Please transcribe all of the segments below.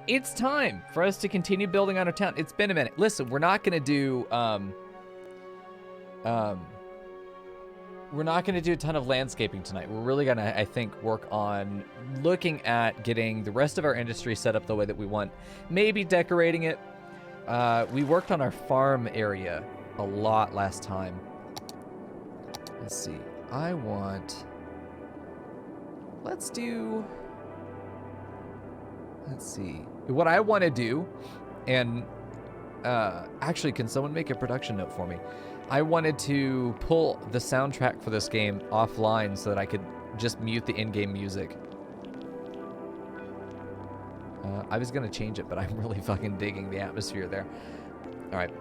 it's time for us to continue building on our town. It's been a minute. Listen, we're not going to do we're not going to do a ton of landscaping tonight. We're really going to, I think, work on looking at getting the rest of our industry set up the way that we want. Maybe decorating it. We worked on our farm area a lot last time. Let's see. Let's see. What I want to do, and actually, can someone make a production note for me? I wanted to pull the soundtrack for this game offline so that I could just mute the in-game music. I was going to change it, but I'm really fucking digging the atmosphere there. All right.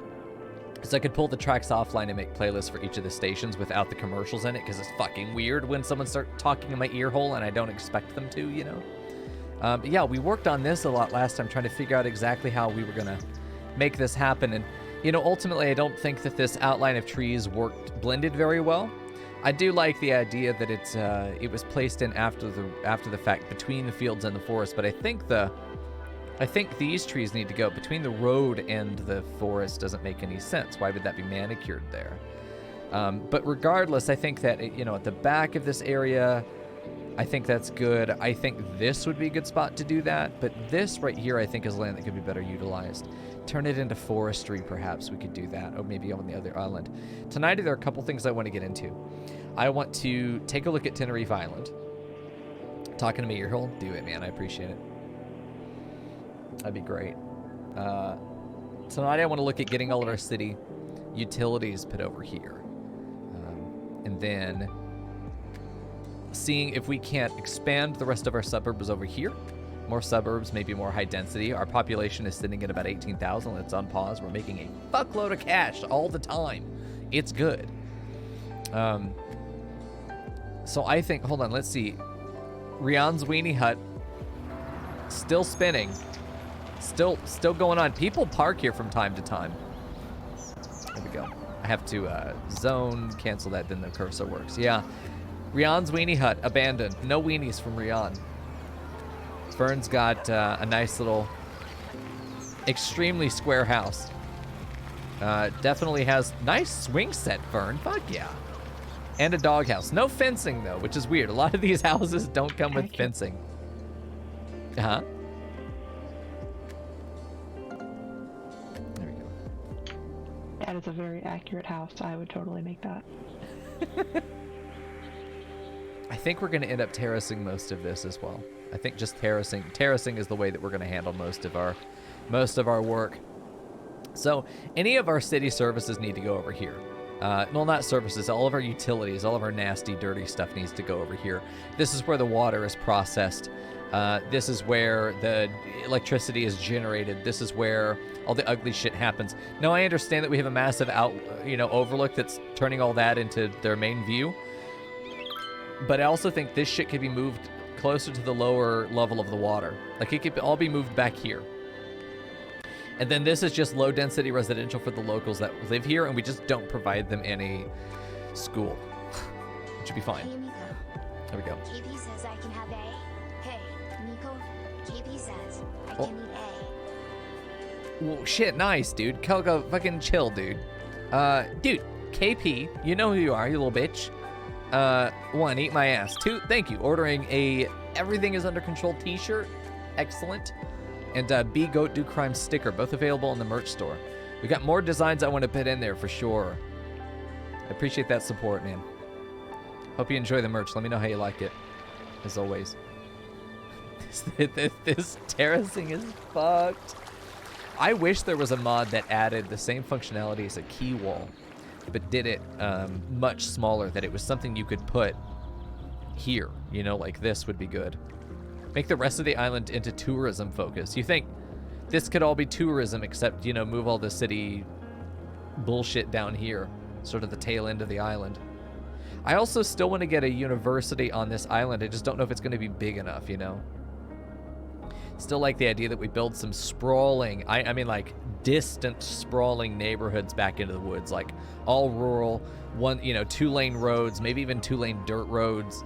So I could pull the tracks offline and make playlists for each of the stations without the commercials in it, because it's fucking weird when someone starts talking in my ear hole and I don't expect them to, you know? But yeah, we worked on this a lot last time, trying to figure out exactly how we were going to make this happen. And, you know, ultimately, I don't think that this outline of trees blended very well. I do like the idea that it was placed in after the fact between the fields and the forest, but I think these trees need to go between the road and the forest. Doesn't make any sense. Why would that be manicured there? But regardless, I think that, you know, at the back of this area, I think that's good. I think this would be a good spot to do that, but this right here I think is land that could be better utilized. Turn it into forestry, perhaps we could do that, or maybe on the other island. Tonight there are a couple things I want to get into. I want to take a look at Tenerife Island. Talking to me, your hole? Do it, man. I appreciate it. That'd be great. Tonight I want to look at getting all of our city utilities put over here. And then seeing if we can't expand the rest of our suburbs over here. More suburbs, maybe more high density. Our population is sitting at about 18,000. Let's unpause. We're making a fuckload of cash all the time. It's good. So I think, hold on, let's see. Rian's Weenie Hut, still spinning. Still going on. People park here from time to time. There we go. I have to zone, cancel that, then the cursor works. Yeah. Rian's Weenie Hut, abandoned. No weenies from Rian. Fern's got a nice little, extremely square house. Definitely has nice swing set, Fern. Fuck yeah. And a doghouse. No fencing, though, which is weird. A lot of these houses don't come with fencing. Uh-huh. There we go. That is a very accurate house. I would totally make that. I think we're going to end up terracing most of this as well. I think just terracing is the way that we're going to handle most of our work. So any of our city services need to go over here. Well, not services, all of our utilities, all of our nasty, dirty stuff needs to go over here. This is where the water is processed. This is where the electricity is generated. This is where all the ugly shit happens. Now, I understand that we have a massive overlook that's turning all that into their main view. But I also think this shit could be moved closer to the lower level of the water. Like, it could all be moved back here. And then this is just low-density residential for the locals that live here, and we just don't provide them any school, which would be fine. Hey, Mico. There we go. KP says I can have A. Hey, Mico. KP says I can eat A. Well, shit, nice, dude. Kelga, fucking chill, dude. Dude, KP, you know who you are, you little bitch. 1, eat my ass. 2, thank you. Ordering a Everything is Under Control t-shirt. Excellent. And B, Goat Do Crime sticker, both available in the merch store. We got more designs I want to put in there for sure. I appreciate that support, man. Hope you enjoy the merch. Let me know how you like it, as always. This terracing is fucked. I wish there was a mod that added the same functionality as a key wall, but did it much smaller, that it was something you could put here, you know, like this would be good. Make the rest of the island into tourism focus. You think this could all be tourism, except, you know, move all the city bullshit down here, sort of the tail end of the island. I also still want to get a university on this island. I just don't know if it's going to be big enough, you know. Still like the idea that we build some sprawling, I mean like distant sprawling neighborhoods back into the woods, like all rural, 2-lane roads, maybe even 2-lane dirt roads,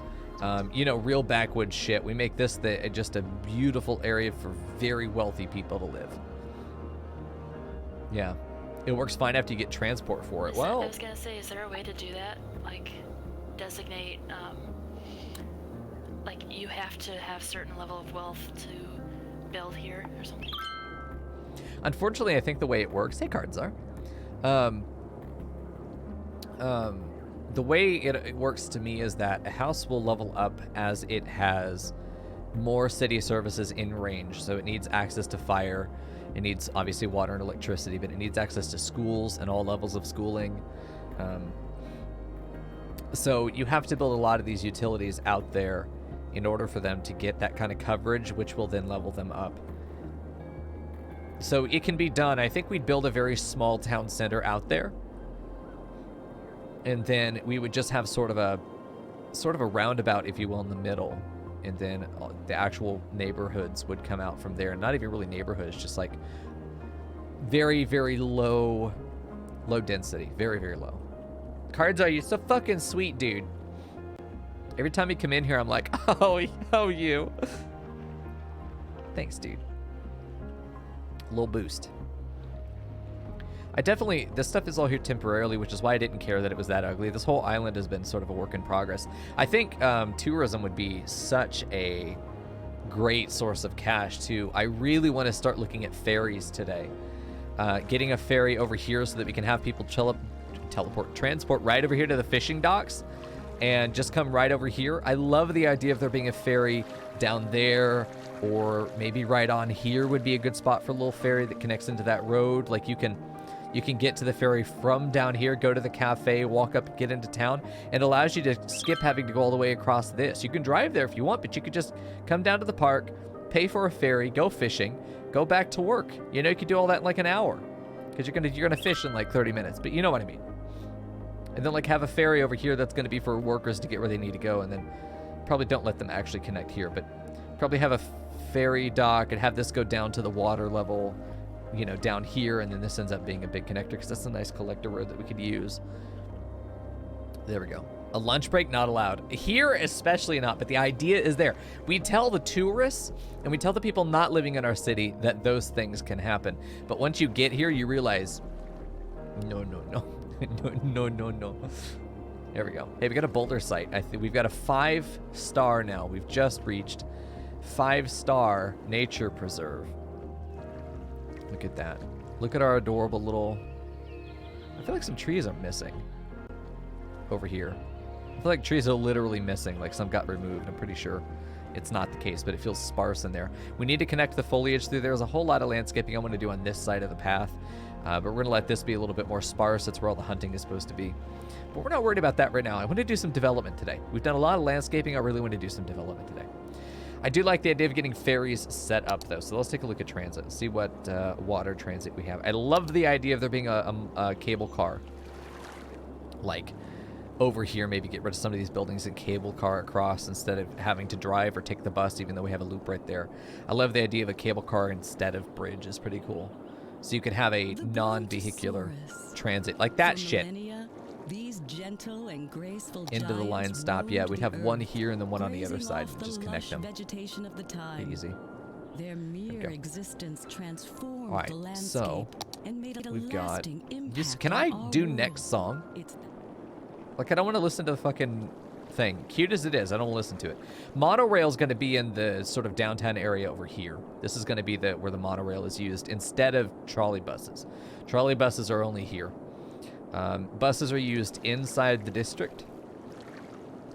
You know, real backwoods shit. We make this just a beautiful area for very wealthy people to live. Yeah. It works fine after you get transport for it. Well, I was gonna say, is there a way to do that? Like, designate, like, you have to have certain level of wealth to build here or something? unfortunately, I think the way it works, hey, cards are. The way it works to me is that a house will level up as it has more city services in range. So it needs access to fire. It needs, obviously, water and electricity, but it needs access to schools and all levels of schooling. So you have to build a lot of these utilities out there in order for them to get that kind of coverage, which will then level them up. So it can be done. I think we'd build a very small town center out there. And then we would just have sort of a roundabout, if you will, in the middle. And then the actual neighborhoods would come out from there. Not even really neighborhoods, just like very, very low density. Very, very low. Cards are, you're so fucking sweet, dude. Every time you come in here, I'm like, oh, you. Thanks, dude. A little boost. This stuff is all here temporarily, which is why I didn't care that it was that ugly. This whole island has been sort of a work in progress. I think tourism would be such a great source of cash, too. I really want to start looking at ferries today. Getting a ferry over here so that we can have people transport right over here to the fishing docks and just come right over here. I love the idea of there being a ferry down there, or maybe right on here would be a good spot for a little ferry that connects into that road. Like you can get to the ferry from down here, go to the cafe, walk up, get into town. It allows you to skip having to go all the way across this. You can drive there if you want, but you could just come down to the park, pay for a ferry, go fishing, go back to work. You know, you could do all that in like an hour because you're gonna fish in like 30 minutes, but you know what I mean. And then like have a ferry over here that's gonna be for workers to get where they need to go, and then probably don't let them actually connect here, but probably have a ferry dock and have this go down to the water level, you know, down here, and then this ends up being a big connector because that's a nice collector road that we could use. There we go. A lunch break not allowed here, especially not, but the idea is there. We tell the tourists and we tell the people not living in our city that those things can happen, but once you get here you realize no. There we go. Hey, we got a boulder site. I think we've got a 5-star now. We've just reached 5-star nature preserve. Look at that. Look at our adorable little... I feel like some trees are missing over here. I feel like trees are literally missing, like some got removed. I'm pretty sure it's not the case, but it feels sparse in there. We need to connect the foliage through. There's a whole lot of landscaping I want to do on this side of the path, but we're going to let this be a little bit more sparse. That's where all the hunting is supposed to be. But we're not worried about that right now. I want to do some development today. We've done a lot of landscaping. I really want to do some development today. I do like the idea of getting ferries set up, though. So let's take a look at transit and see what water transit we have. I love the idea of there being a cable car. Like, over here, maybe get rid of some of these buildings and cable car across instead of having to drive or take the bus, even though we have a loop right there. I love the idea of a cable car instead of bridge. It's pretty cool. So you could have a non-vehicular transit. Like that shit. These gentle and graceful into the line stop. Yeah, we'd have one here and then one on the other side and just connect them. Vegetation of the time. Easy. Their mere existence transformed all right, the landscape so and made a we've got... lasting impact Just, can on I our do world. next song? It's Like, I don't want to listen to the fucking thing. Cute as it is, I don't want to listen to it. Monorail is going to be in the sort of downtown area over here. This is going to be where the monorail is used instead of trolley buses. Trolley buses are only here. Buses are used inside the district,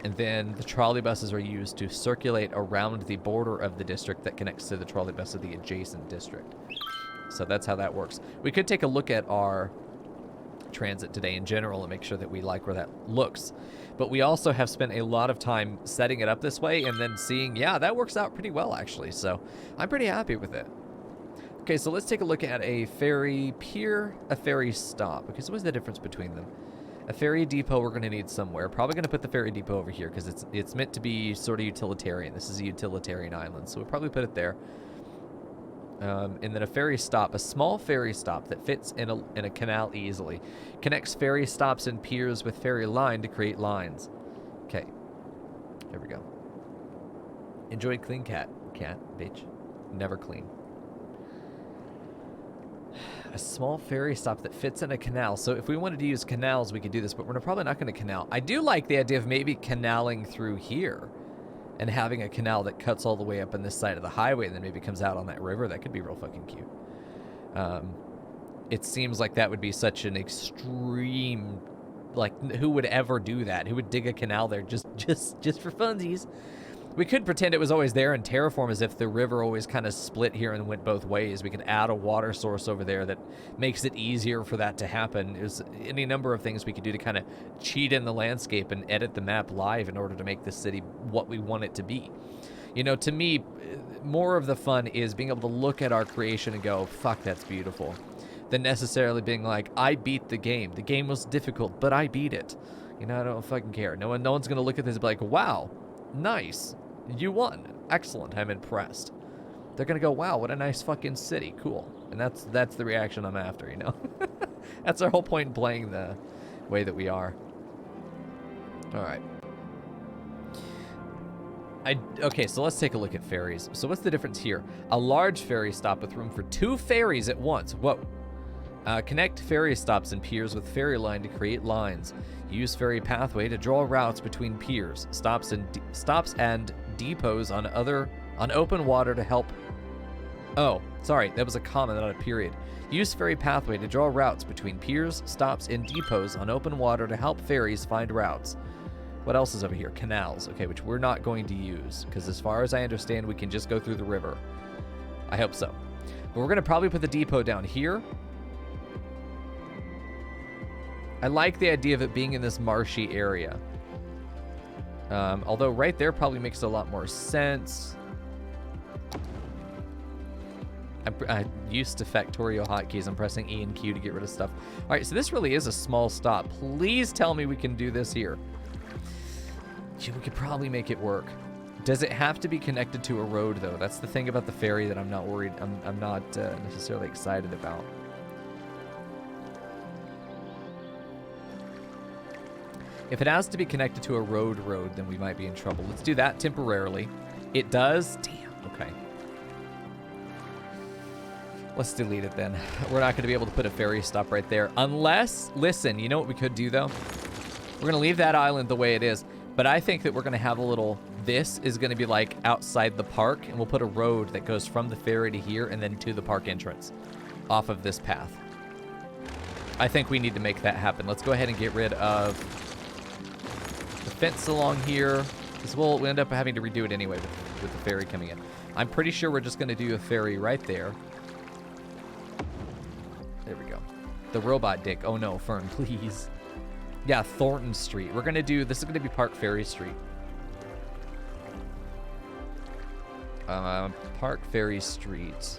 and then the trolley buses are used to circulate around the border of the district that connects to the trolley bus of the adjacent district. So that's how that works. We could take a look at our transit today in general and make sure that we like where that looks, but we also have spent a lot of time setting it up this way and then seeing, yeah, that works out pretty well actually, so I'm pretty happy with it. Okay, so let's take a look at a ferry pier, a ferry stop. Okay, so what's the difference between them? A ferry depot we're going to need somewhere. Probably going to put the ferry depot over here because it's meant to be sort of utilitarian. This is a utilitarian island, so we'll probably put it there. And then a ferry stop, a small ferry stop that fits in a canal easily. Connects ferry stops and piers with ferry line to create lines. Okay, there we go. Enjoyed clean cat, bitch. Never clean. A small ferry stop that fits in a canal. So if we wanted to use canals, we could do this, but we're probably not going to canal. I do like the idea of maybe canaling through here and having a canal that cuts all the way up on this side of the highway and then maybe comes out on that river. That could be real fucking cute. It seems like that would be such an extreme, like, who would ever do that? Who would dig a canal there just for funsies? We could pretend it was always there and terraform as if the river always kind of split here and went both ways. We could add a water source over there that makes it easier for that to happen. There's any number of things we could do to kind of cheat in the landscape and edit the map live in order to make this city what we want it to be. You know, to me, more of the fun is being able to look at our creation and go, fuck, that's beautiful, than necessarily being like, I beat the game. The game was difficult, but I beat it. You know, I don't fucking care. No one's going to look at this and be like, wow, nice. You won. Excellent. I'm impressed. They're going to go, wow, what a nice fucking city. Cool. And that's the reaction I'm after, you know? That's our whole point in playing the way that we are. All right. Okay, so let's take a look at ferries. So what's the difference here? A large ferry stop with room for 2 ferries at once. Whoa. Connect ferry stops and piers with ferry line to create lines. Use ferry pathway to draw routes between piers, stops and depots on open water to help. Oh, sorry, that was a comma, not a period. Use ferry pathway to draw routes between piers, stops, and depots on open water to help ferries find routes. What else is over here? Canals, okay, which we're not going to use, because as far as I understand, we can just go through the river. I hope so. But we're going to probably put the depot down here. I like the idea of it being in this marshy area. Although right there probably makes a lot more sense. I'm used to factorial hotkeys. I'm pressing E and Q to get rid of stuff. All right, so this really is a small stop. Please tell me we can do this here. We could probably make it work. Does it have to be connected to a road, though? That's the thing about the ferry that I'm not worried. I'm not necessarily excited about. If it has to be connected to a road, then we might be in trouble. Let's do that temporarily. It does? Damn, okay. Let's delete it then. We're not going to be able to put a ferry stop right there. Unless, listen, you know what we could do, though? We're going to leave that island the way it is. But I think that we're going to have a little... This is going to be like outside the park. And we'll put a road that goes from the ferry to here and then to the park entrance off of this path. I think we need to make that happen. Let's go ahead and get rid of the fence along here, because we'll end up having to redo it anyway with the ferry coming in. I'm pretty sure we're just going to do a ferry right there. There we go. The robot dick. Oh no, Fern, please. Yeah, Thornton Street. We're going to do, this is going to be Park Ferry Street. Park Ferry Street.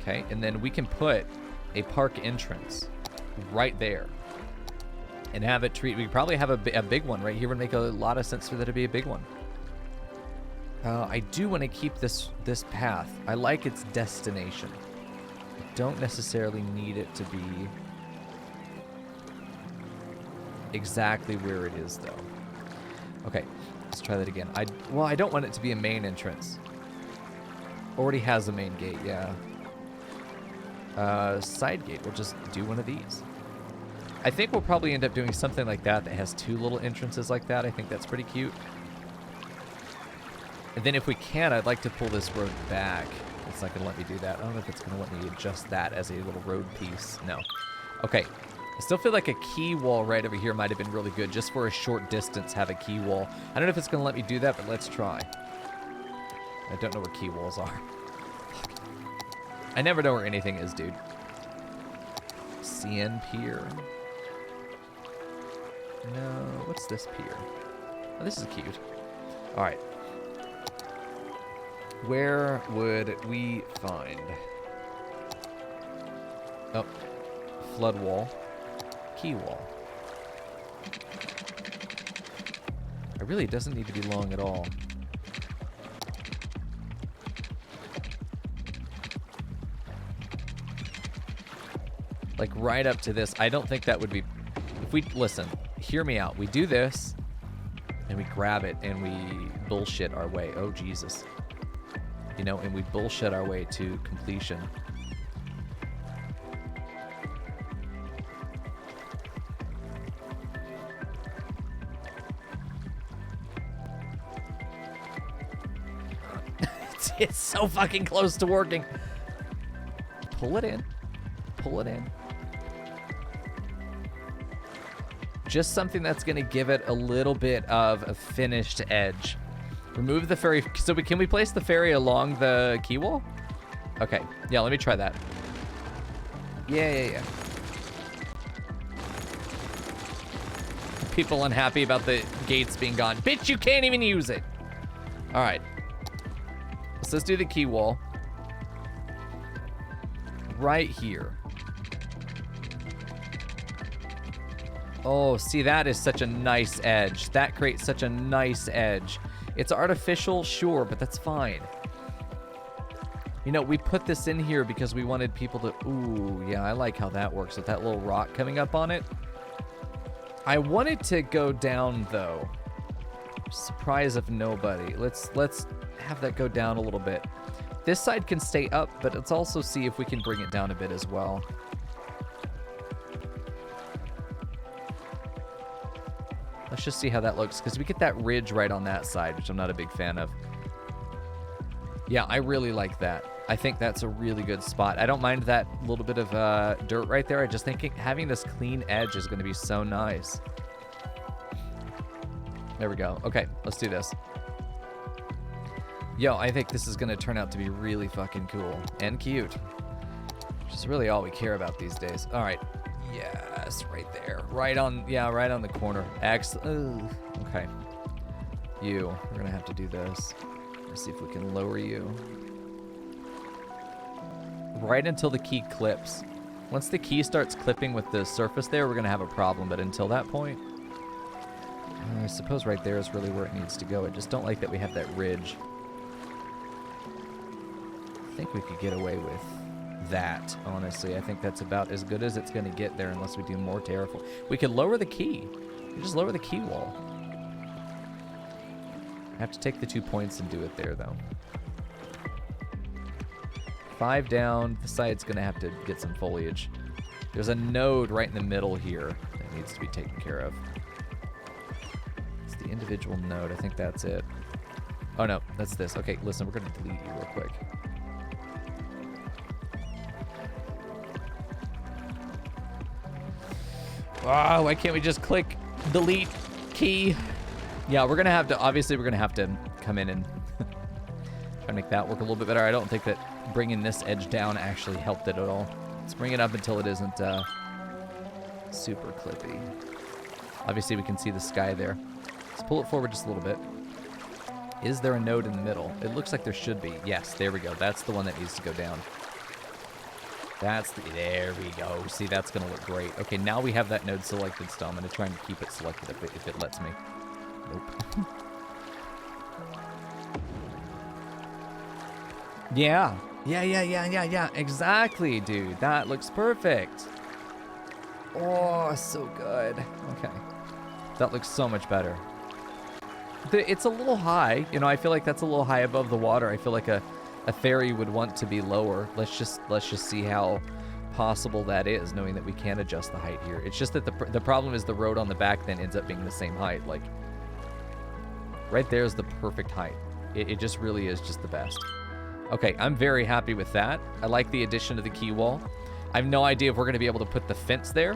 Okay, and then we can put a park entrance right there. And have it treat. We could probably have a big one right here. Would make a lot of sense for that to be a big one. I do want to keep this path. I like its destination. I don't necessarily need it to be exactly where it is, though. Okay, let's try that again. Well, I don't want it to be a main entrance. Already has a main gate, yeah. Side gate. We'll just do one of these. I think we'll probably end up doing something like that has 2 little entrances like that. I think that's pretty cute. And then if we can, I'd like to pull this road back. It's not going to let me do that. I don't know if it's going to let me adjust that as a little road piece. No. Okay. I still feel like a key wall right over here might have been really good. Just for a short distance, have a key wall. I don't know if it's going to let me do that, but let's try. I don't know where key walls are. Fuck. I never know where anything is, dude. CN Pier. No, what's this pier? Oh, this is cute. All right. Where would we find? Oh, flood wall, key wall. It really doesn't need to be long at all. Like right up to this. I don't think that would be... If we... Listen, hear me out. We do this. and we grab it and we bullshit our way. Oh, Jesus. You know, and we bullshit our way to completion. It's so fucking close to working. Pull it in. Pull it in. Just something that's going to give it a little bit of a finished edge. Remove the fairy. So can we place the fairy along the key wall? Okay. Yeah, let me try that. Yeah. People unhappy about the gates being gone. Bitch, you can't even use it. All right. So let's do the key wall. Right here. Oh, see, that is such a nice edge. That creates such a nice edge. It's artificial, sure, but that's fine. You know, we put this in here because we wanted people to... Ooh, yeah, I like how that works with that little rock coming up on it. I wanted to go down, though. Surprise of nobody. Let's have that go down a little bit. This side can stay up, but let's also see if we can bring it down a bit as well. Let's just see how that looks, because we get that ridge right on that side, which I'm not a big fan of. Yeah, I really like that. I think that's a really good spot. I don't mind that little bit of dirt right there. I just think having this clean edge is going to be so nice. There we go. Okay, let's do this. Yo, I think this is going to turn out to be really fucking cool and cute. Which is really all we care about these days. All right. Yes, right there. Right on the corner. Excellent. Okay. We're going to have to do this. Let's see if we can lower you. Right until the key clips. Once the key starts clipping with the surface there, we're going to have a problem. But until that point, I suppose right there is really where it needs to go. I just don't like that we have that ridge. I think we could get away with that, honestly. I think that's about as good as it's going to get there unless we do more terraform. We could lower the key. We just lower the key wall. I have to take the 2 points and do it there, though. 5 down. The side's going to have to get some foliage. There's a node right in the middle here that needs to be taken care of. It's the individual node. I think that's it. Oh, no. That's this. Okay, listen. We're going to delete you real quick. Oh, why can't we just click delete key? Yeah, we're going to have to, obviously, we're going to have to come in and try to make that work a little bit better. I don't think that bringing this edge down actually helped it at all. Let's bring it up until it isn't super clippy. Obviously, we can see the sky there. Let's pull it forward just a little bit. Is there a node in the middle? It looks like there should be. Yes, there we go. That's the one that needs to go down. There we go. See, that's going to look great. Okay, now we have that node selected still. I'm going to try and keep it selected if it lets me. Nope. Yeah. Exactly, dude. That looks perfect. Oh, so good. Okay. That looks so much better. It's a little high. You know, I feel like that's a little high above the water. I feel like a fairy would want to be lower. Let's just see how possible that is, knowing that we can adjust the height here. It's just that the problem is the road on the back then ends up being the same height. Like, right there is the perfect height. It just really is just the best. Okay, I'm very happy with that. I like the addition of the key wall. I have no idea if we're going to be able to put the fence there.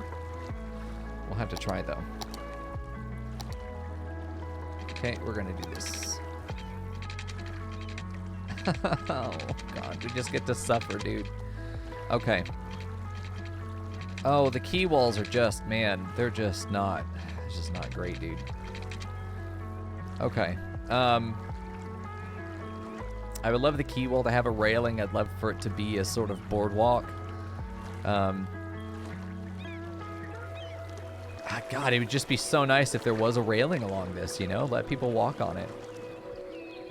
We'll have to try, though. Okay, we're going to do this. Oh, God. We just get to suffer, dude. Okay. Oh, the key walls are just, man, they're just not, it's just not great, dude. Okay. I would love the key wall to have a railing. I'd love for it to be a sort of boardwalk. God, it would just be so nice if there was a railing along this, you know? Let people walk on it.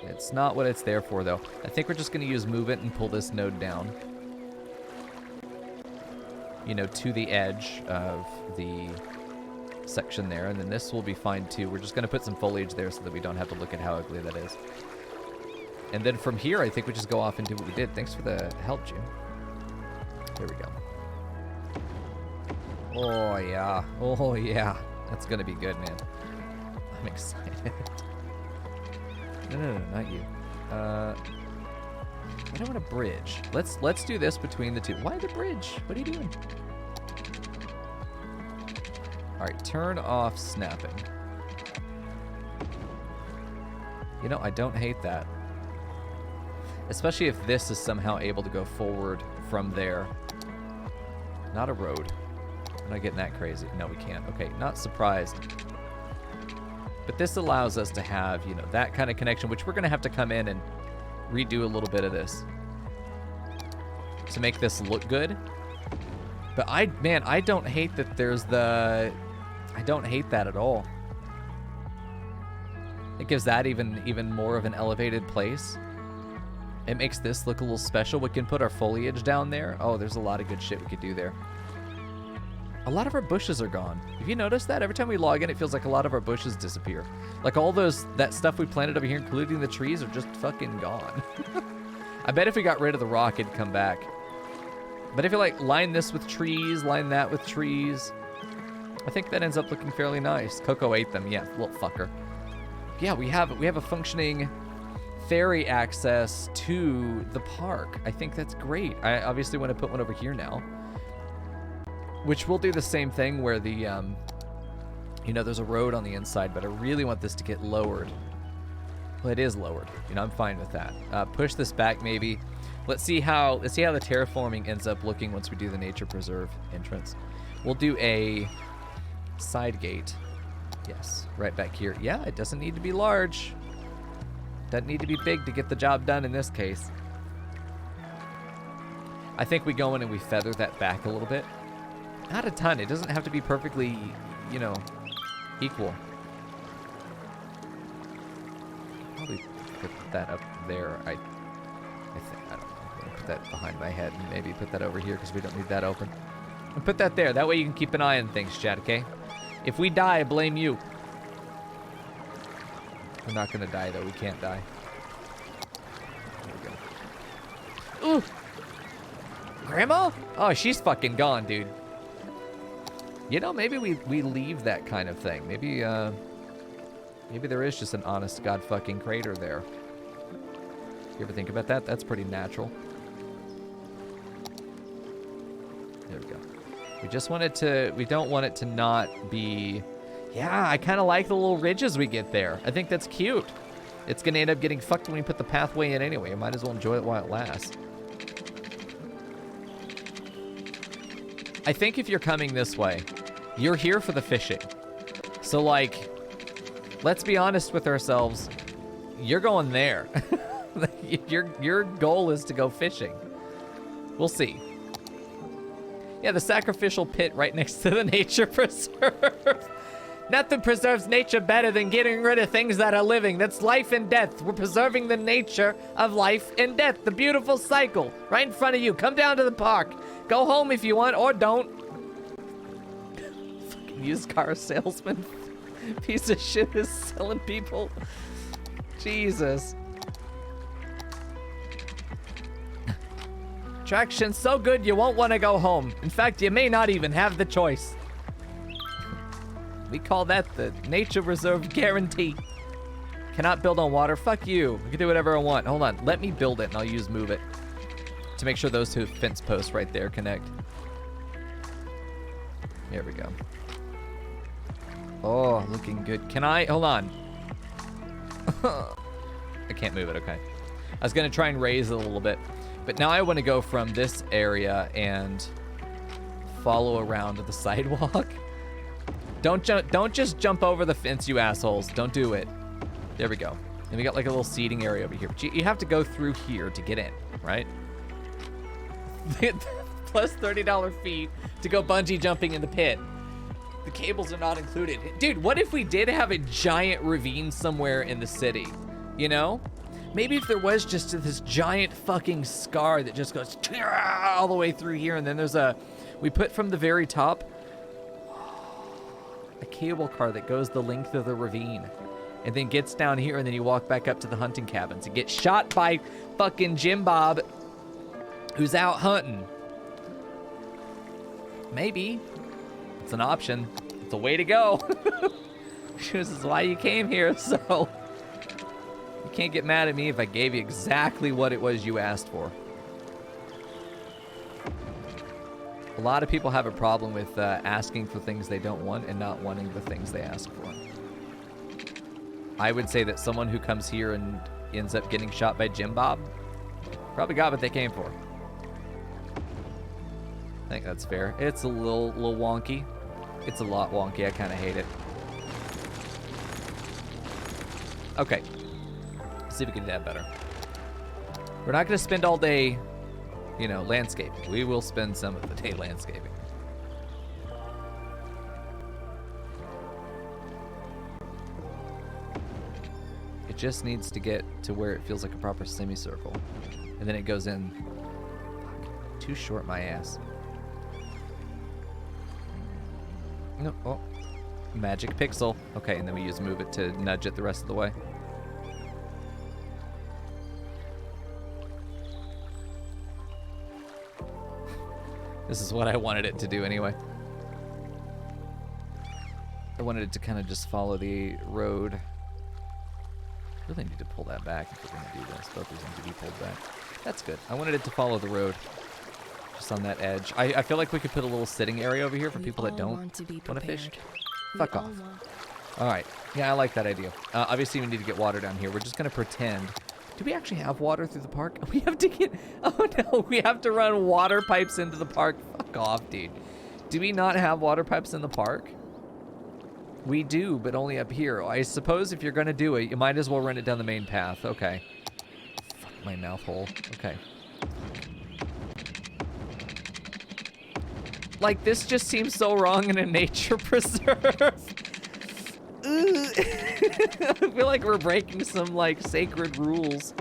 It's not what it's there for, though. I think we're just going to use move it and pull this node down. You know, to the edge of the section there, and then this will be fine too. We're just going to put some foliage there so that we don't have to look at how ugly that is. And then from here, I think we just go off and do what we did. Thanks for the help, Jim. There we go. Oh, yeah. Oh, yeah. That's going to be good, man. I'm excited. No, not you. I don't want a bridge. Let's do this between the two. Why the bridge? What are you doing? All right, turn off snapping. You know, I don't hate that. Especially if this is somehow able to go forward from there. Not a road. We're not getting that crazy. No, we can't. Okay, not surprised. But this allows us to have, you know, that kind of connection, which we're going to have to come in and redo a little bit of this to make this look good. But man, I don't hate that there's I don't hate that at all. It gives that even more of an elevated place. It makes this look a little special. We can put our foliage down there. Oh, there's a lot of good shit we could do there. A lot of our bushes are gone. Have you noticed that? Every time we log in, it feels like a lot of our bushes disappear. Like all that stuff we planted over here, including the trees, are just fucking gone. I bet if we got rid of the rock, it'd come back. But if you like line this with trees, line that with trees, I think that ends up looking fairly nice. Coco ate them, yeah, little fucker. Yeah, we have a functioning ferry access to the park. I think that's great. I obviously want to put one over here now, which will do the same thing where the, you know, there's a road on the inside, but I really want this to get lowered. Well, it is lowered. You know, I'm fine with that. Push this back maybe. Let's see how the terraforming ends up looking once we do the nature preserve entrance. We'll do a side gate. Yes, right back here. Yeah, it doesn't need to be large. Doesn't need to be big to get the job done in this case. I think we go in and we feather that back a little bit. Not a ton. It doesn't have to be perfectly, you know, equal. Probably put that up there. I think, I don't know. I'm gonna put that behind my head and maybe put that over here because we don't need that open. And put that there. That way you can keep an eye on things, Chad, okay? If we die, I blame you. We're not gonna die though. We can't die. There we go. Ooh! Grandma? Oh, she's fucking gone, dude. You know, maybe we leave that kind of thing. Maybe there is just an honest to God fucking crater there. You ever think about that? That's pretty natural. There we go. We just want it to, we don't want it to not be, yeah, I kind of like the little ridges we get there. I think that's cute. It's going to end up getting fucked when we put the pathway in anyway. I might as well enjoy it while it lasts. I think if you're coming this way, you're here for the fishing. So, like, let's be honest with ourselves. You're going there. Your goal is to go fishing. We'll see. Yeah, the sacrificial pit right next to the nature preserve. Nothing preserves nature better than getting rid of things that are living. That's life and death. We're preserving the nature of life and death. The beautiful cycle right in front of you. Come down to the park. Go home if you want, or don't. Fucking used car salesman. Piece of shit is selling people. Jesus. Attraction's so good you won't want to go home. In fact, you may not even have the choice. We call that the nature reserve guarantee. Cannot build on water. Fuck you. I can do whatever I want. Hold on. Let me build it and I'll use move it to make sure those two fence posts right there connect. There we go. Oh, looking good. Can I? Hold on. I can't move it. Okay. I was going to try and raise it a little bit. But now I want to go from this area and follow around to the sidewalk. Don't just jump over the fence, you assholes. Don't do it. There we go. And we got like a little seating area over here. But you have to go through here to get in, right? Plus $30 fee to go bungee jumping in the pit. The cables are not included. Dude, what if we did have a giant ravine somewhere in the city? You know? Maybe if there was just this giant fucking scar that just goes all the way through here, and then there's we put from the very top. a cable car that goes the length of the ravine and then gets down here, and then you walk back up to the hunting cabins and get shot by fucking Jim Bob, who's out hunting. Maybe. It's an option. It's a way to go. This is why you came here, so you can't get mad at me if I gave you exactly what it was you asked for. A lot of people have a problem with asking for things they don't want and not wanting the things they ask for. I would say that someone who comes here and ends up getting shot by Jim Bob probably got what they came for. I think that's fair. It's a little wonky. It's a lot wonky. I kind of hate it. Okay. Let's see if we can do that better. We're not going to spend all day, you know, landscaping. We will spend some of the day landscaping. It just needs to get to where it feels like a proper semicircle. And then it goes in. Fuck. Too short, my ass. No. Oh. Magic pixel. Okay, and then we use move it to nudge it the rest of the way. This is what I wanted it to do anyway. I wanted it to kind of just follow the road. Really need to pull that back if we're going to do this. Both these need to be pulled back. That's good. I wanted it to follow the road. Just on that edge. I feel like we could put a little sitting area over here for people that don't want to fish. Fuck off. Alright. Yeah, I like that idea. Obviously, we need to get water down here. We're just going to pretend. Do we actually have water through the park? We have to get... Oh, no. We have to run water pipes into the park. Fuck off, dude. Do we not have water pipes in the park? We do, but only up here. I suppose if you're going to do it, you might as well run it down the main path. Okay. Fuck my mouth hole. Okay. Like, this just seems so wrong in a nature preserve. I feel like we're breaking some, like, sacred rules.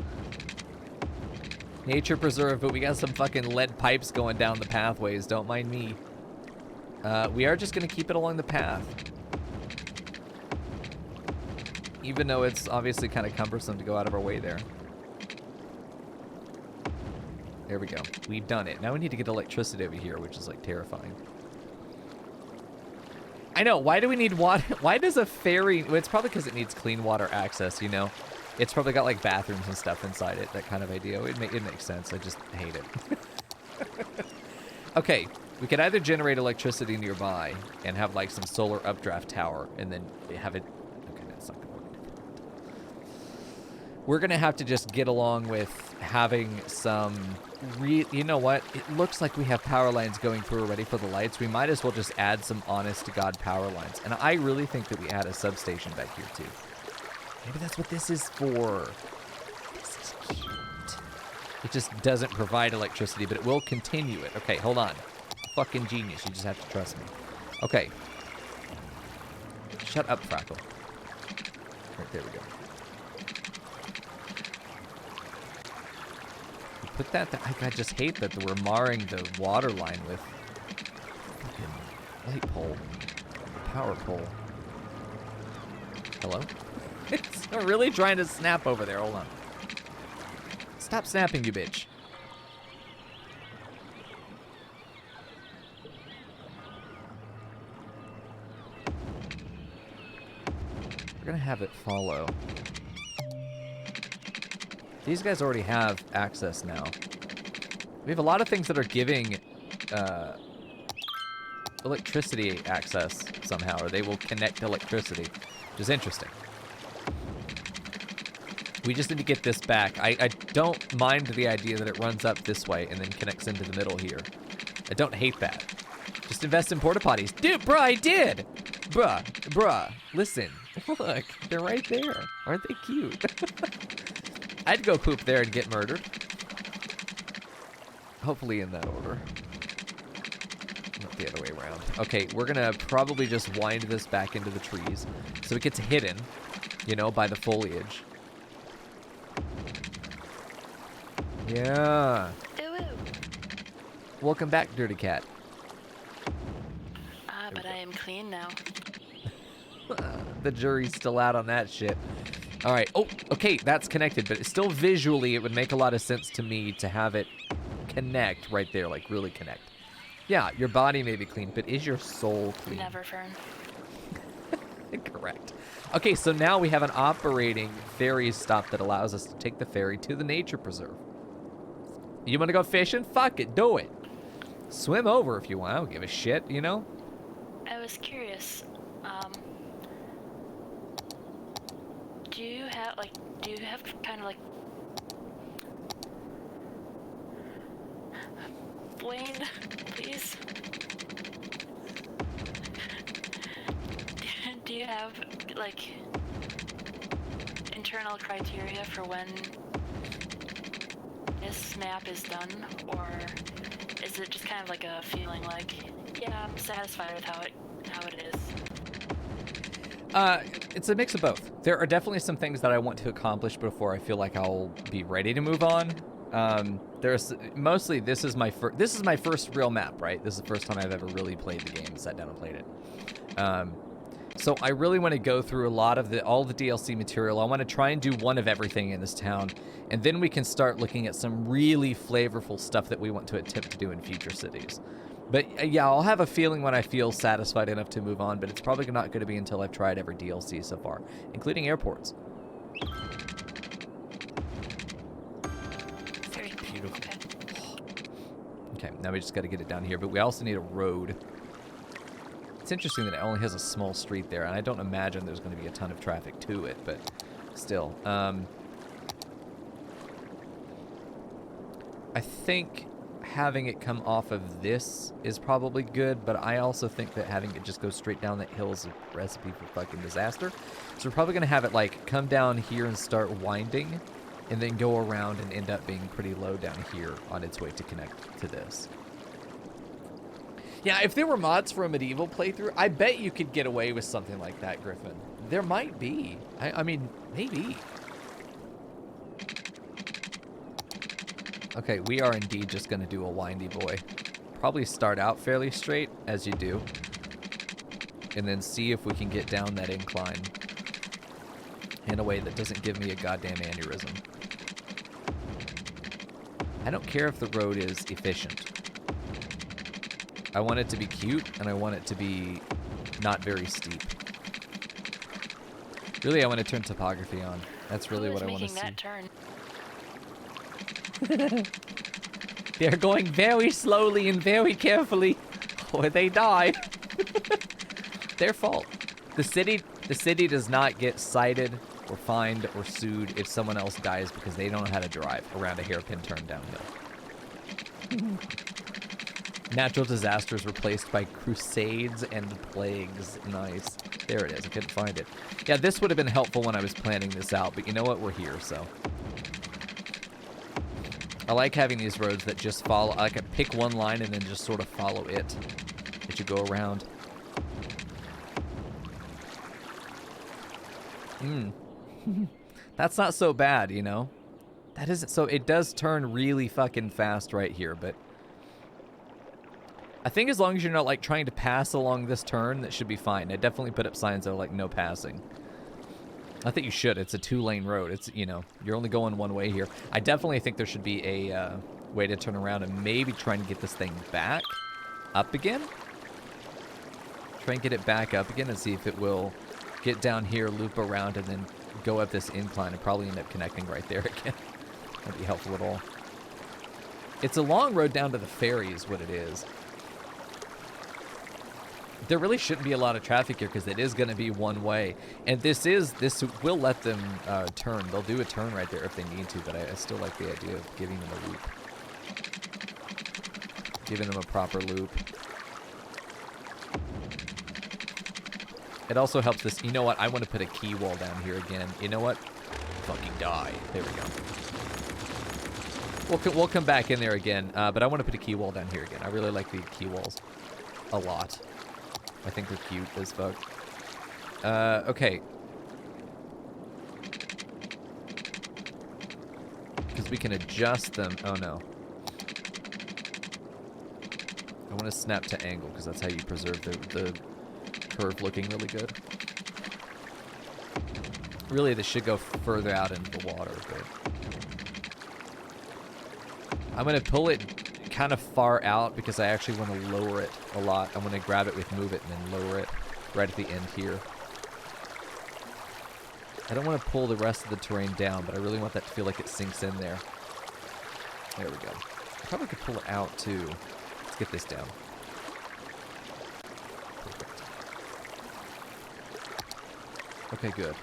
Nature preserve, but we got some fucking lead pipes going down the pathways. Don't mind me. We are just going to keep it along the path. Even though it's obviously kind of cumbersome to go out of our way there. There we go. We've done it. Now we need to get electricity over here, which is, like, terrifying. I know. Why do we need water? Why does a ferry... Well, it's probably because it needs clean water access, you know? It's probably got, like, bathrooms and stuff inside it, that kind of idea. It makes sense. I just hate it. Okay. We could either generate electricity nearby and have, like, some solar updraft tower and then have it... Okay, that's not going to work. We're going to have to just get along with having some... You know what? It looks like we have power lines going through already for the lights. We might as well just add some honest-to-God power lines. And I really think that we add a substation back here, too. Maybe that's what this is for. This is cute. It just doesn't provide electricity, but it will continue it. Okay, hold on. Fucking genius. You just have to trust me. Okay. Shut up, Frackle. Right, there we go. Put that... I just hate that we're marring the water line with fucking light pole. Power pole. Hello? It's really trying to snap over there. Hold on. Stop snapping, you bitch. We're gonna have it follow. These guys already have access now. We have a lot of things that are giving electricity access somehow, or they will connect electricity, which is interesting. We just need to get this back. I don't mind the idea that it runs up this way and then connects into the middle here. I don't hate that. Just invest in porta potties. Dude, bruh, I did! Bruh, listen. Look, they're right there. Aren't they cute? I'd go poop there and get murdered. Hopefully in that order. Not the other way around. Okay, we're gonna probably just wind this back into the trees so it gets hidden, you know, by the foliage. Yeah. Ooh. Welcome back, Dirty Cat. But I am clean now. The jury's still out on that shit. All right. Oh, okay, that's connected, but it's still visually, it would make a lot of sense to me to have it connect right there, like really connect. Yeah, your body may be clean, but is your soul clean? Never, Fern. Correct. Okay, so now we have an operating ferry stop that allows us to take the ferry to the nature preserve. You want to go fishing? Fuck it, do it. Swim over if you want. I don't give a shit, you know? I was curious. Do you have kind of like Wayne, please? Do you have like internal criteria for when this map is done, or is it just kind of like a feeling like, yeah, I'm satisfied with how it is? It's a mix of both. There are definitely some things that I want to accomplish before I feel like I'll be ready to move on. There's mostly this is my first real map, right? This is the first time I've ever really played the game, sat down and played it. So I really want to go through all the DLC material. I want to try and do one of everything in this town, and then we can start looking at some really flavorful stuff that we want to attempt to do in future cities. But yeah, I'll have a feeling when I feel satisfied enough to move on, but it's probably not going to be until I've tried every DLC so far, including airports. Very beautiful. Okay. Okay, now we just got to get it down here, but we also need a road. It's interesting that it only has a small street there, and I don't imagine there's going to be a ton of traffic to it, but still. I think having it come off of this is probably good, but I also think that having it just go straight down that hill is a recipe for fucking disaster. So we're probably going to have it, like, come down here and start winding, and then go around and end up being pretty low down here on its way to connect to this. Yeah, if there were mods for a medieval playthrough, I bet you could get away with something like that, Griffin. There might be. I mean, maybe. Okay, we are indeed just going to do a windy boy. Probably start out fairly straight, as you do. And then see if we can get down that incline in a way that doesn't give me a goddamn aneurysm. I don't care if the road is efficient. I want it to be cute, and I want it to be not very steep. Really, I want to turn topography on. That's really what I want to see. Making that turn. They're going very slowly and very carefully, or they die. Their fault. The city does not get cited or fined or sued if someone else dies because they don't know how to drive around a hairpin turn downhill. Natural disasters replaced by crusades and plagues. Nice. There it is. I couldn't find it. Yeah, this would have been helpful when I was planning this out, but you know what? We're here, so. I like having these roads that just follow. I can pick one line and then just sort of follow it as you go around. That's not so bad, you know? That isn't so. It does turn really fucking fast right here, but I think as long as you're not like trying to pass along this turn, that should be fine. I definitely put up signs that are like no passing. I think you should. It's a 2-lane road. It's, you know, you're only going one way here. I definitely think there should be a way to turn around and maybe try and get this thing back up again. Try and get it back up again and see if it will get down here, loop around, and then go up this incline and probably end up connecting right there again. That'd be helpful at all. It's a long road down to the ferry is what it is. There really shouldn't be a lot of traffic here because it is going to be one way. And this will let them turn. They'll do a turn right there if they need to, but I still like the idea of giving them a loop. Giving them a proper loop. It also helps this. You know what? I want to put a key wall down here again. You know what? Fucking die. There we go. We'll come back in there again, but I want to put a key wall down here again. I really like the key walls a lot. I think they're cute as fuck. Okay. Because we can adjust them. Oh, no. I want to snap to angle because that's how you preserve the curve looking really good. Really, this should go further out into the water, but I'm gonna pull it kind of far out because I actually want to lower it a lot. I'm gonna grab it with move it and then lower it right at the end here. I don't want to pull the rest of the terrain down, but I really want that to feel like it sinks in there. There we go. I probably could pull it out too. Let's get this down. Perfect. Okay, good.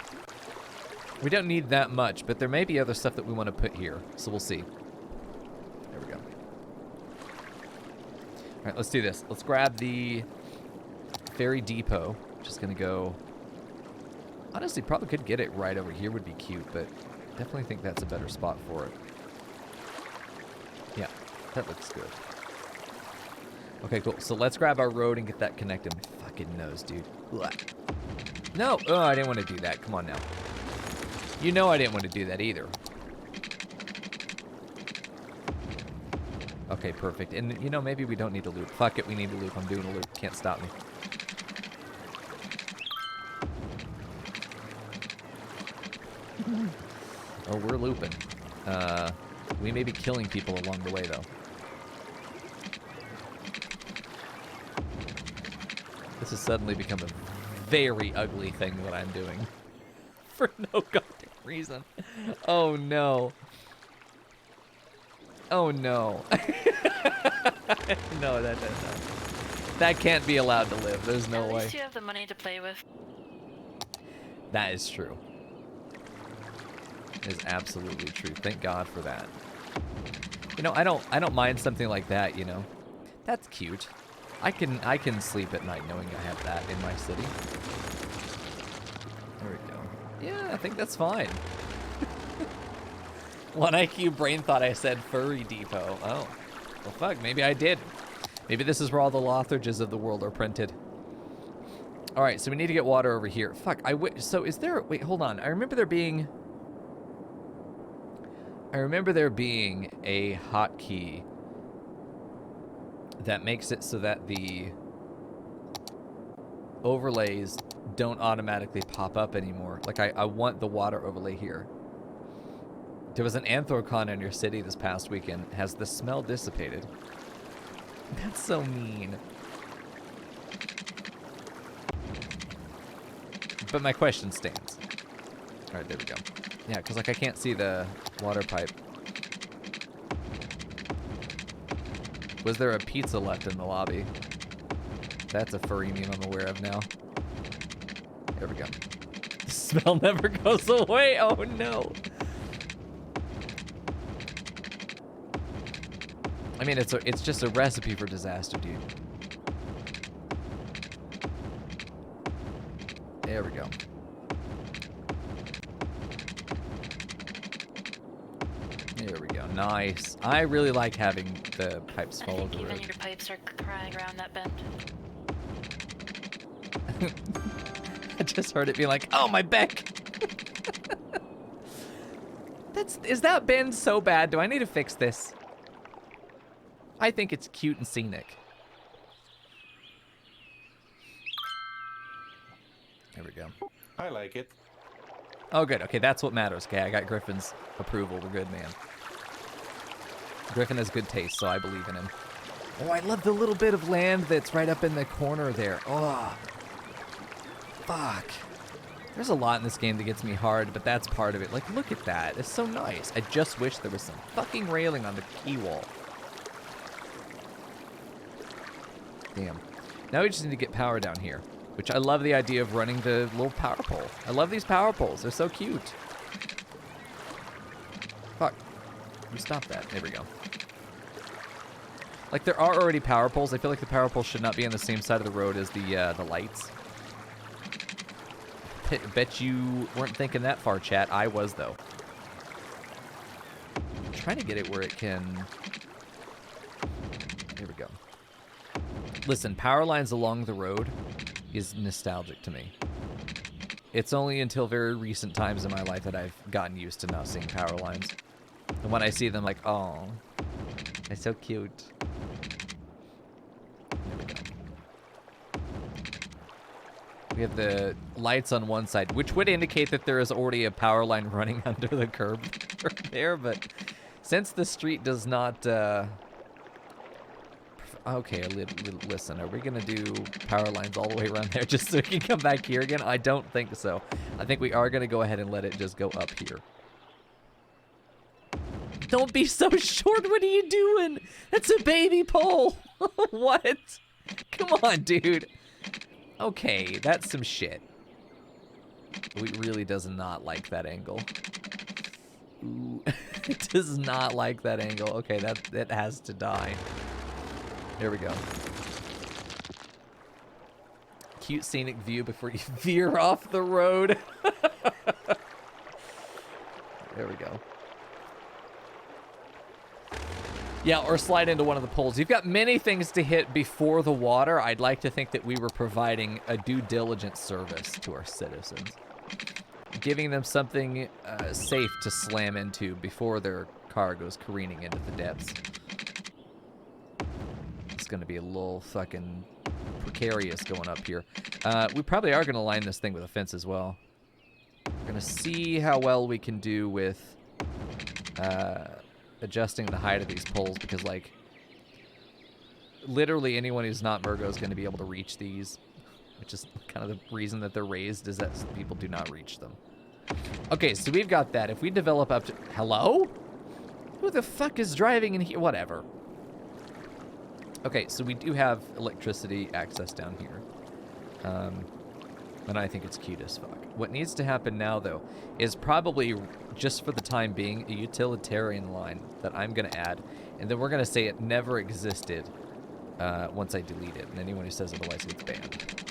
We don't need that much, but there may be other stuff that we want to put here, so we'll see. There we go. All right, let's do this. Let's grab the ferry depot. Just gonna go. Honestly, probably could get it right over here. Would be cute, but definitely think that's a better spot for it. Yeah, that looks good. Okay, cool. So let's grab our road and get that connected. My fucking nose, dude. Ugh. No, oh, I didn't want to do that. Come on now. You know I didn't want to do that either. Okay, perfect. And, you know, maybe we don't need a loop. Fuck it, we need a loop. I'm doing a loop. Can't stop me. Oh, we're looping. We may be killing people along the way, though. This has suddenly become a very ugly thing that I'm doing. For no goddamn reason. Oh, no. Oh, no. No, that can't be allowed to live. There's no At way. least you have the money to play with. That is true. Is absolutely true. Thank God for that. You know, I don't mind something like that, you know. That's cute. I can sleep at night knowing I have that in my city. There we go. Yeah, I think that's fine. One IQ brain thought I said furry depot. Oh. Well, fuck, maybe I did. Maybe this is where all the Lothridges of the world are printed. All right, so we need to get water over here. Fuck, so is there... Wait, hold on. I remember there being a hotkey that makes it so that the overlays don't automatically pop up anymore. Like, I want the water overlay here. There was an Anthrocon in your city this past weekend. Has the smell dissipated? That's so mean. But my question stands. All right, there we go. Yeah, because, like, I can't see the water pipe. Was there a pizza left in the lobby? That's a furry meme I'm aware of now. There we go. The smell never goes away. Oh, no. I mean, it's just a recipe for disaster, dude. There we go. There we go. Nice. I really like having the pipes follow the road. Even your pipes are crying around that bend. I just heard it be like, "Oh, my back." Is that bend so bad? Do I need to fix this? I think it's cute and scenic. There we go. I like it. Oh, good. Okay, that's what matters. Okay, I got Griffin's approval. We're good, man. Griffin has good taste, so I believe in him. Oh, I love the little bit of land that's right up in the corner there. Oh, fuck. There's a lot in this game that gets me hard, but that's part of it. Like, look at that. It's so nice. I just wish there was some fucking railing on the key wall. Damn. Now we just need to get power down here, which I love the idea of running the little power pole. I love these power poles. They're so cute. Fuck. You stop that. There we go. Like, there are already power poles. I feel like the power poles should not be on the same side of the road as the lights. Bet you weren't thinking that far, chat. I was, though. I'm trying to get it where it can... There we go. Listen, power lines along the road is nostalgic to me. It's only until very recent times in my life that I've gotten used to now seeing power lines. And when I see them, like, oh, they're so cute. There we go. We have the lights on one side, which would indicate that there is already a power line running under the curb there, but since the street does not... Okay, listen, are we going to do power lines all the way around there just so we can come back here again? I don't think so. I think we are going to go ahead and let it just go up here. Don't be so short. What are you doing? That's a baby pole. What? Come on, dude. Okay, that's some shit. We really does not like that angle. Ooh, it does not like that angle. Okay, that has to die. There we go. Cute scenic view before you veer off the road. There we go. Yeah, or slide into one of the poles. You've got many things to hit before the water. I'd like to think that we were providing a due diligence service to our citizens. Giving them something safe to slam into before their car goes careening into the depths. It's going to be a little fucking precarious going up here. We probably are going to line this thing with a fence as well. We're going to see how well we can do with adjusting the height of these poles, because, like, literally anyone who's not Murgo is going to be able to reach these, which is kind of the reason that they're raised, is that people do not reach them. Okay, so we've got that. If we develop up to... Hello? Who the fuck is driving in here? Whatever. Okay, so we do have electricity access down here. And I think it's cute as fuck. What needs to happen now, though, is probably, just for the time being, a utilitarian line that I'm going to add. And then we're going to say it never existed once I delete it. And anyone who says otherwise gets banned.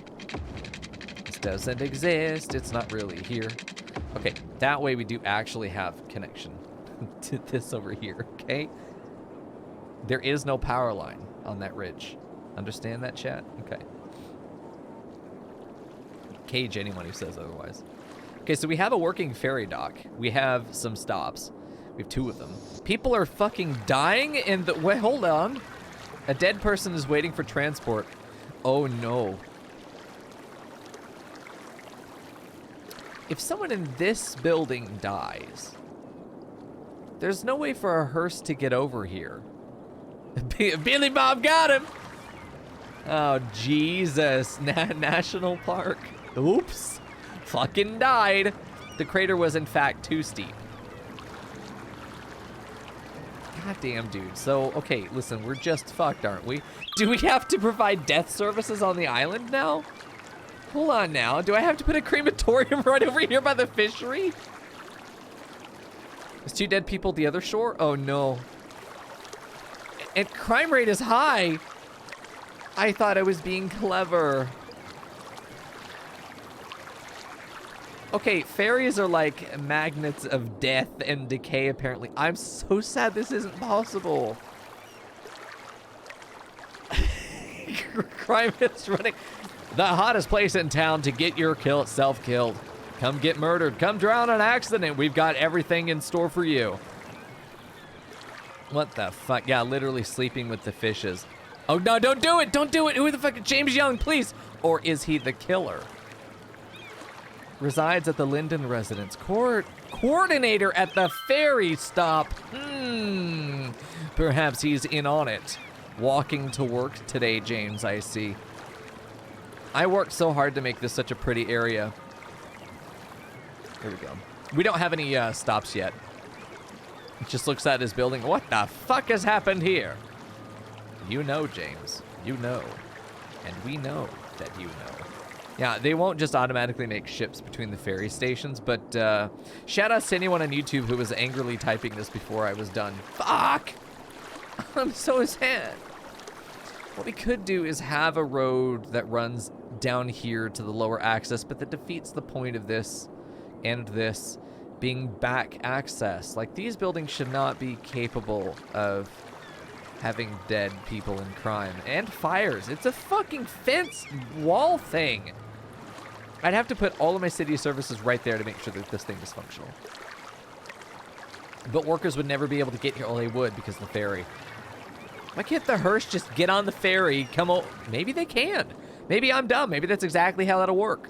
This doesn't exist. It's not really here. Okay, that way we do actually have connection to this over here, okay? There is no power line on that ridge. Understand that, chat? Okay. Cage anyone who says otherwise. Okay, so we have a working ferry dock. We have some stops. We have 2 of them. People are fucking dying in the... Wait, hold on. A dead person is waiting for transport. Oh, no. If someone in this building dies, there's no way for a hearse to get over here. Billy Bob got him! Oh, Jesus. National Park. Oops. Fucking died. The crater was, in fact, too steep. Goddamn, dude. So, okay, listen, we're just fucked, aren't we? Do we have to provide death services on the island now? Hold on now. Do I have to put a crematorium right over here by the fishery? Is 2 dead people at the other shore? Oh, no. And crime rate is high. I thought I was being clever. Okay, fairies are like magnets of death and decay, apparently. I'm so sad this isn't possible. Crime is running. The hottest place in town to get yourself killed. Come get murdered. Come drown in an accident. We've got everything in store for you. What the fuck? Yeah, literally sleeping with the fishes. Oh, no, don't do it. Don't do it. Who the fuck? James Young, please. Or is he the killer? Resides at the Linden residence. Coordinator at the ferry stop. Perhaps he's in on it. Walking to work today, James, I see. I worked so hard to make this such a pretty area. Here we go. We don't have any stops yet. It just looks at his building. What the fuck has happened here? You know, James. You know. And we know that you know. Yeah, they won't just automatically make ships between the ferry stations, but shout out to anyone on YouTube who was angrily typing this before I was done. Fuck! I'm so sad. What we could do is have a road that runs down here to the lower access, but that defeats the point of this and this being back access. Like, these buildings should not be capable of having dead people in crime and fires. It's a fucking fence wall thing. I'd have to put all of my city services right there to make sure that this thing is functional. But workers would never be able to get here. Oh, they would because of the ferry. Why can't the hearse just get on the ferry, come over? Maybe they can. Maybe I'm dumb. Maybe that's exactly how that'll work.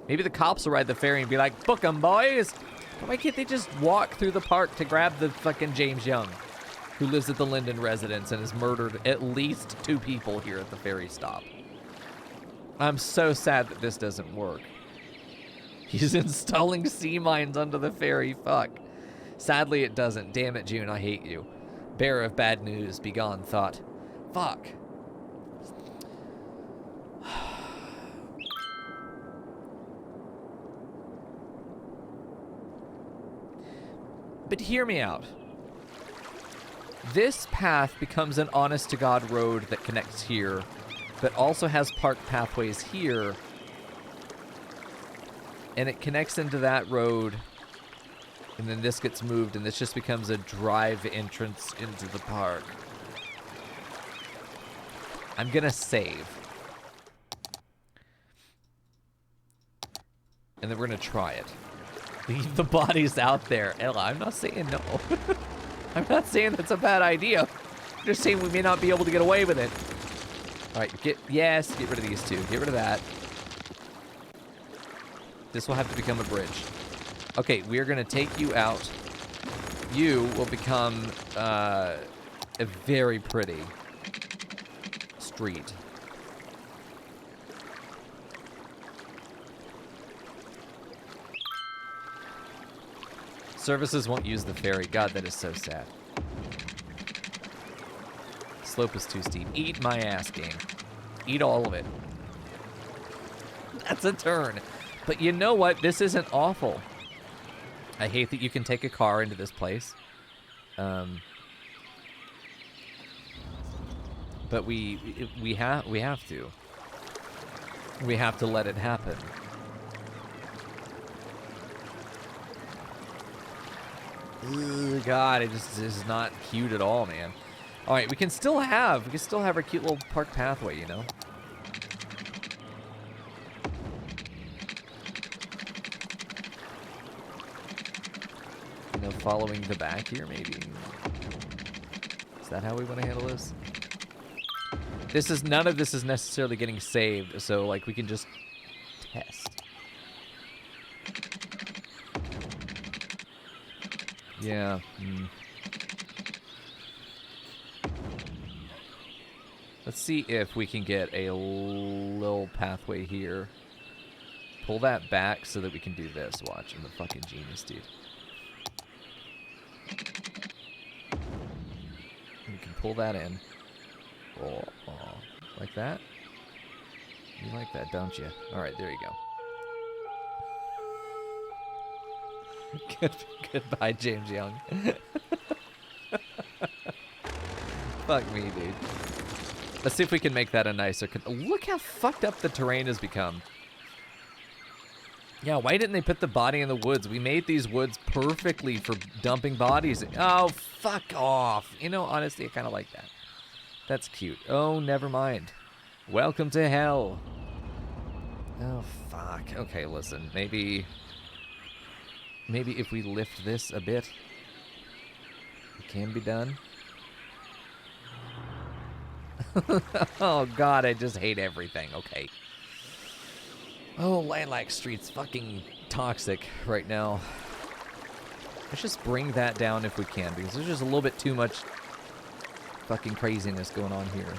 Maybe the cops will ride the ferry and be like, book 'em, boys. But why can't they just walk through the park to grab the fucking James Young, who lives at the Linden residence and has murdered at least 2 people here at the ferry stop? I'm so sad that this doesn't work. He's installing sea mines under the ferry. Fuck. Sadly, it doesn't. Damn it, June, I hate you. Bearer of bad news, be gone, thought. Fuck. But hear me out. This path becomes an honest-to-God road that connects here, but also has park pathways here, and it connects into that road, and then this gets moved, and this just becomes a drive entrance into the park. I'm gonna save. And then we're gonna try it. Leave the bodies out there. Ella, I'm not saying no. I'm not saying that's a bad idea. I'm just saying we may not be able to get away with it. All right, get rid of these 2. Get rid of that. This will have to become a bridge. Okay, we're gonna take you out. You will become a very pretty street. Services won't use the ferry. God, that is so sad. Slope is too steep. Eat my ass, game. Eat all of it. That's a turn. But you know what? This isn't awful. I hate that you can take a car into this place. But we have to. We have to let it happen. Ugh, God, it just is not cute at all, man. All right, we can still have our cute little park pathway, you know. You know, following the back here, maybe. Is that how we want to handle this? None of this is necessarily getting saved, so like we can just test. Yeah. Let's see if we can get a little pathway here. Pull that back so that we can do this. Watch, I'm a fucking genius, dude. We can pull that in. Oh, like that? You like that, don't you? Alright, there you go. Goodbye, James Young. Fuck me, dude. Let's see if we can make that a nicer... Look how fucked up the terrain has become. Yeah, why didn't they put the body in the woods? We made these woods perfectly for dumping bodies. Oh, fuck off. You know, honestly, I kind of like that. That's cute. Oh, never mind. Welcome to hell. Oh, fuck. Okay, listen. Maybe if we lift this a bit, it can be done. Oh, God, I just hate everything. Okay. Oh, Lilac Street's fucking toxic right now. Let's just bring that down if we can, because there's just a little bit too much fucking craziness going on here.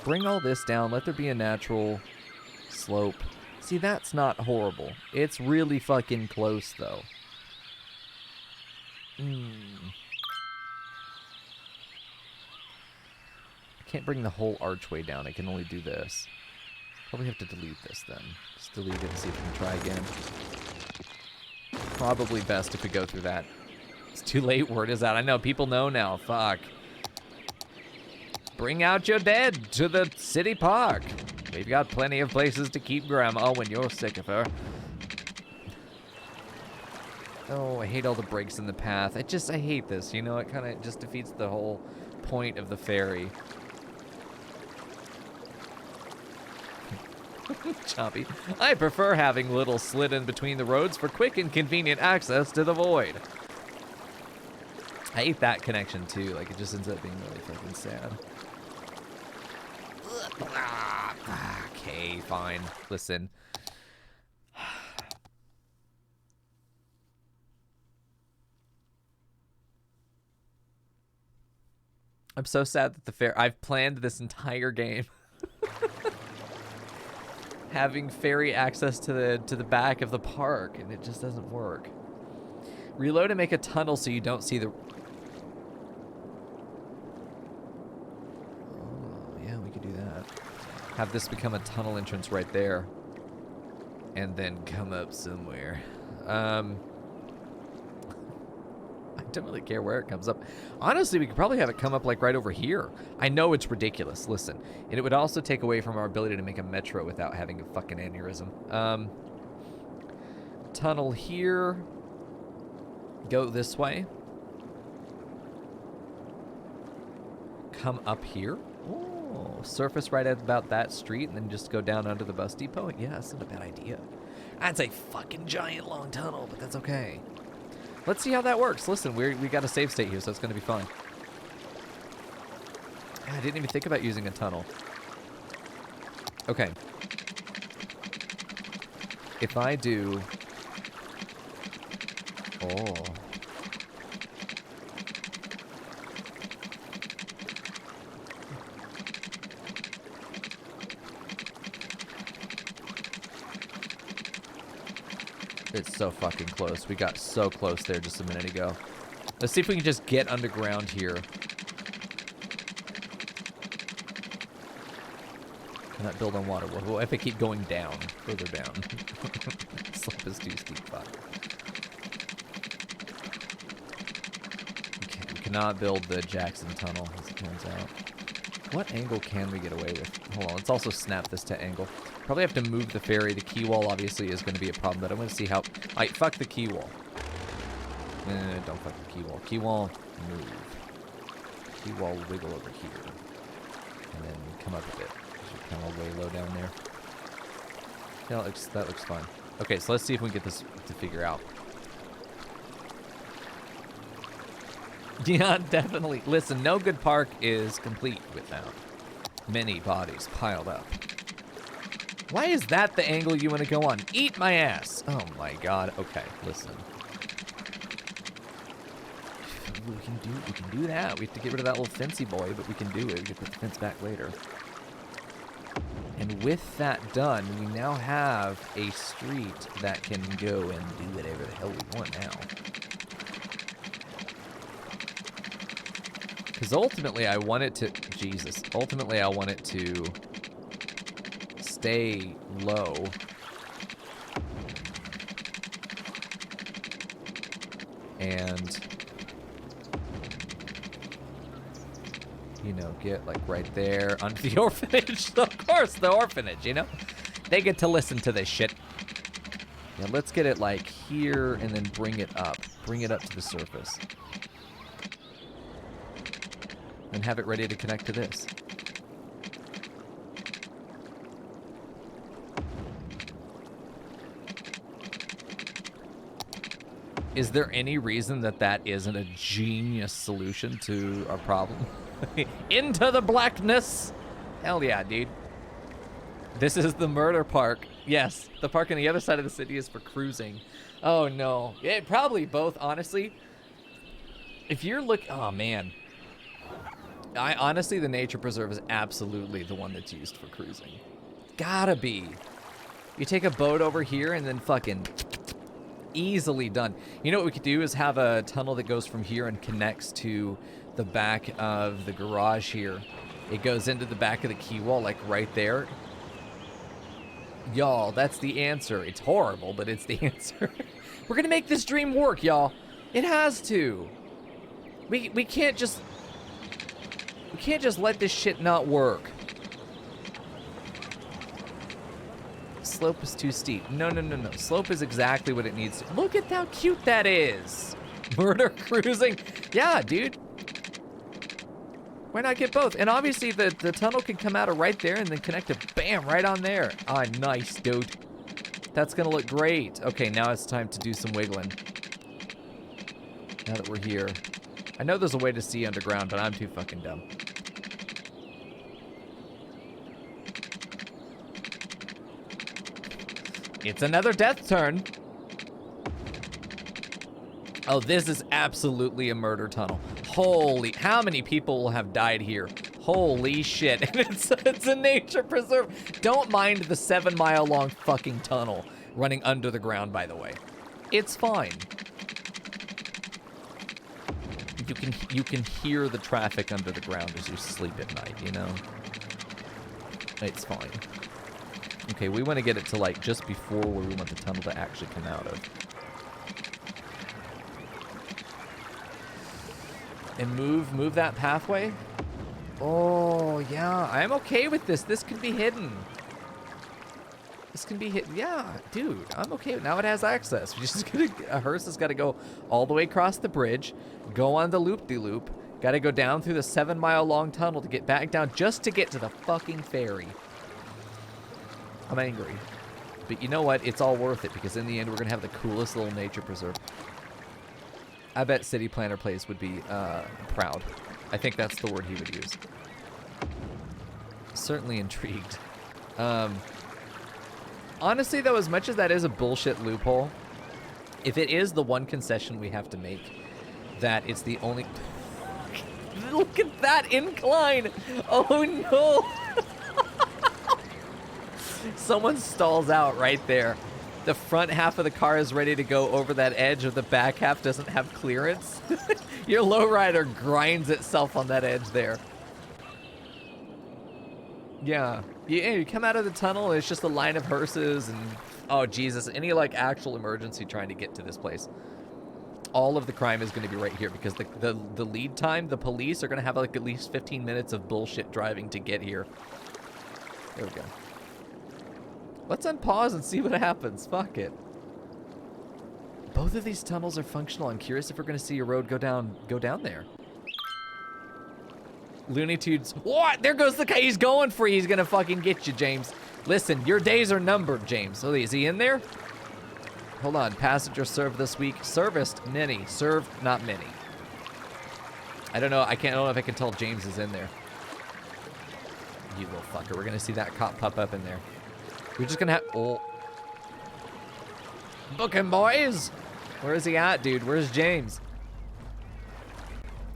Bring all this down. Let there be a natural slope. See, that's not horrible. It's really fucking close, though. I can't bring the whole archway down. I can only do this. Probably have to delete this then. Just delete it and see if we can try again. Probably best if we go through that. It's too late. Word is out. I know. People know now. Fuck. Bring out your dead to the city park. We've got plenty of places to keep Grandma when you're sick of her. Oh, I hate all the breaks in the path. I hate this. You know, it kind of just defeats the whole point of the ferry. Choppy. I prefer having little slit in between the roads for quick and convenient access to the void. I hate that connection too. Like, it just ends up being really fucking sad. Okay, fine. Listen. I'm so sad that I've planned this entire game having ferry access to the back of the park, and it just doesn't work. Reload and make a tunnel so you don't see the... Oh, yeah, we could do that. Have this become a tunnel entrance right there. And then come up somewhere. I don't really care where it comes up. Honestly, we could probably have it come up like right over here. I know it's ridiculous. Listen, and it would also take away from our ability to make a metro without having a fucking aneurysm. Tunnel here. Go this way. Come up here. Oh, surface right at about that street and then just go down under the bus depot. Yeah, that's not a bad idea. That's a fucking giant long tunnel, but that's okay. Let's see how that works. Listen, we got a save state here, so it's going to be fun. I didn't even think about using a tunnel. Okay. If I do... Oh. It's so fucking close. We got so close there just a minute ago. Let's see if we can just get underground here. Cannot build on water. Well, if I keep going down, further down. Slope is too steep. Fuck. Okay, we cannot build the Jackson Tunnel, as it turns out. What angle can we get away with? Hold on, let's also snap this to angle. Probably have to move the ferry. The key wall obviously is going to be a problem, but I'm going to see how... Alright, fuck the key wall. Don't fuck the key wall. Key wall, move. Key wall, wiggle over here. And then come up a bit. You're kind of way low down there. Yeah, that looks fine. Okay, so let's see if we can get this to figure out. Yeah, definitely. Listen, no good park is complete without many bodies piled up. Why is that the angle you want to go on? Eat my ass. Oh my god. Okay, listen. We can do that. We have to get rid of that little fancy boy, but we can do it. We can put the fence back later. And with that done, we now have a street that can go and do whatever the hell we want now. Because ultimately, I want it to... Jesus. Ultimately, I want it to stay low. And... you know, get like right there under the orphanage. Of course, the orphanage, you know? They get to listen to this shit. Yeah, let's get it like here and then bring it up. Bring it up to the surface. And have it ready to connect to this. Is there any reason that that isn't a genius solution to our problem? Into the blackness! Hell yeah, dude. This is the murder park. Yes, the park on the other side of the city is for cruising. Oh no. Yeah, probably both, honestly. If you're oh man. Honestly, the nature preserve is absolutely the one that's used for cruising. Gotta be. You take a boat over here and then fucking easily done. You know what we could do is have a tunnel that goes from here and connects to the back of the garage here. It goes into the back of the key wall, like right there. Y'all, that's the answer. It's horrible, but it's the answer. We're gonna make this dream work, y'all. It has to. We can't just... We can't just let this shit not work. Slope is too steep. No. Slope is exactly what it needs to. Look at how cute that is. Murder cruising. Yeah, dude. Why not get both? And obviously the tunnel can come out of right there and then connect it, bam, right on there. Ah, nice, dude. That's gonna look great. Okay, now it's time to do some wiggling. Now that we're here. I know there's a way to see underground, but I'm too fucking dumb. It's another death turn. Oh, this is absolutely a murder tunnel. Holy, how many people will have died here? Holy shit. And it's a nature preserve. Don't mind the 7-mile long fucking tunnel running under the ground, by the way. It's fine. You can hear the traffic under the ground as you sleep at night, you know? It's fine. Okay, we want to get it to, like, just before where we want the tunnel to actually come out of. And move that pathway. Oh, yeah. I'm okay with this. This can be hidden. This can be hidden. Yeah, dude. I'm okay. Now it has access. We just a hearse has got to go all the way across the bridge, go on the loop-de-loop, got to go down through the 7-mile long tunnel to get back down just to get to the fucking ferry. I'm angry. But you know what? It's all worth it because in the end, we're going to have the coolest little nature preserve. I bet City Planner Place would be proud. I think that's the word he would use. Certainly intrigued. Honestly, though, as much as that is a bullshit loophole, if it is the one concession we have to make, that it's the only... Look at that incline! Oh, no! Someone stalls out right there. The front half of the car is ready to go over that edge, or the back half doesn't have clearance. Your lowrider grinds itself on that edge there. Yeah. You come out of the tunnel, it's just a line of hearses and... Oh, Jesus. Any, like, actual emergency trying to get to this place. All of the crime is going to be right here because the lead time, the police are going to have, like, at least 15 minutes of bullshit driving to get here. There we go. Let's unpause and see what happens. Fuck it. Both of these tunnels are functional. I'm curious if we're going to see a road go down there. Looney Tunes. What? There goes the guy. He's going for you. He's going to fucking get you, James. Listen, your days are numbered, James. Oh, is he in there? Hold on. Passenger served this week. Serviced many. Served not many. I don't know. I don't know if I can tell James is in there. You little fucker. We're going to see that cop pop up in there. We're just gonna have... Oh. Book him, boys! Where is he at, dude? Where's James?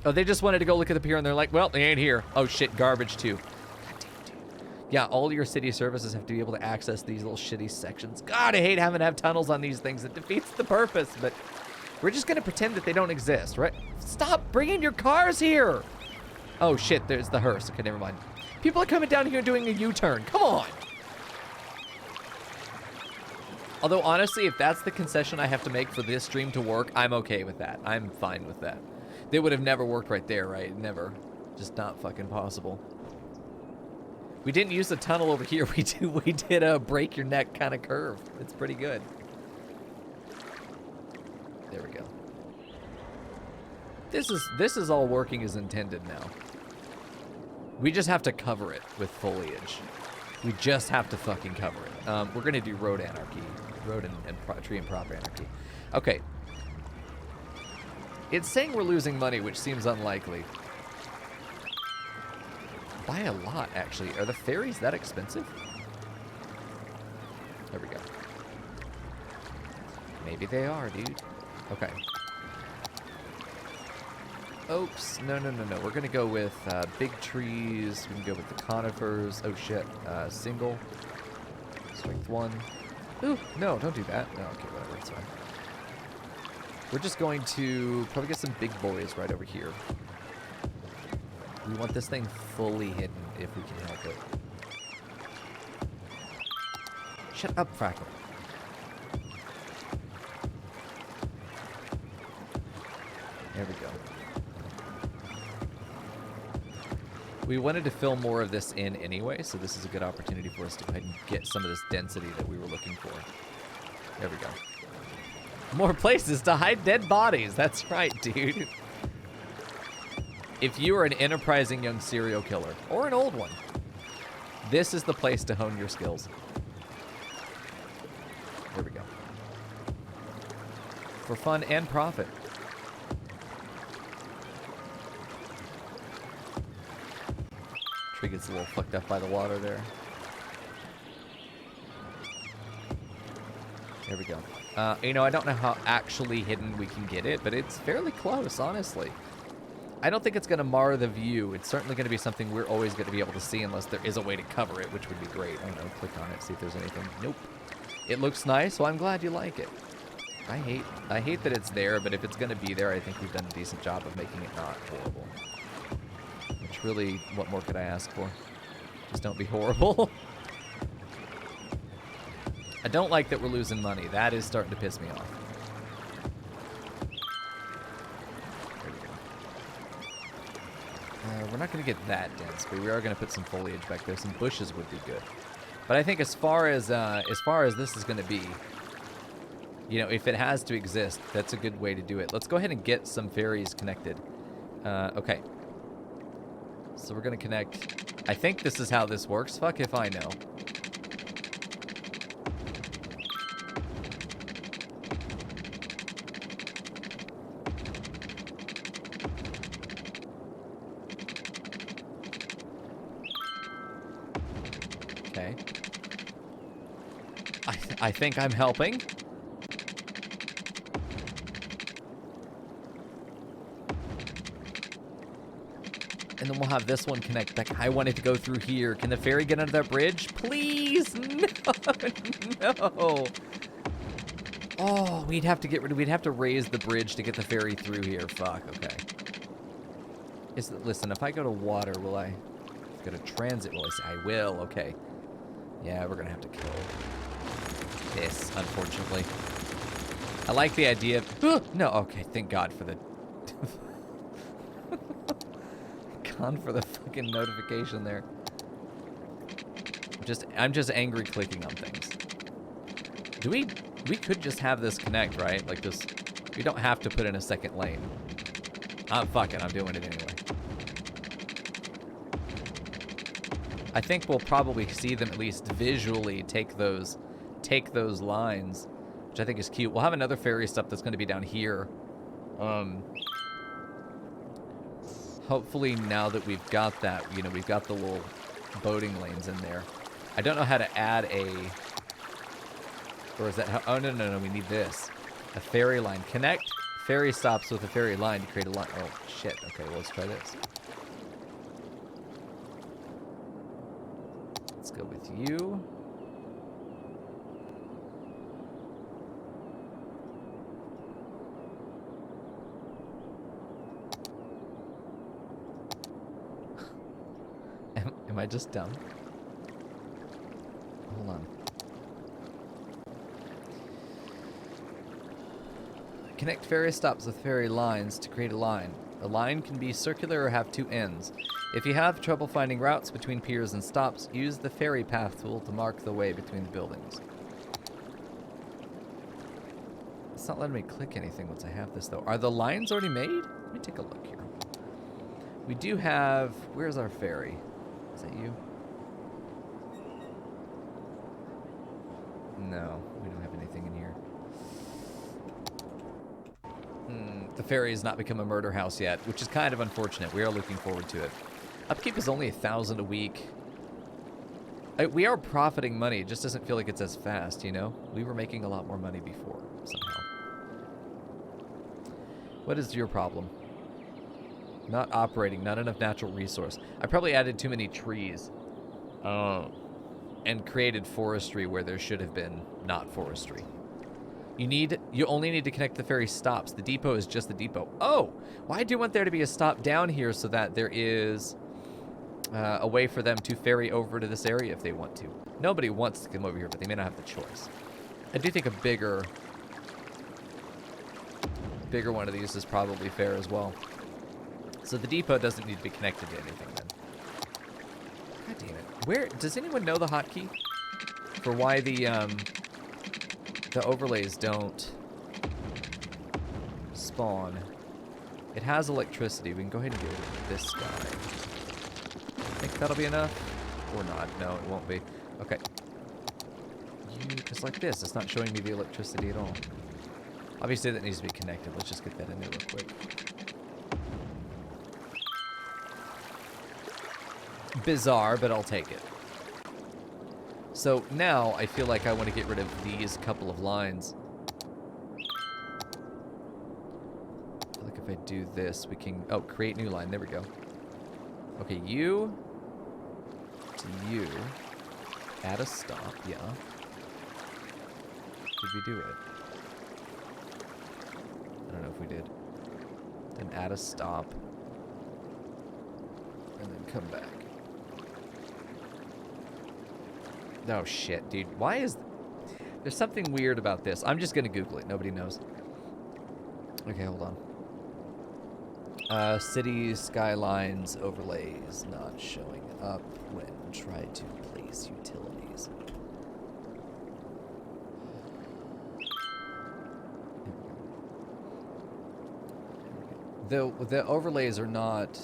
Oh, they just wanted to go look at the pier, and they're like, well, they ain't here. Oh, shit, garbage, too. God damn, dude. Yeah, all your city services have to be able to access these little shitty sections. God, I hate having to have tunnels on these things. It defeats the purpose, but we're just gonna pretend that they don't exist, right? Stop bringing your cars here! Oh, shit, there's the hearse. Okay, never mind. People are coming down here doing a U-turn. Come on! Although, honestly, if that's the concession I have to make for this stream to work, I'm okay with that. I'm fine with that. They would have never worked right there, right? Never. Just not fucking possible. We didn't use the tunnel over here. We did a break your neck kind of curve. It's pretty good. There we go. This is all working as intended now. We just have to cover it with foliage. We just have to fucking cover it. We're gonna do road anarchy. Road and tree and prop anarchy. Okay. It's saying we're losing money, which seems unlikely. By a lot, actually. Are the ferries that expensive? There we go. Maybe they are, dude. Okay. Oops. No. We're going to go with big trees. We can go with the conifers. Oh, shit. Single. Strength 1. Ooh, no, don't do that. No, okay, whatever. It's fine. We're just going to probably get some big boys right over here. We want this thing fully hidden if we can help it. Shut up, Frackle. There we go. We wanted to fill more of this in anyway, so this is a good opportunity for us to go ahead and get some of this density that we were looking for. There we go. More places to hide dead bodies. That's right, dude. If you are an enterprising young serial killer, or an old one, this is the place to hone your skills. There we go. For fun and profit. Tree gets a little fucked up by the water there. There we go. You know, I don't know how actually hidden we can get it, but it's fairly close, honestly. I don't think it's going to mar the view. It's certainly going to be something we're always going to be able to see unless there is a way to cover it, which would be great. I don't know, click on it, see if there's anything. Nope. It looks nice, so I'm glad you like it. I hate that it's there, but if it's going to be there, I think we've done a decent job of making it not horrible. Which really, what more could I ask for? Just don't be horrible. I don't like that we're losing money. That is starting to piss me off. We're not going to get that dense, but we are going to put some foliage back there. Some bushes would be good. But I think as far as this is going to be, you know, if it has to exist, that's a good way to do it. Let's go ahead and get some fairies connected. Okay. So we're going to connect. I think this is how this works. Fuck if I know. Okay. I think I'm helping. And then we'll have this one connect. Like, I wanted to go through here. Can the ferry get under that bridge? Please? No. No. Oh, we'd have to raise the bridge to get the ferry through here. Fuck, okay. Listen, if I go to water, will I? If I go to transit, will I say? I will, okay. Yeah, we're gonna have to kill this, unfortunately. I like the idea of, no, okay, thank God for the for the fucking notification there. I'm just angry clicking on things. We could just have this connect, right? Like this, we don't have to put in a second lane. Fuck it, I'm doing it anyway. I think we'll probably see them at least visually take those lines, which I think is cute. We'll have another ferry stop that's going to be down here. Hopefully now that we've got that, you know, we've got the little boating lanes in there. I don't know how to add or is that how, oh, no, we need this. A ferry line. Connect ferry stops with a ferry line to create a line. Oh, shit. Okay, well, let's try this. Let's go with you. Am I just dumb? Hold on. Connect ferry stops with ferry lines to create a line. A line can be circular or have two ends. If you have trouble finding routes between piers and stops, use the ferry path tool to mark the way between the buildings. It's not letting me click anything once I have this, though. Are the lines already made? Let me take a look here. We do have... Where's our ferry? Is that you? No, we don't have anything in here. The ferry has not become a murder house yet, which is kind of unfortunate. We are looking forward to it. Upkeep is only 1,000 a week. We are profiting money. It just doesn't feel like it's as fast, you know? We were making a lot more money before, somehow. What is your problem? Not operating, not enough natural resource. I probably added too many trees. And created forestry where there should have been not forestry. You only need to connect the ferry stops. The depot is just the depot. Oh, why do you want there to be a stop down here so that there is a way for them to ferry over to this area if they want to? Nobody wants to come over here, but they may not have the choice. I do think a bigger one of these is probably fair as well. So the depot doesn't need to be connected to anything then. God damn it. Where does anyone know the hotkey for why the overlays don't spawn? It has electricity. We can go ahead and get rid of this guy. Think that'll be enough? Or not. No, it won't be. Okay. Just like this. It's not showing me the electricity at all. Obviously that needs to be connected. Let's just get that in there real quick. Bizarre, but I'll take it. So now I feel like I want to get rid of these couple of lines. I feel like if if I do this, we can... Oh, create new line. There we go. Okay, you to you. Add a stop, yeah. Did we do it? I don't know if we did. Then add a stop. And then come back. Oh shit, dude. Why is... There's something weird about this. I'm just gonna Google it. Nobody knows. Okay, hold on. Cities, skylines, overlays not showing up when tried to place utilities. The overlays are not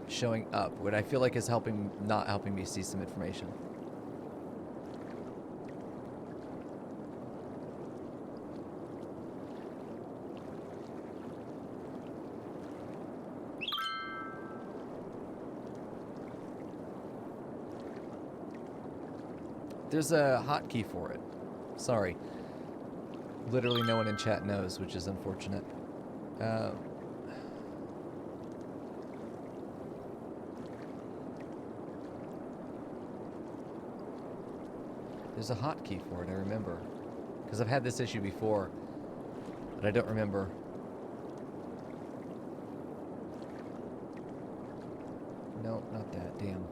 showing up. What I feel like is not helping me see some information. There's a hotkey for it. Sorry. Literally no one in chat knows, which is unfortunate. There's a hotkey for it, I remember. Because I've had this issue before, but I don't remember. No, not that. Damn.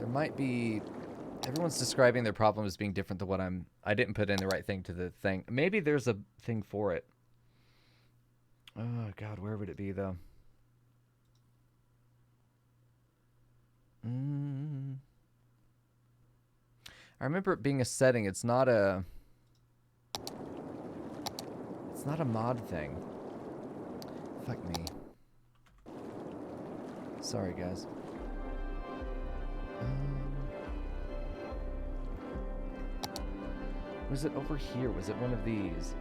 Might be... Everyone's describing their problem as being different than what I didn't put in the right thing to the thing. Maybe there's a thing for it. Oh, God, where would it be, though? I remember it being a setting. It's not a mod thing. Fuck me. Sorry, guys. Was it over here? Was it one of these?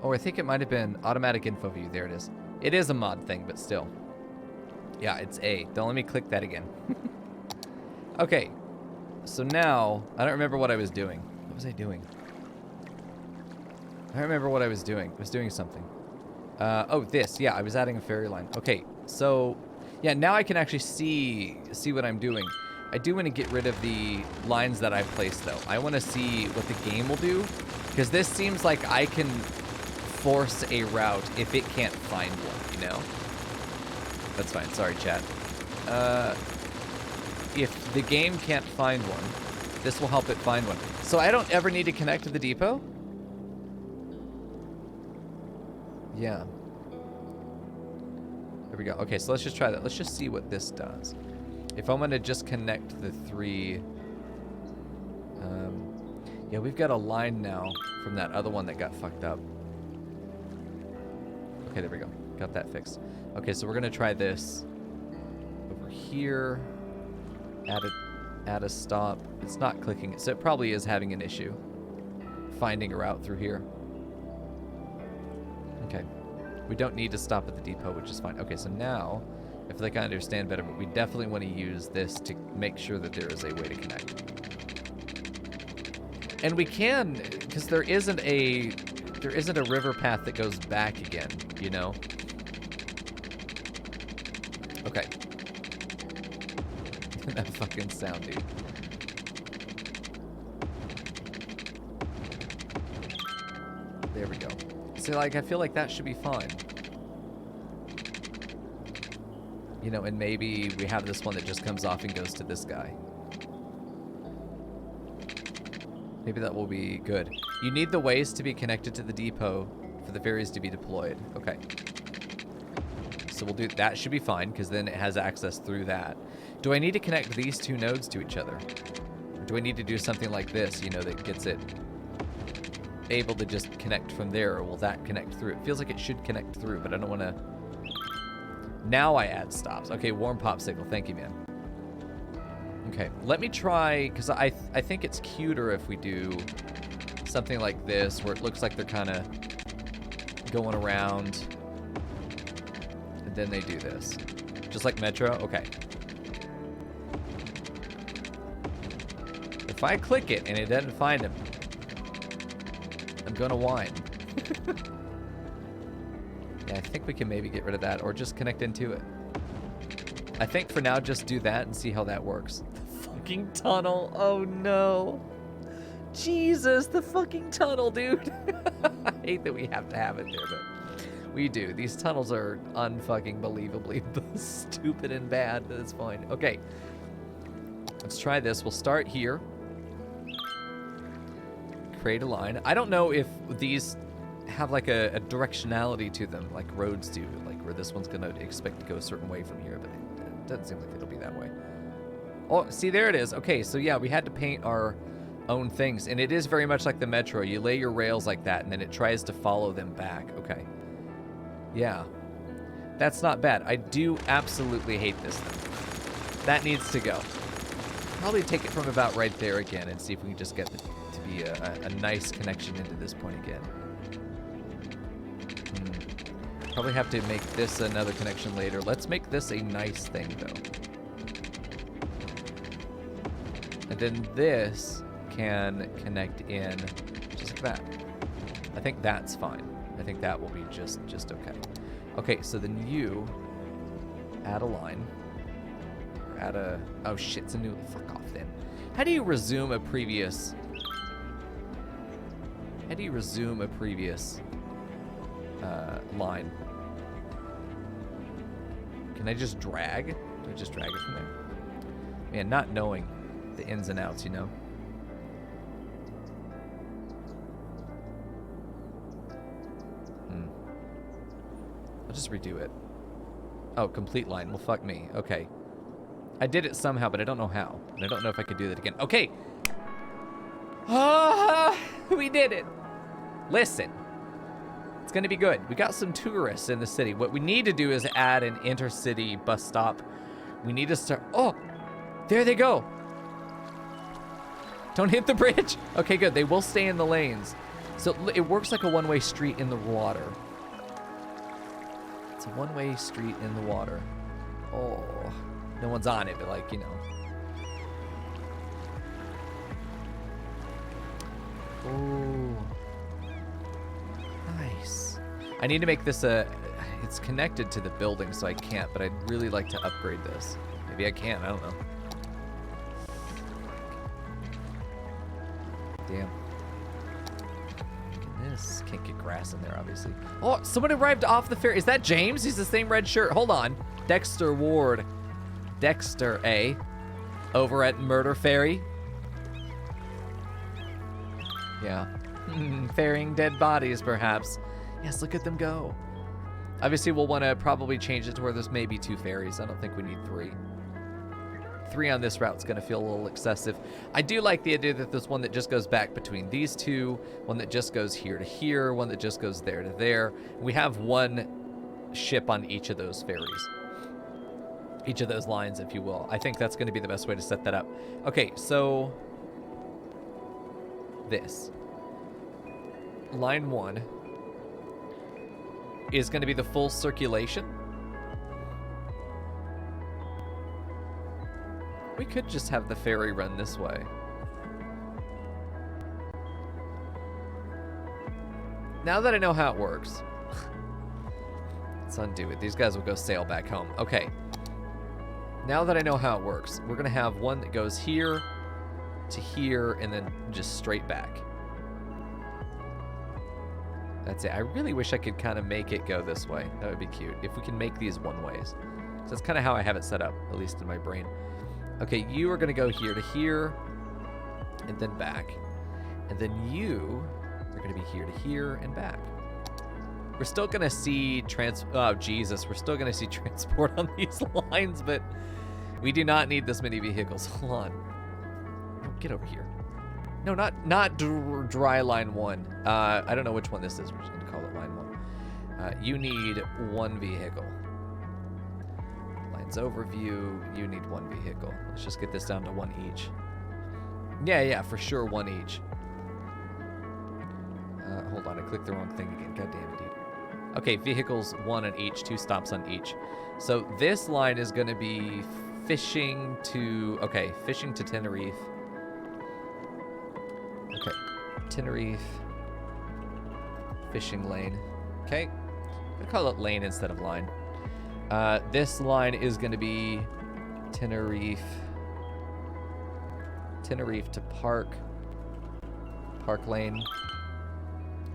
Oh, I think it might have been automatic info view. There it is. It is a mod thing, but still. Yeah, it's A. Don't let me click that again. Okay. So now, I don't remember what I was doing. What was I doing? I don't remember what I was doing. I was doing something. Oh, this. Yeah, I was adding a fairy line. Okay, so... Yeah, now I can actually see what I'm doing. I do want to get rid of the lines that I've placed, though. I want to see what the game will do. Because this seems like I can force a route if it can't find one, you know? That's fine. Sorry, chat. If the game can't find one, this will help it find one. So I don't ever need to connect to the depot? Yeah. There we go. Okay, so let's just try that. Let's just see what this does. If I'm going to just connect the three... yeah, we've got a line now from that other one that got fucked up. Okay, there we go. Got that fixed. Okay, so we're going to try this over here. Add a stop. It's not clicking it, so it probably is having an issue finding a route through here. Okay. We don't need to stop at the depot, which is fine. Okay, so now, I feel like I understand better, but we definitely want to use this to make sure that there is a way to connect. And we can, because there isn't a river path that goes back again, you know? Okay. That fucking sound, dude. There we go. See, like, I feel like that should be fine. You know, and maybe we have this one that just comes off and goes to this guy. Maybe that will be good. You need the ways to be connected to the depot for the fairies to be deployed. Okay. so we'll do that. Should be fine because then it has access through that. Do I need to connect these two nodes to each other? Or do I need to do something like this, you know, that gets it able to just connect from there, or will that connect through? It feels like it should connect through, but I don't want to. Now I add stops. Okay, warm popsicle. Thank you, man. Okay, let me try, because I think it's cuter if we do something like this, where it looks like they're kind of going around, and then they do this. Just like Metro? Okay. If I click it and it doesn't find him, I'm gonna whine. Yeah, I think we can maybe get rid of that, or just connect into it. I think for now, just do that and see how that works. The fucking tunnel. Oh no. Jesus, the fucking tunnel, dude. I hate that we have to have it there, but we do. These tunnels are unfucking believably stupid and bad, but it's fine. Okay. Let's try this. We'll start here. Create a line. I don't know if these have like a directionality to them, like roads do, like where this one's gonna expect to go a certain way from here, but it doesn't seem like it'll be that way. Oh, see, there it is. Okay, so yeah, we had to paint our own things, and it is very much like the Metro. You lay your rails like that, and then it tries to follow them back. Okay. Yeah. That's not bad. I do absolutely hate this thing. That needs to go. Probably take it from about right there again and see if we can just get to be a nice connection into this point again. Probably have to make this another connection later. Let's make this a nice thing, though. And then this can connect in just like that. I think that's fine. I think that will be just okay. Okay, so then you add a line. Or add a... Oh, shit, it's a new... Fuck off, then. How do you resume a previous... How do you resume a previous line? Can I just drag? Do I just drag it from there? Man, not knowing the ins and outs, you know? I'll just redo it. Oh, complete line. Well, fuck me. Okay. I did it somehow, but I don't know how. And I don't know if I could do that again. Okay. Ah, we did it. Listen. It's going to be good. We got some tourists in the city. What we need to do is add an intercity bus stop. We need to start... Oh, there they go. Don't hit the bridge. Okay, good. They will stay in the lanes. So it works like a one-way street in the water. It's a one-way street in the water. Oh, no one's on it, but like, you know. Oh. Nice. I need to make this it's connected to the building, so I can't, but I'd really like to upgrade this. Maybe I can, I don't know. Damn. This can't get grass in there, obviously. Oh, someone arrived off the ferry. Is that James? He's the same red shirt. Hold on. Dexter Ward. Dexter, eh? Over at Murder Ferry. Yeah. Ferrying dead bodies, perhaps. Yes, look at them go. Obviously, we'll want to probably change it to where there's maybe 2 ferries. I don't think we need 3. 3 on this route's going to feel a little excessive. I do like the idea that there's one that just goes back between these 2, one that just goes here to here, one that just goes there to there. We have one ship on each of those ferries. Each of those lines, if you will. I think that's going to be the best way to set that up. Okay, so... this. Line 1 is going to be the full circulation. We could just have the ferry run this way. Now that I know how it works, let's undo it. These guys will go sail back home. Okay. Now that I know how it works, we're going to have one that goes here to here and then just straight back. That's it. I really wish I could kind of make it go this way. That would be cute. If we can make these one-ways. So that's kind of how I have it set up, at least in my brain. Okay, you are going to go here to here and then back. And then you are going to be here to here and back. We're still gonna see oh Jesus, we're still gonna see transport on these lines, but we do not need this many vehicles. Hold on. Oh, get over here. No, not dry line 1. I don't know which one this is. We're just gonna call it line 1. You need 1 vehicle. Lines overview. You need 1 vehicle. Let's just get this down to 1 each. Yeah, for sure 1 each. Hold on, I clicked the wrong thing again. God damn it, dude. Okay, vehicles 1 on each, 2 stops on each. So this line is going to be fishing to Tenerife. Okay, Tenerife, fishing lane. Okay, I'm going to call it lane instead of line. This line is going to be Tenerife to Park Lane.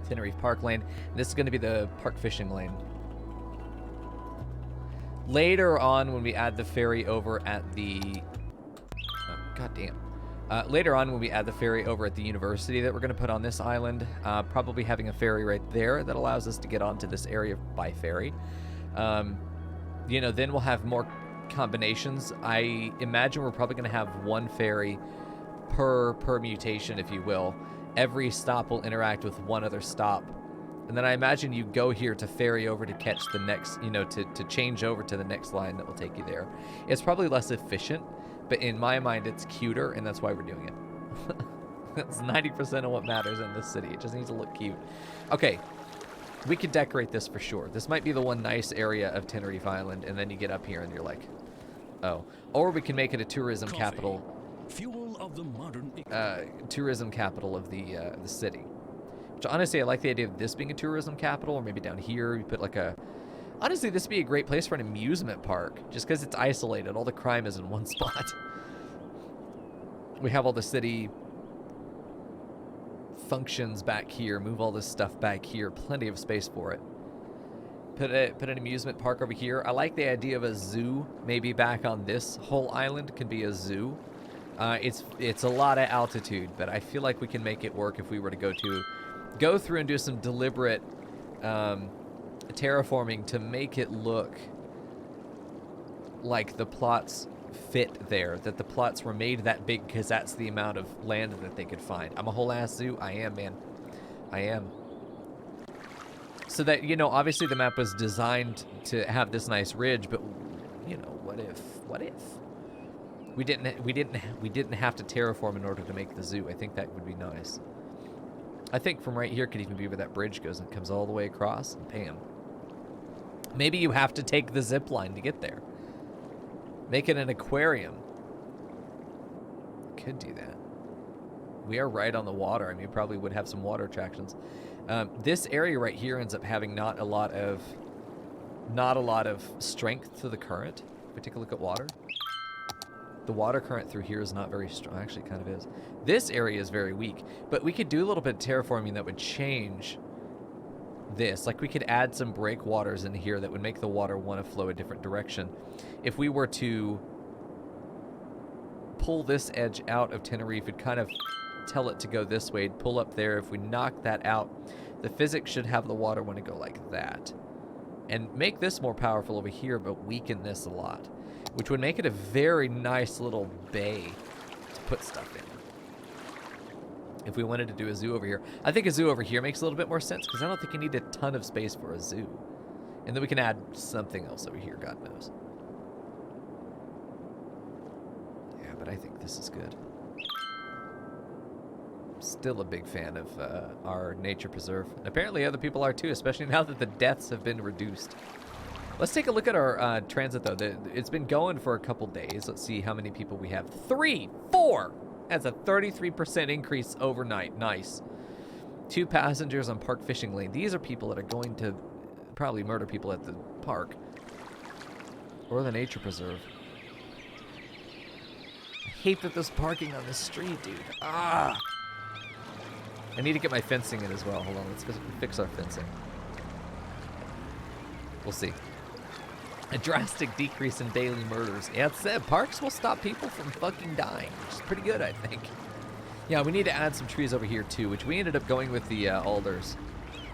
Tenerife Park Lane. This is going to be the Park Fishing Lane. Later on, when we add the ferry over at the... later on, when we add the ferry over at the university that we're going to put on this island, probably having a ferry right there that allows us to get onto this area by ferry. You know, then we'll have more combinations. I imagine we're probably going to have 1 ferry per permutation, if you will. Every stop will interact with 1 other stop. And then I imagine you go here to ferry over to catch the next, you know, to change over to the next line that will take you there. It's probably less efficient, but in my mind, it's cuter, and that's why we're doing it. That's 90% of what matters in this city. It just needs to look cute. Okay, we could decorate this for sure. This might be the one nice area of Tenerife Island, and then you get up here and you're like, oh. Or we can make it a tourism capital. Fuel of the modern tourism capital of the city. Which honestly, I like the idea of this being a tourism capital, or maybe down here you put like a... Honestly, this would be a great place for an amusement park, just because it's isolated. All the crime is in one spot. We have all the city functions back here. Move all this stuff back here. Plenty of space for it. Put an amusement park over here. I like the idea of a zoo. Maybe back on this whole island could be a zoo. It's a lot of altitude, but I feel like we can make it work if we were to go through and do some deliberate terraforming to make it look like the plots fit there, that the plots were made that big because that's the amount of land that they could find. I'm a whole ass zoo. I am, man. I am. So that, you know, obviously the map was designed to have this nice ridge, but, you know, what if? We didn't have to terraform in order to make the zoo. I think that would be nice. I think from right here could even be where that bridge goes and comes all the way across, and bam. Maybe you have to take the zip line to get there. Make it an aquarium. Could do that. We are right on the water. I mean, probably would have some water attractions. This area right here ends up having not a lot of strength to the current. If we take a look at water. The water current through here is not very strong. Actually, it kind of is. This area is very weak, but we could do a little bit of terraforming that would change this. Like, we could add some breakwaters in here that would make the water want to flow a different direction. If we were to pull this edge out of Tenerife, it'd kind of tell it to go this way. It'd pull up there. If we knock that out, the physics should have the water want to go like that. And make this more powerful over here, but weaken this a lot. Which would make it a very nice little bay to put stuff in. If we wanted to do a zoo over here. I think a zoo over here makes a little bit more sense, because I don't think you need a ton of space for a zoo. And then we can add something else over here, God knows. Yeah, but I think this is good. Still a big fan of our nature preserve. And apparently other people are too, especially now that the deaths have been reduced. Let's take a look at our transit, though. It's been going for a couple days. Let's see how many people we have. 4! That's a 33% increase overnight. Nice. 2 passengers on Park Fishing Lane. These are people that are going to probably murder people at the park. Or the nature preserve. I hate that there's parking on this street, dude. Ah! I need to get my fencing in as well. Hold on, let's fix our fencing. We'll see. A drastic decrease in daily murders. Yeah, it said parks will stop people from fucking dying, which is pretty good, I think. Yeah, we need to add some trees over here too, which we ended up going with the alders.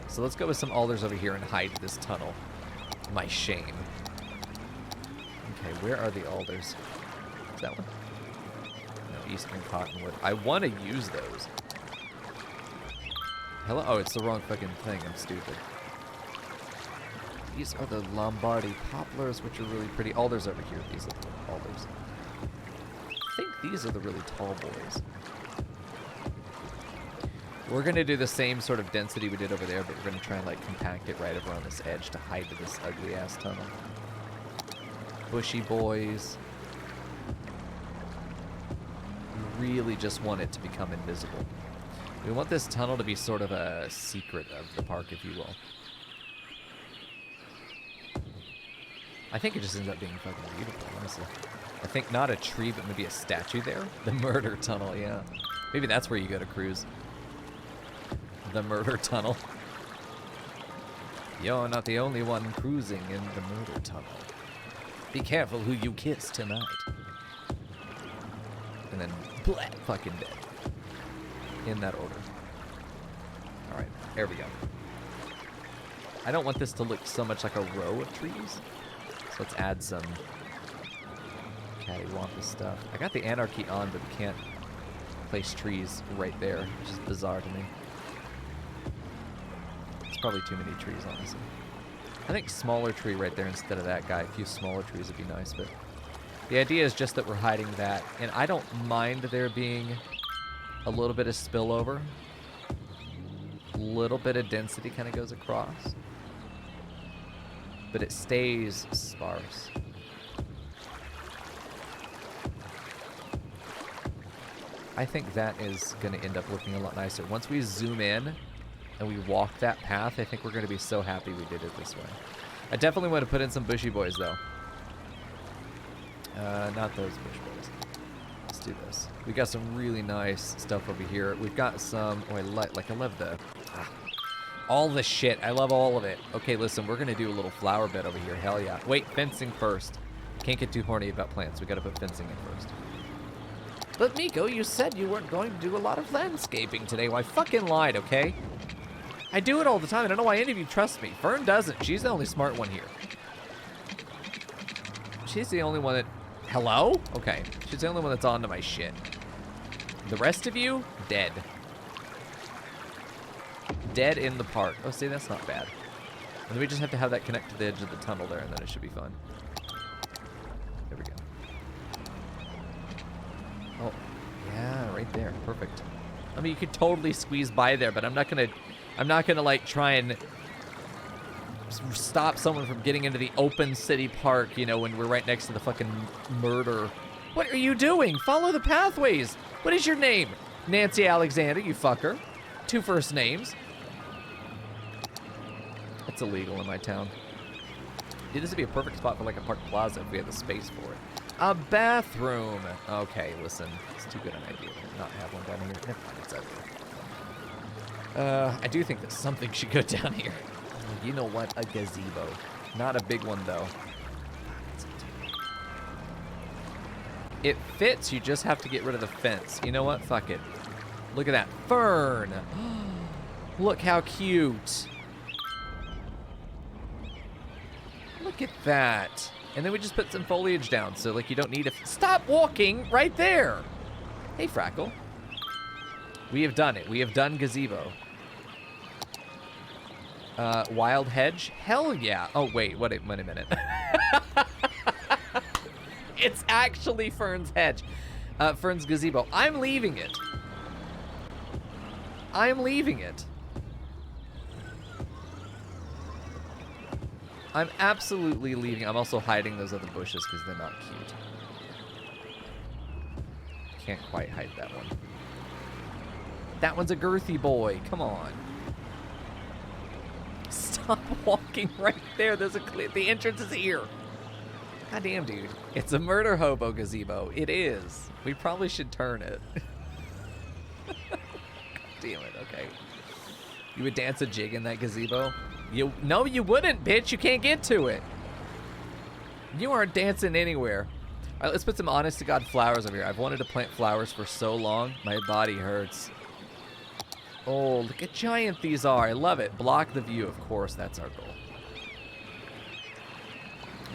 So let's go with some alders over here and hide this tunnel. My shame. Okay, where are the alders? Is that one? No, Eastern Cottonwood. I want to use those. Hello? Oh, it's the wrong fucking thing. I'm stupid. These are the Lombardy poplars, which are really pretty. Alders over here. These are the alders. I think these are the really tall boys. We're going to do the same sort of density we did over there, but we're going to try and like compact it right over on this edge to hide this ugly ass tunnel. Bushy boys. We really just want it to become invisible. We want this tunnel to be sort of a secret of the park, if you will. I think it just ends up being fucking beautiful, honestly. I think not a tree, but maybe a statue there. The murder tunnel, yeah. Maybe that's where you go to cruise. The murder tunnel. You're not the only one cruising in the murder tunnel. Be careful who you kiss tonight. And then, blah, fucking dead. In that order. Alright, there we go. I don't want this to look so much like a row of trees. So let's add some cattywampus stuff. I got the anarchy on, but we can't place trees right there, which is bizarre to me. It's probably too many trees, honestly. I think smaller tree right there instead of that guy. A few smaller trees would be nice, but the idea is just that we're hiding that. And I don't mind there being a little bit of spillover. A little bit of density kind of goes across. But it stays sparse. I think that is going to end up looking a lot nicer. Once we zoom in and we walk that path, I think we're going to be so happy we did it this way. I definitely want to put in some bushy boys, though. Not those bush boys. Let's do this. We got some really nice stuff over here. We've got some... Oh, I love the... all the shit. I love all of it. Okay, listen, we're going to do a little flower bed over here. Hell yeah. Wait, fencing first. Can't get too horny about plants. We got to put fencing in first. But Mico, you said you weren't going to do a lot of landscaping today. Well, I fucking lied, okay? I do it all the time. I don't know why any of you trust me. Fern doesn't. She's the only smart one here. She's the only one that... Hello? Okay. She's the only one that's onto my shit. The rest of you, dead. Dead in the park. Oh, see, that's not bad. And then we just have to have that connect to the edge of the tunnel there, and then it should be fun. There we go. Oh, yeah, right there. Perfect. I mean, you could totally squeeze by there, but I'm not gonna like try and stop someone from getting into the open city park, you know, when we're right next to the fucking murder. What are you doing? Follow the pathways. What is your name? Nancy Alexander, you fucker. 2 first names. It's illegal in my town. Dude, this would be a perfect spot for like a park plaza if we had the space for it. A bathroom. Okay, listen. It's too good an idea to not have one down here. Never mind, it's ugly. I do think that something should go down here. You know what? A gazebo. Not a big one, though. It fits. You just have to get rid of the fence. You know what? Fuck it. Look at that. Fern. Look how cute. Look at that. And then we just put some foliage down, so like you don't need to... Stop walking right there. Hey, Frackle. We have done it. We have done gazebo. Wild hedge? Hell yeah. Oh, wait. Wait a minute. It's actually Fern's hedge. Fern's gazebo. I'm leaving it. I'm leaving it. I'm absolutely leaving. I'm also hiding those other bushes because they're not cute. Can't quite hide that one. That one's a girthy boy. Come on. Stop walking right there. There's the entrance is here. God damn, dude. It's a murder hobo gazebo. It is. We probably should turn it. God damn it. Okay. You would dance a jig in that gazebo? No, you wouldn't, bitch. You can't get to it. You aren't dancing anywhere. All right, let's put some honest-to-God flowers over here. I've wanted to plant flowers for so long. My body hurts. Oh, look how giant these are. I love it. Block the view, of course. That's our goal.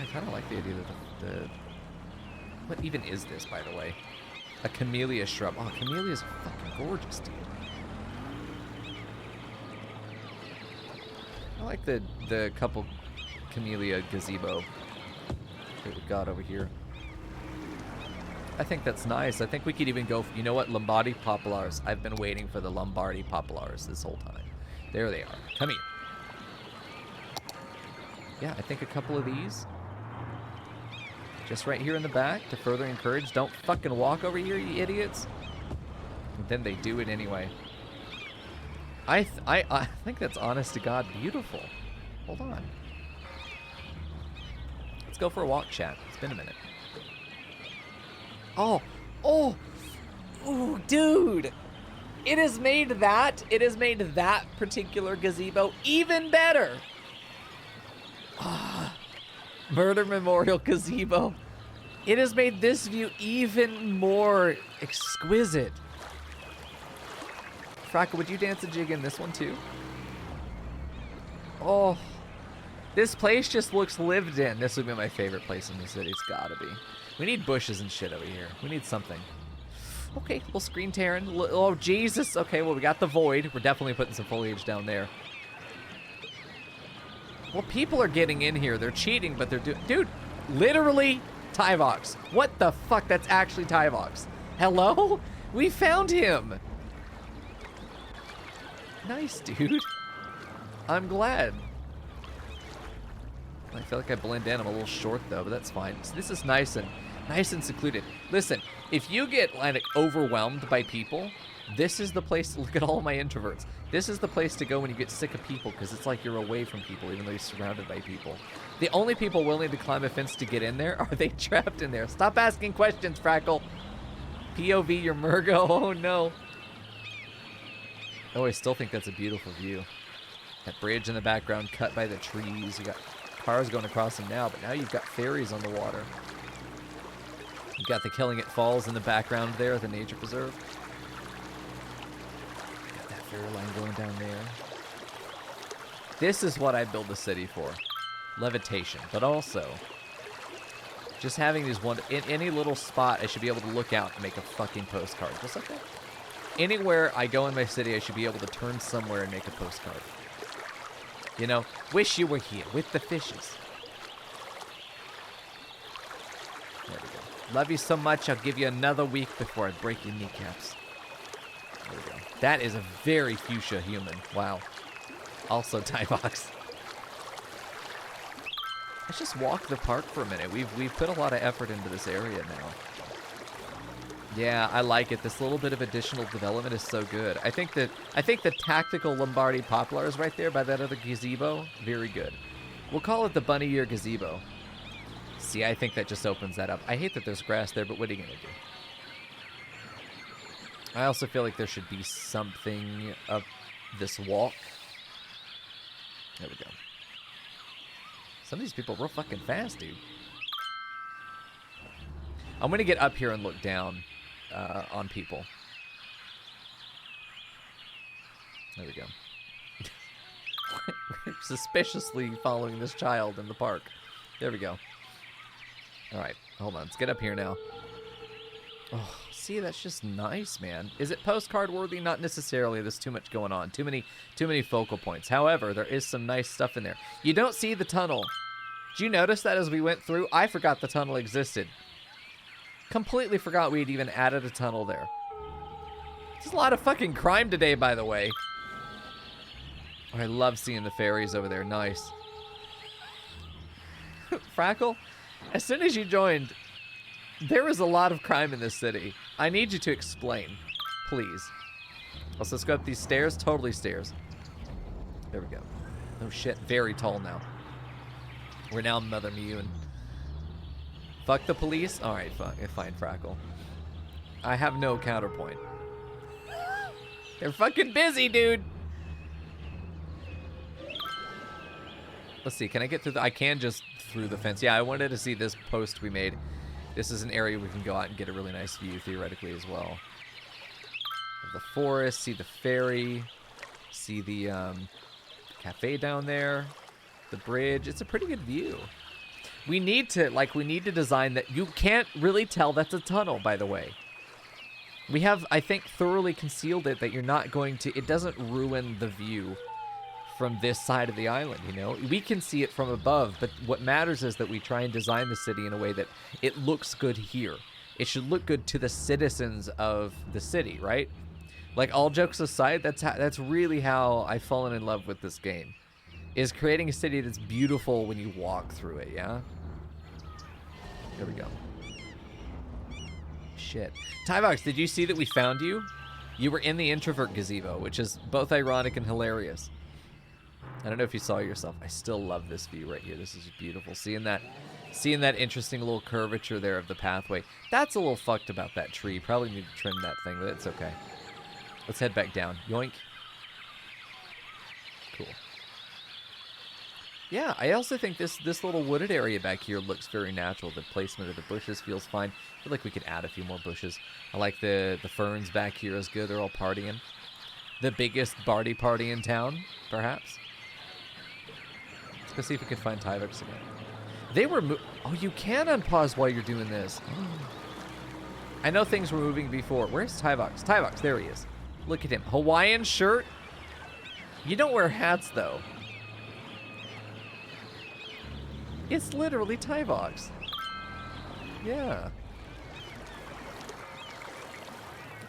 I kind of like the idea that the... What even is this, by the way? A camellia shrub. Oh, camellias are fucking gorgeous, dude. I like the couple camellia gazebo that we got over here. I think that's nice. I think we could even go, you know what, Lombardi poplars. I've been waiting for the Lombardi poplars this whole time. There they are. Come here. Yeah, I think a couple of these. Just right here in the back to further encourage. Don't fucking walk over here, you idiots. And then they do it anyway. I think that's honest to God beautiful. Hold on. Let's go for a walk, chat. It's been a minute. Oh, dude. It has made that particular gazebo even better. Murder Memorial Gazebo. It has made this view even more exquisite. Fraka, would you dance a jig in this one too? Oh, this place just looks lived in. This would be my favorite place in the city. It's gotta be. We need bushes and shit over here. We need something. Okay, little screen tearing. Oh, Jesus. Okay, well, we got the void. We're definitely putting some foliage down there. Well, people are getting in here. They're cheating, but they're doing... Dude, literally Tyvox. What the fuck? That's actually Tyvox. Hello? We found him. Nice, dude. I'm glad. I feel like I blend in. I'm a little short, though, but that's fine. So this is nice and secluded. Listen, if you get like overwhelmed by people, this is the place to look at all my introverts. This is the place to go when you get sick of people, because it's like you're away from people, even though you're surrounded by people. The only people willing to climb a fence to get in there, are they trapped in there? Stop asking questions, Frackle. POV, your Murgo. Oh, no. Oh, I still think that's a beautiful view. That bridge in the background cut by the trees. You got cars going across them now, but now you've got ferries on the water. You've got the Killing It Falls in the background there, the nature preserve. Got that ferry line going down there. This is what I build the city for. Levitation, but also just having these in any little spot I should be able to look out and make a fucking postcard. Just like that. Anywhere I go in my city, I should be able to turn somewhere and make a postcard. You know, wish you were here with the fishes. There we go. Love you so much, I'll give you another week before I break your kneecaps. There we go. That is a very fuchsia human. Wow. Also Tyvox. Let's just walk the park for a minute. We've put a lot of effort into this area now. Yeah, I like it. This little bit of additional development is so good. I think the tactical Lombardi poplars right there by that other gazebo, very good. We'll call it the bunny ear gazebo. See, I think that just opens that up. I hate that there's grass there, but what are you gonna do? I also feel like there should be something up this walk. There we go. Some of these people are real fucking fast, dude. I'm gonna get up here and look down on people. There we go. We're suspiciously following this child in the park. There we go. All right, hold on. Let's get up here now. Oh, see, that's just nice, man. Is it postcard worthy? Not necessarily. There's too much going on. Too many focal points. However, there is some nice stuff in there. You don't see the tunnel. Did you notice that as we went through? I forgot the tunnel existed. Completely forgot we'd even added a tunnel there. There's a lot of fucking crime today, by the way. Oh, I love seeing the fairies over there. Nice. Frackle, as soon as you joined, there was a lot of crime in this city. I need you to explain, please. Also, let's go up these stairs. Totally stairs. There we go. Oh shit, very tall now. We're now Mother Mew and... Fuck the police? Alright, fine, Frackle. I have no counterpoint. They're fucking busy, dude! Let's see, can I get through the... I can just through the fence. Yeah, I wanted to see this post we made. This is an area we can go out and get a really nice view, theoretically, as well. Of the forest, see the ferry. See the cafe down there, the bridge. It's a pretty good view. We need to design that. You can't really tell that's a tunnel, by the way. We have, I think, thoroughly concealed it that you're not going to, it doesn't ruin the view from this side of the island, you know? We can see it from above, but what matters is that we try and design the city in a way that it looks good here. It should look good to the citizens of the city, right? Like, all jokes aside, that's really how I've fallen in love with this game. Is creating a city that's beautiful when you walk through it, yeah? There we go. Shit. Tyvox, did you see that we found you? You were in the introvert gazebo, which is both ironic and hilarious. I don't know if you saw yourself. I still love this view right here. This is beautiful. Seeing that interesting little curvature there of the pathway. That's a little fucked about that tree. Probably need to trim that thing, but it's okay. Let's head back down. Yoink. Cool. Yeah, I also think this little wooded area back here looks very natural. The placement of the bushes feels fine. I feel like we could add a few more bushes. I like the ferns back here is good. They're all partying. The biggest bardy party in town, perhaps. Let's go see if we can find Tyvix again. They were oh, you can unpause while you're doing this. I know things were moving before. Where's Tyvox? Tyvox, there he is. Look at him. Hawaiian shirt? You don't wear hats, though. It's literally Tyvox. Yeah.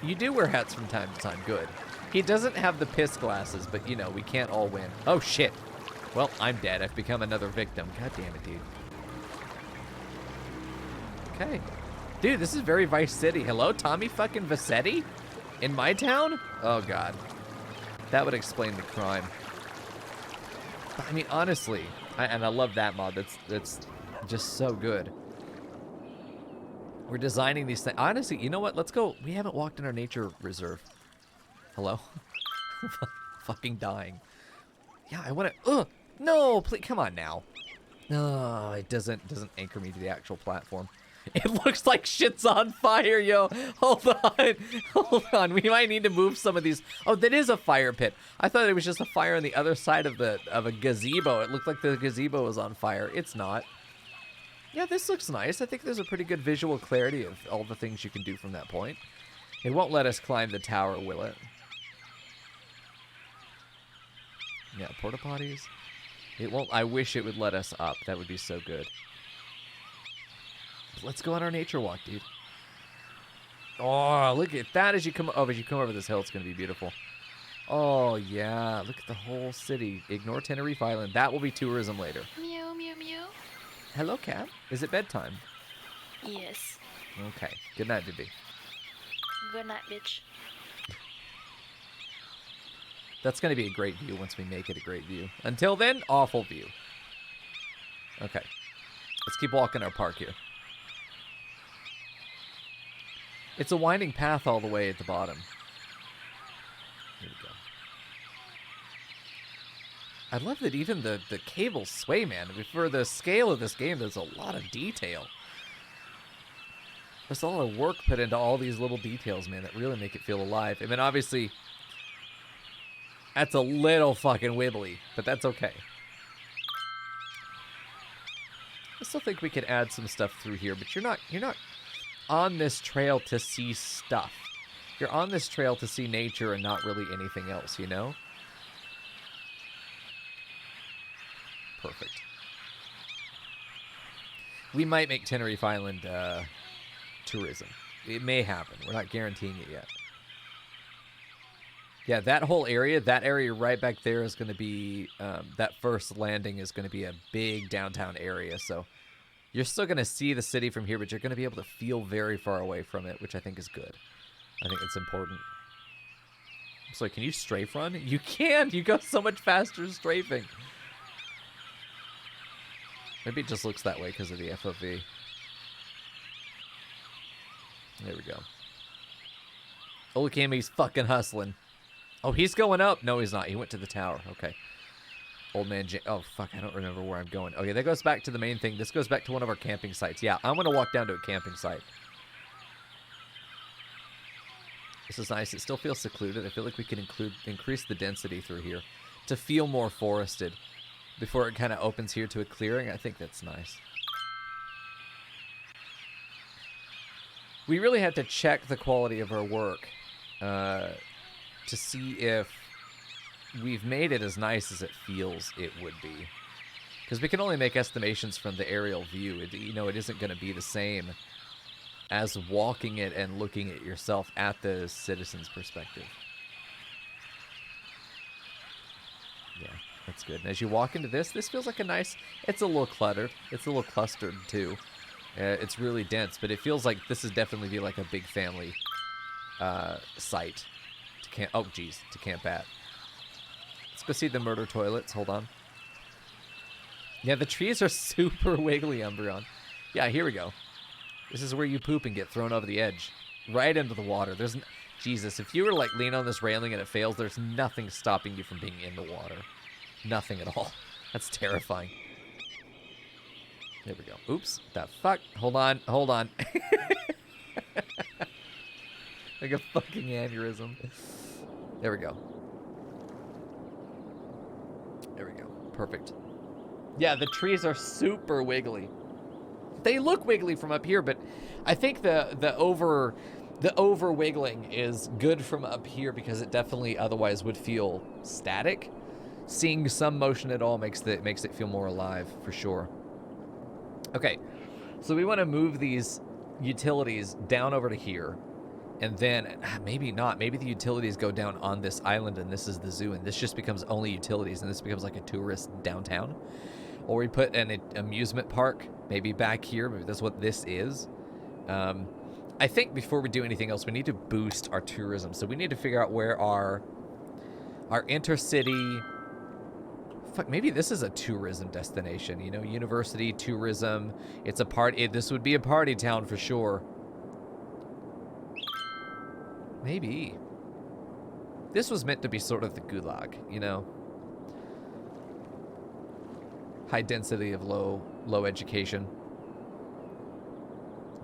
You do wear hats from time to time. Good. He doesn't have the piss glasses, but, you know, we can't all win. Oh, shit. Well, I'm dead. I've become another victim. God damn it, dude. Okay. Dude, this is very Vice City. Hello, Tommy fucking Vassetti? In my town? Oh, God. That would explain the crime. But, I mean, honestly, and I love that mod. That's just so good. We're designing these things. Honestly, you know what? Let's go. We haven't walked in our nature reserve. Hello? Fucking dying. Yeah, I want to... Ugh! No, please, come on now. No, it doesn't anchor me to the actual platform. It looks like shit's on fire, yo. Hold on. Hold on. We might need to move some of these. Oh, that is a fire pit. I thought it was just a fire on the other side of a gazebo. It looked like the gazebo was on fire. It's not. Yeah, this looks nice. I think there's a pretty good visual clarity of all the things you can do from that point. It won't let us climb the tower, will it? Yeah, porta potties. It won't. I wish it would let us up. That would be so good. Let's go on our nature walk, dude. Oh, look at that as you come. Oh, as you come over this hill, it's gonna be beautiful. Oh yeah, look at the whole city. Ignore Tenerife Island. That will be tourism later. Mew, mew, mew. Hello, cat. Is it bedtime? Yes. Okay. Good night, baby. Good night, bitch. That's going to be a great view once we make it a great view. Until then, awful view. Okay. Let's keep walking our park here. It's a winding path all the way at the bottom. Here we go. I love that even the cables sway, man. For the scale of this game, there's a lot of detail. There's a lot of work put into all these little details, man, that really make it feel alive. I mean, obviously... That's a little fucking wibbly, but that's okay. I still think we can add some stuff through here, but you're not on this trail to see stuff. You're on this trail to see nature and not really anything else, you know? Perfect. We might make Tenerife Island tourism. It may happen. We're not guaranteeing it yet. Yeah, that whole area, that area right back there is going to be, that first landing is going to be a big downtown area. So you're still going to see the city from here, but you're going to be able to feel very far away from it, which I think is good. I think it's important. So can you strafe run? You can! You go so much faster strafing. Maybe it just looks that way because of the FOV. There we go. Oh, look at him, he's fucking hustling. Oh, he's going up. No, he's not. He went to the tower. Okay. Old man oh, fuck. I don't remember where I'm going. Okay, that goes back to the main thing. This goes back to one of our camping sites. Yeah, I'm going to walk down to a camping site. This is nice. It still feels secluded. I feel like we can increase the density through here to feel more forested before it kind of opens here to a clearing. I think that's nice. We really have to check the quality of our work to see if we've made it as nice as it feels it would be. Because we can only make estimations from the aerial view. You know, it isn't going to be the same as walking it and looking at yourself at the citizen's perspective. Yeah, that's good. And as you walk into this feels like a nice... It's a little cluttered. It's a little clustered, too. It's really dense, but it feels like this is definitely be like a big family site to camp... Oh, geez, to camp at. Let's go see the murder toilets. Hold on. Yeah, the trees are super wiggly, Umbreon. Yeah, here we go. This is where you poop and get thrown over the edge. Right into the water. There's... Jesus, if you were like lean on this railing and it fails, there's nothing stopping you from being in the water. Nothing at all. That's terrifying. There we go. Oops. The fuck? Hold on. Hold on. Like a fucking aneurysm. There we go. There we go. Perfect. Yeah, the trees are super wiggly. They look wiggly from up here, but I think the over wiggling is good from up here because it definitely otherwise would feel static. Seeing some motion at all makes it feel more alive for sure. Okay, so we want to move these utilities down over to here, and then maybe not. Maybe the utilities go down on this island, and this is the zoo, and this just becomes only utilities, and this becomes like a tourist downtown. Or we put an amusement park maybe back here. Maybe that's what this is. I think before we do anything else, we need to boost our tourism. So we need to figure out where our intercity... Fuck, maybe this is a tourism destination, you know, university tourism. It's a party. This would be a party town for sure. Maybe. This was meant to be sort of the gulag, you know. High density of low education.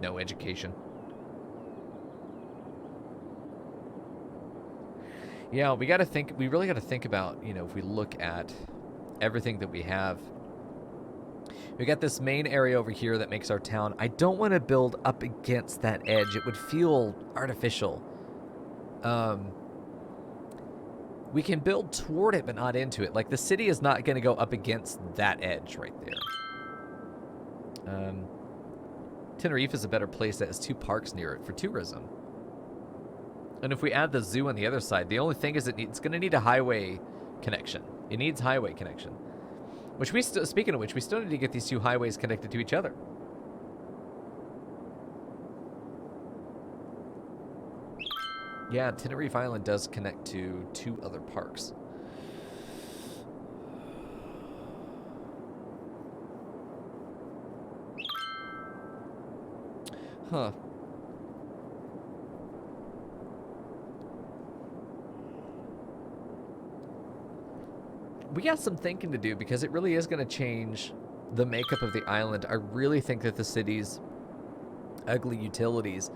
No education. Yeah, we really got to think about, you know, if we look at everything that we have. We got this main area over here that makes our town. I don't want to build up against that edge. It would feel artificial. We can build toward it, but not into it. Like, the city is not going to go up against that edge right there. Tenerife is a better place that has 2 parks near it for tourism. And if we add the zoo on the other side, the only thing is it's going to need a highway connection. It needs highway connection. Which speaking of which, we still need to get these 2 highways connected to each other. Yeah, Tenerife Island does connect to 2 other parks. Huh. We got some thinking to do because it really is going to change the makeup of the island. I really think that the city's ugly utilities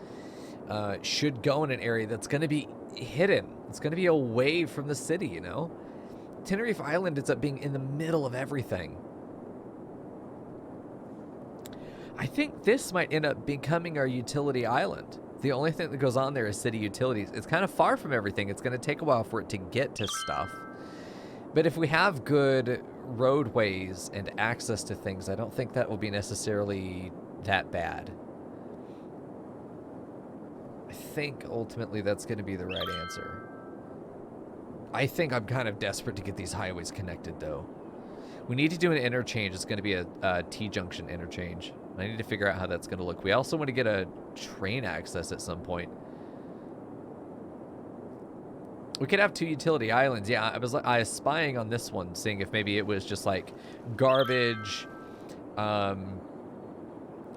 should go in an area that's going to be hidden. It's going to be away from the city, you know? Tenerife Island ends up being in the middle of everything. I think this might end up becoming our utility island. The only thing that goes on there is city utilities. It's kind of far from everything. It's going to take a while for it to get to stuff. But if we have good roadways and access to things, I don't think that will be necessarily that bad. I think ultimately that's going to be the right answer. I think I'm kind of desperate to get these highways connected, though. We need to do an interchange. It's going to be a T-junction interchange. I need to figure out how that's going to look. We also want to get a train access at some point. We could have 2 utility islands. Yeah, I was spying on this one, seeing if maybe it was just like garbage.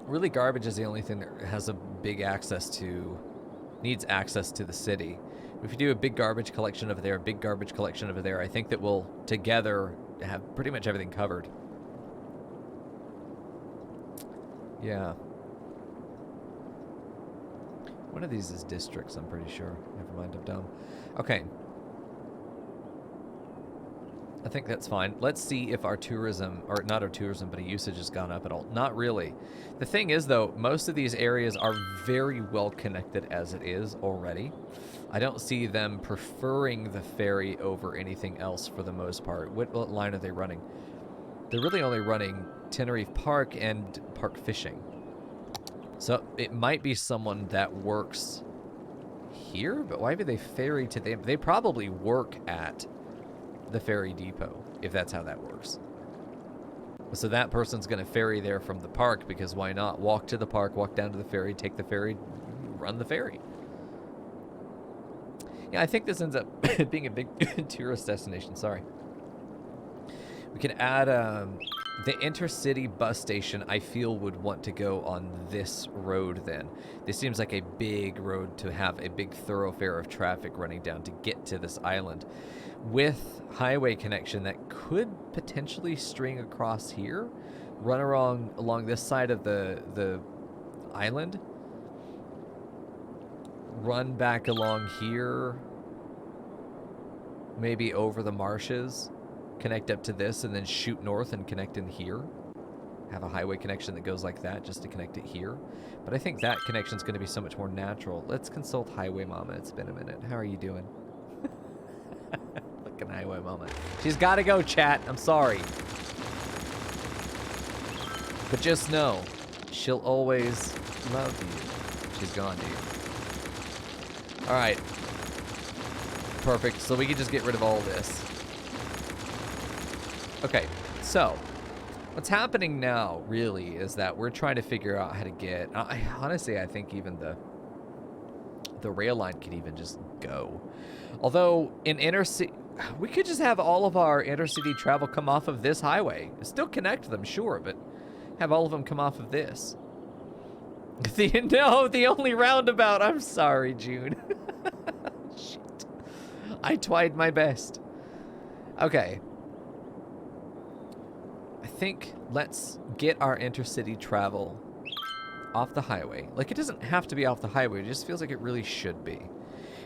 Really, garbage is the only thing that has a big needs access to the city. If you do a big garbage collection over there, I think that we'll together have pretty much everything covered. Yeah. One of these is districts, I'm pretty sure. Never mind, I'm dumb. Okay. I think that's fine. Let's see if our tourism, or not our tourism, but our usage has gone up at all. Not really. The thing is, though, most of these areas are very well connected as it is already. I don't see them preferring the ferry over anything else for the most part. What line are they running? They're really only running Tenerife Park and Park Fishing. So it might be someone that works here, but why would they ferry to them? They probably work at the ferry depot, if that's how that works. So that person's going to ferry there from the park, because why not? Walk to the park, walk down to the ferry, take the ferry, run the ferry. Yeah, I think this ends up being a big tourist destination. Sorry. We could add the intercity bus station. I feel would want to go on this road then. This seems like a big road to have a big thoroughfare of traffic running down to get to this island. With highway connection that could potentially string across here, run along this side of the island, run back along here, maybe over the marshes, connect up to this, and then shoot north and connect in here. Have a highway connection that goes like that just to connect it here. But I think that connection is going to be so much more natural. Let's consult Highway Mama. It's been a minute. How are you doing? Fucking Highway Mama. She's got to go, chat. I'm sorry. But just know, she'll always love you. She's gone, dude. All right. Perfect. So we can just get rid of all this. Okay, so what's happening now really is that we're trying to figure out how to get, honestly, I think even the rail line could even just go. Although in intercity, we could just have all of our intercity travel come off of this highway. Still connect them, sure, but have all of them come off of this. The only roundabout. I'm sorry, June. Shit. I tried my best. Okay. I think let's get our intercity travel off the highway. Like, it doesn't have to be off the highway. It just feels like it really should be.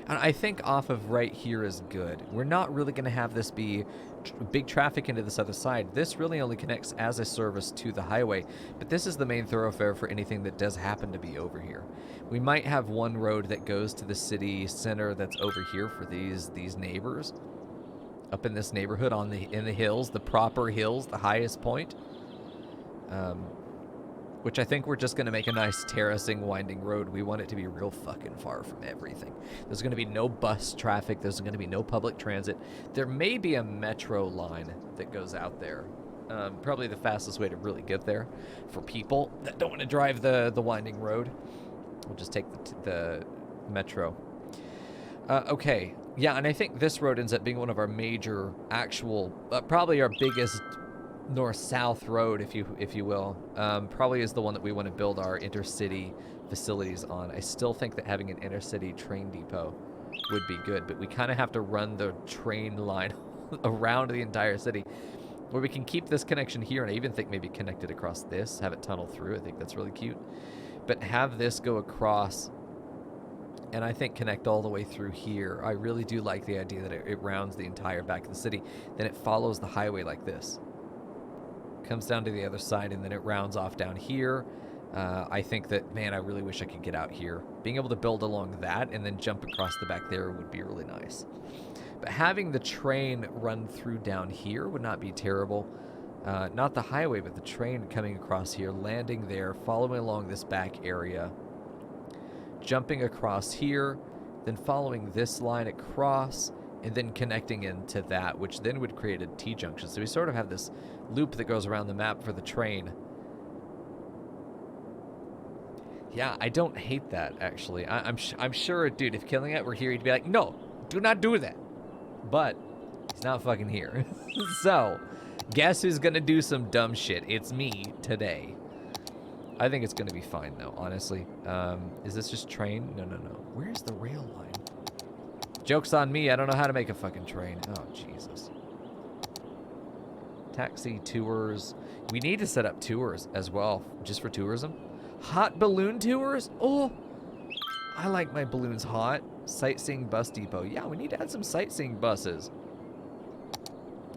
And I think off of right here is good. We're not really going to have this be big traffic into this other side. This really only connects as a service to the highway, but this is the main thoroughfare for anything that does happen to be over here. We might have one road that goes to the city center that's over here for these neighbors. Up in this neighborhood in the hills, the proper hills, the highest point. Which I think we're just going to make a nice terracing, winding road. We want it to be real fucking far from everything. There's going to be no bus traffic. There's going to be no public transit. There may be a metro line that goes out there. Probably the fastest way to really get there for people that don't want to drive the winding road. We'll just take the metro. Okay. Yeah, and I think this road ends up being one of our major actual, probably our biggest north-south road, if you will. Probably is the one that we want to build our intercity facilities on. I still think that having an intercity train depot would be good, but we kind of have to run the train line around the entire city, where we can keep this connection here, and I even think maybe connect it across this, have it tunnel through. I think that's really cute. But have this go across, and I think connect all the way through here. I really do like the idea that it rounds the entire back of the city. Then it follows the highway like this. Comes down to the other side, and then it rounds off down here. I think that, man, I really wish I could get out here. Being able to build along that and then jump across the back there would be really nice. But having the train run through down here would not be terrible. Not the highway, but the train coming across here, landing there, following along this back area, jumping across here, then following this line across, and then connecting into that, which then would create a T-junction. So we sort of have this loop that goes around the map for the train. Yeah, I don't hate that, actually. I'm sure, dude, if Killing It were here, he'd be like, no, do not do that. But he's not fucking here. So, guess who's gonna do some dumb shit? It's me today. I think it's gonna be fine, though, honestly. Is this just train? No. Where's the rail line? Joke's on me. I don't know how to make a fucking train. Oh, Jesus. Taxi, tours. We need to set up tours as well, just for tourism. Hot balloon tours? Oh, I like my balloons hot. Sightseeing bus depot. Yeah, we need to add some sightseeing buses.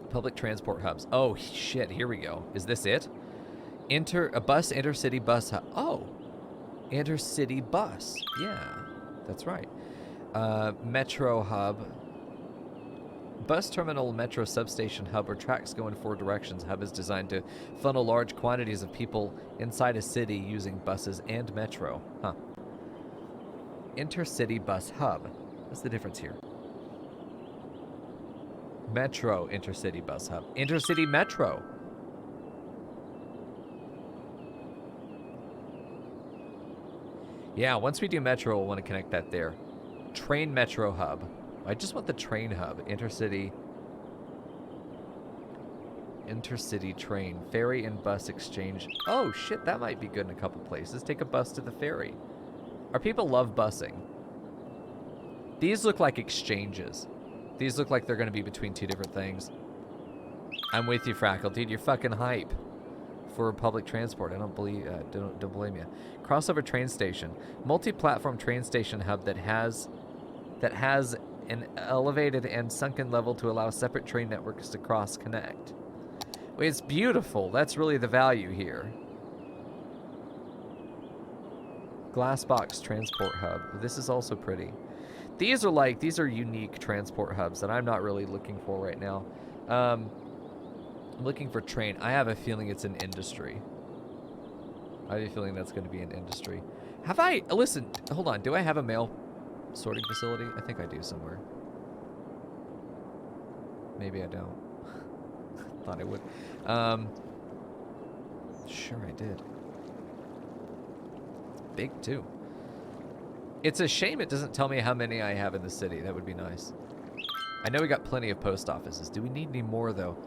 Public transport hubs. Oh, shit. Here we go. Is this it? Intercity bus hub. Oh. Intercity bus. Yeah, that's right. Metro hub. Bus terminal metro substation hub where tracks go in 4 directions. Hub is designed to funnel large quantities of people inside a city using buses and metro. Huh. Intercity bus hub. What's the difference here? Metro intercity bus hub. Intercity metro. Yeah, once we do metro, we'll want to connect that there. Train metro hub. I just want the train hub. Intercity train. Ferry and bus exchange. Oh, shit, that might be good in a couple places. Take a bus to the ferry. Our people love busing. These look like exchanges. These look like they're going to be between 2 different things. I'm with you, Frackle. Dude, you're fucking hype for public transport. I don't believe, don't blame you. Crossover train station. Multi-platform train station hub that has an elevated and sunken level to allow separate train networks to cross-connect. Wait, it's beautiful. That's really the value here. Glassbox transport hub. This is also pretty. These are unique transport hubs that I'm not really looking for right now. I'm looking for train. I have a feeling it's an industry. I have a feeling that's going to be an industry. Have I... Listen, hold on. Do I have a mail sorting facility? I think I do somewhere. Maybe I don't. Thought I would. Sure I did. It's big, too. It's a shame it doesn't tell me how many I have in the city. That would be nice. I know we got plenty of post offices. Do we need any more, though?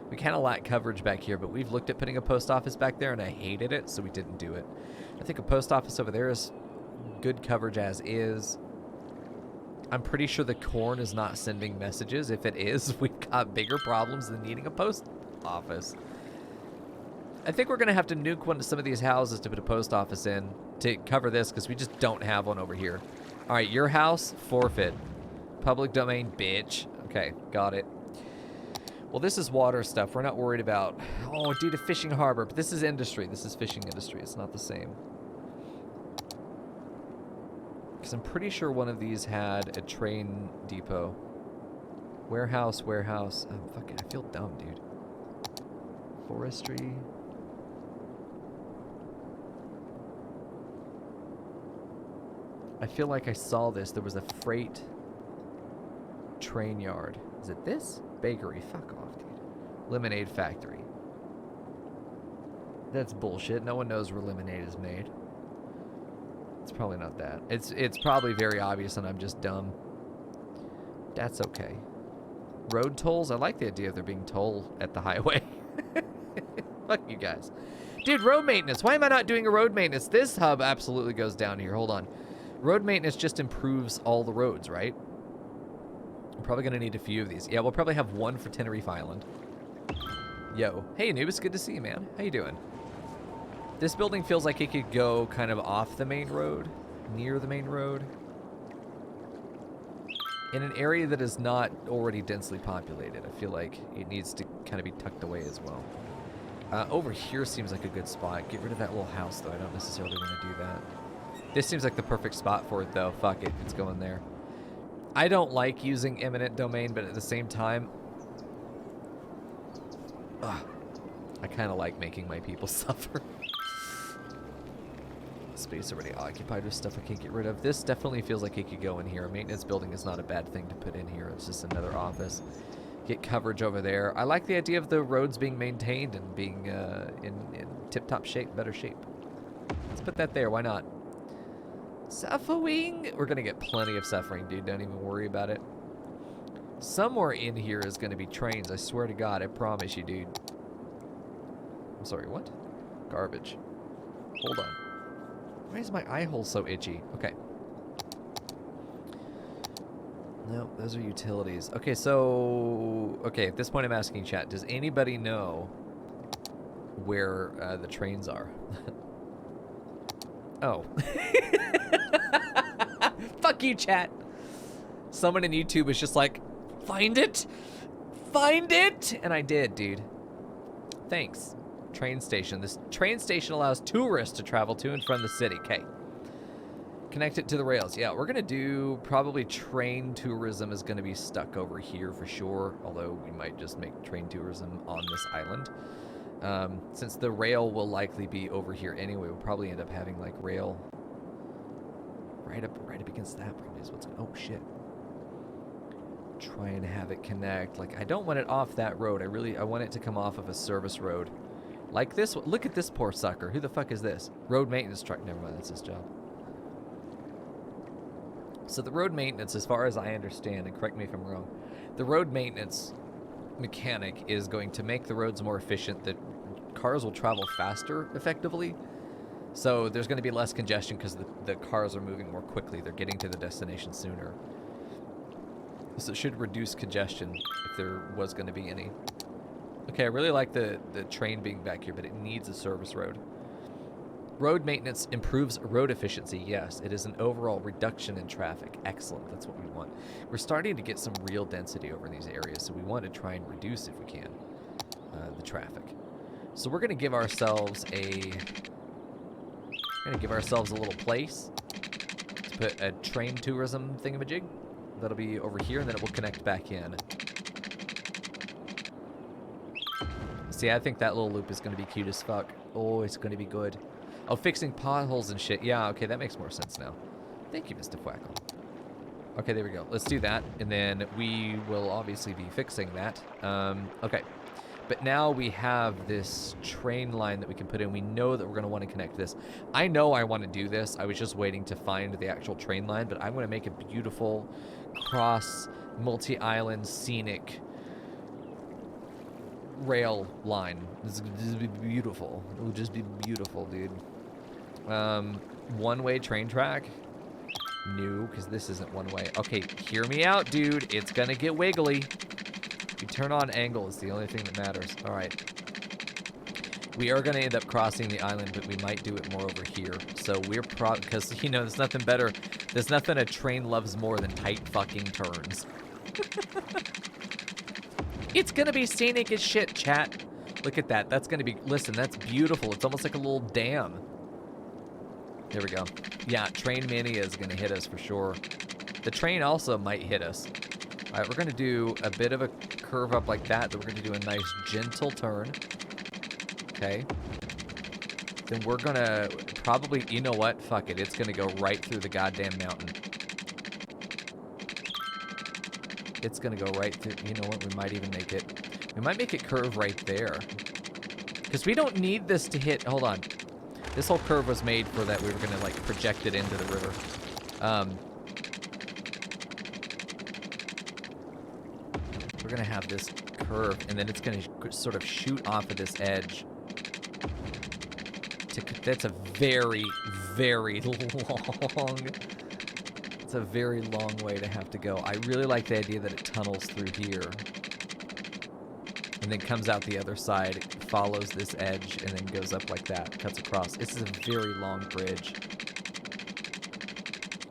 We kind of lack coverage back here, but we've looked at putting a post office back there, and I hated it, so we didn't do it. I think a post office over there is good coverage as is. I'm pretty sure the corn is not sending messages. If it is, we've got bigger problems than needing a post office. I think we're going to have to nuke some of these houses to put a post office in to cover this, because we just don't have one over here. All right, your house, forfeit. Public domain, bitch. Okay, got it. Well, this is water stuff. We're not worried about... Oh, dude, a fishing harbor. But this is industry. This is fishing industry. It's not the same. Because I'm pretty sure one of these had a train depot. Warehouse. Oh, fucking, I feel dumb, dude. Forestry. I feel like I saw this. There was a freight train yard. Is it this? Bakery. Fuck off, dude. Lemonade factory. That's bullshit. No one knows where lemonade is made. It's probably not that. It's probably very obvious and I'm just dumb. That's okay. Road tolls? I like the idea of there being toll at the highway. Fuck you guys. Dude, road maintenance. Why am I not doing a road maintenance? This hub absolutely goes down here. Hold on. Road maintenance just improves all the roads, right? I'm probably going to need a few of these. Yeah, we'll probably have one for Tenerife Island. Yo. Hey, Anubis. Good to see you, man. How you doing? This building feels like it could go kind of off the main road, near the main road, in an area that is not already densely populated. I feel like it needs to kind of be tucked away as well. Over here seems like a good spot. Get rid of that little house, though. I don't necessarily want to do that. This seems like the perfect spot for it, though. Fuck it. It's going there. I don't like using eminent domain, but at the same time, I kind of like making my people suffer. Space already occupied with stuff I can't get rid of. This definitely feels like it could go in here. A maintenance building is not a bad thing to put in here. It's just another office. Get coverage over there. I like the idea of the roads being maintained and being in tip-top shape, better shape. Let's put that there. Why not? Suffering. We're going to get plenty of suffering, dude. Don't even worry about it. Somewhere in here is going to be trains. I swear to God. I promise you, dude. I'm sorry, what? Garbage. Hold on. Why is my eye hole so itchy? Okay. No, those are utilities. Okay, so... Okay, at this point I'm asking chat, does anybody know where the trains are? Oh. Fuck you, chat. Someone in YouTube was just like, find it, find it, and I did, dude. Thanks. Train station. This train station allows tourists to travel to and from the city. Okay. Connect it to the rails. Yeah, we're gonna do probably train tourism is gonna be stuck over here for sure. Although we might just make train tourism on this island. Since the rail will likely be over here anyway, we'll probably end up having like rail right up against that. Probably is what's. Oh shit. Try and have it connect. Like I don't want it off that road. I want it to come off of a service road. Like this. Look at this poor sucker. Who the fuck is this? Road maintenance truck. Never mind. That's his job. So the road maintenance, as far as I understand, and correct me if I'm wrong, the road maintenance mechanic is going to make the roads more efficient. That cars will travel faster, effectively. So there's going to be less congestion because the cars are moving more quickly. They're getting to the destination sooner. So it should reduce congestion if there was going to be any. Okay, I really like the train being back here, but it needs a service road. Road maintenance improves road efficiency. Yes, it is an overall reduction in traffic. Excellent. That's what we want. We're starting to get some real density over in these areas, so we want to try and reduce, if we can, the traffic. So we're going to give ourselves a little place to put a train tourism thingamajig. That'll be over here, and then it will connect back in. See, I think that little loop is going to be cute as fuck. Oh, it's going to be good. Oh, fixing potholes and shit. Yeah, okay, that makes more sense now. Thank you, Mr. Fwackle. Okay, there we go. Let's do that, and then we will obviously be fixing that. Okay. But now we have this train line that we can put in. We know that we're going to want to connect this. I know I want to do this. I was just waiting to find the actual train line, but I'm going to make a beautiful cross multi-island scenic rail line. This will be beautiful. It will just be beautiful, dude. One-way train track? No, because this isn't one way. Okay, hear me out, dude. It's going to get wiggly. You turn on angle is the only thing that matters. All right. We are going to end up crossing the island, but we might do it more over here. So we're because, you know, there's nothing better. There's nothing a train loves more than tight fucking turns. It's going to be scenic as shit, chat. Look at that. That's going to be, listen, that's beautiful. It's almost like a little dam. There we go. Yeah, train mania is going to hit us for sure. The train also might hit us. All right, we're going to do a bit of a curve up like that. Then we're going to do a nice gentle turn. Okay. Then we're going to probably, you know what? Fuck it. It's going to go right through the goddamn mountain. It's going to go right through. You know what? We might even make it. We might make it curve right there. Because we don't need this to hit. Hold on. This whole curve was made for that. We were going to, like, project it into the river. We're going to have this curve, and then it's going to sort of shoot off of this edge. That's a very, very long... It's a very long way to have to go. I really like the idea that it tunnels through here. And then comes out the other side, follows this edge, and then goes up like that, cuts across. This is a very long bridge.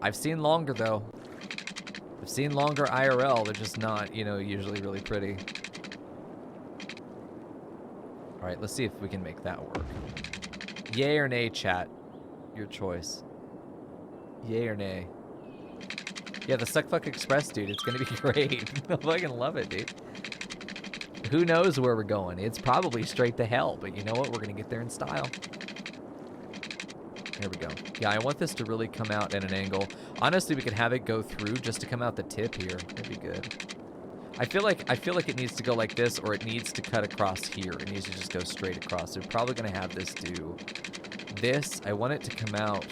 I've seen longer, though. I've seen longer IRL. They're just not, you know, usually really pretty. All right, let's see if we can make that work. Yay or nay, chat? Your choice. Yay or nay? Yeah, the Suckfuck Express, dude. It's going to be great. I fucking love it, dude. Who knows where we're going? It's probably straight to hell, but you know what? We're going to get there in style. There we go. Yeah, I want this to really come out at an angle. Honestly, we could have it go through just to come out the tip here. That'd be good. I feel like it needs to go like this, or it needs to cut across here. It needs to just go straight across. So we're probably going to have this do this. I want it to come out.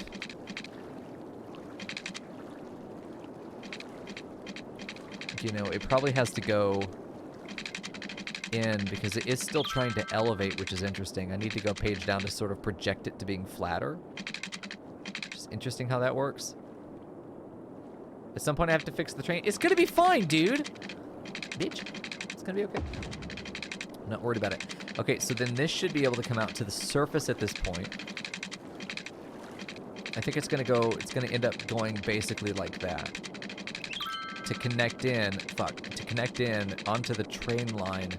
You know, it probably has to go in because it is still trying to elevate, which is interesting. I need to go page down to sort of project it to being flatter. Just interesting how that works. At some point I have to fix the train. It's gonna be fine, dude. Bitch. It's gonna be okay. I'm not worried about it. Okay, so then this should be able to come out to the surface at this point. I think it's going to end up going basically like that. To connect in onto the train line,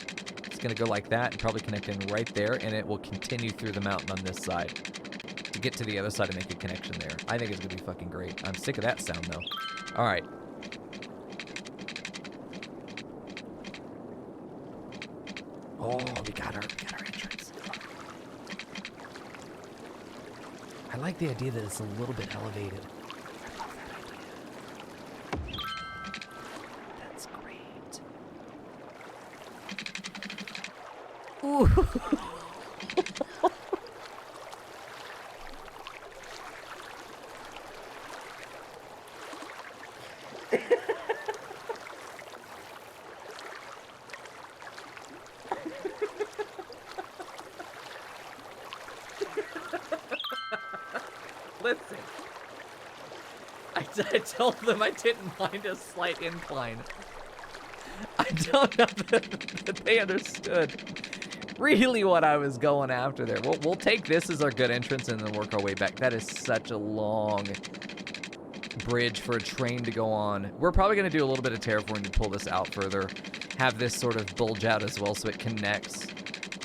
it's going to go like that and probably connect in right there, and it will continue through the mountain on this side to get to the other side and make a connection there. I think it's going to be fucking great. I'm sick of that sound, though. All right. Oh, we got our entrance. I like the idea that it's a little bit elevated. I love that idea. That's great. Ooh. Listen, I told them I didn't mind a slight incline. I don't know that they understood really what I was going after there. We'll take this as our good entrance and then work our way back. That is such a long bridge for a train to go on. We're probably going to do a little bit of terraforming to pull this out further. Have this sort of bulge out as well so it connects.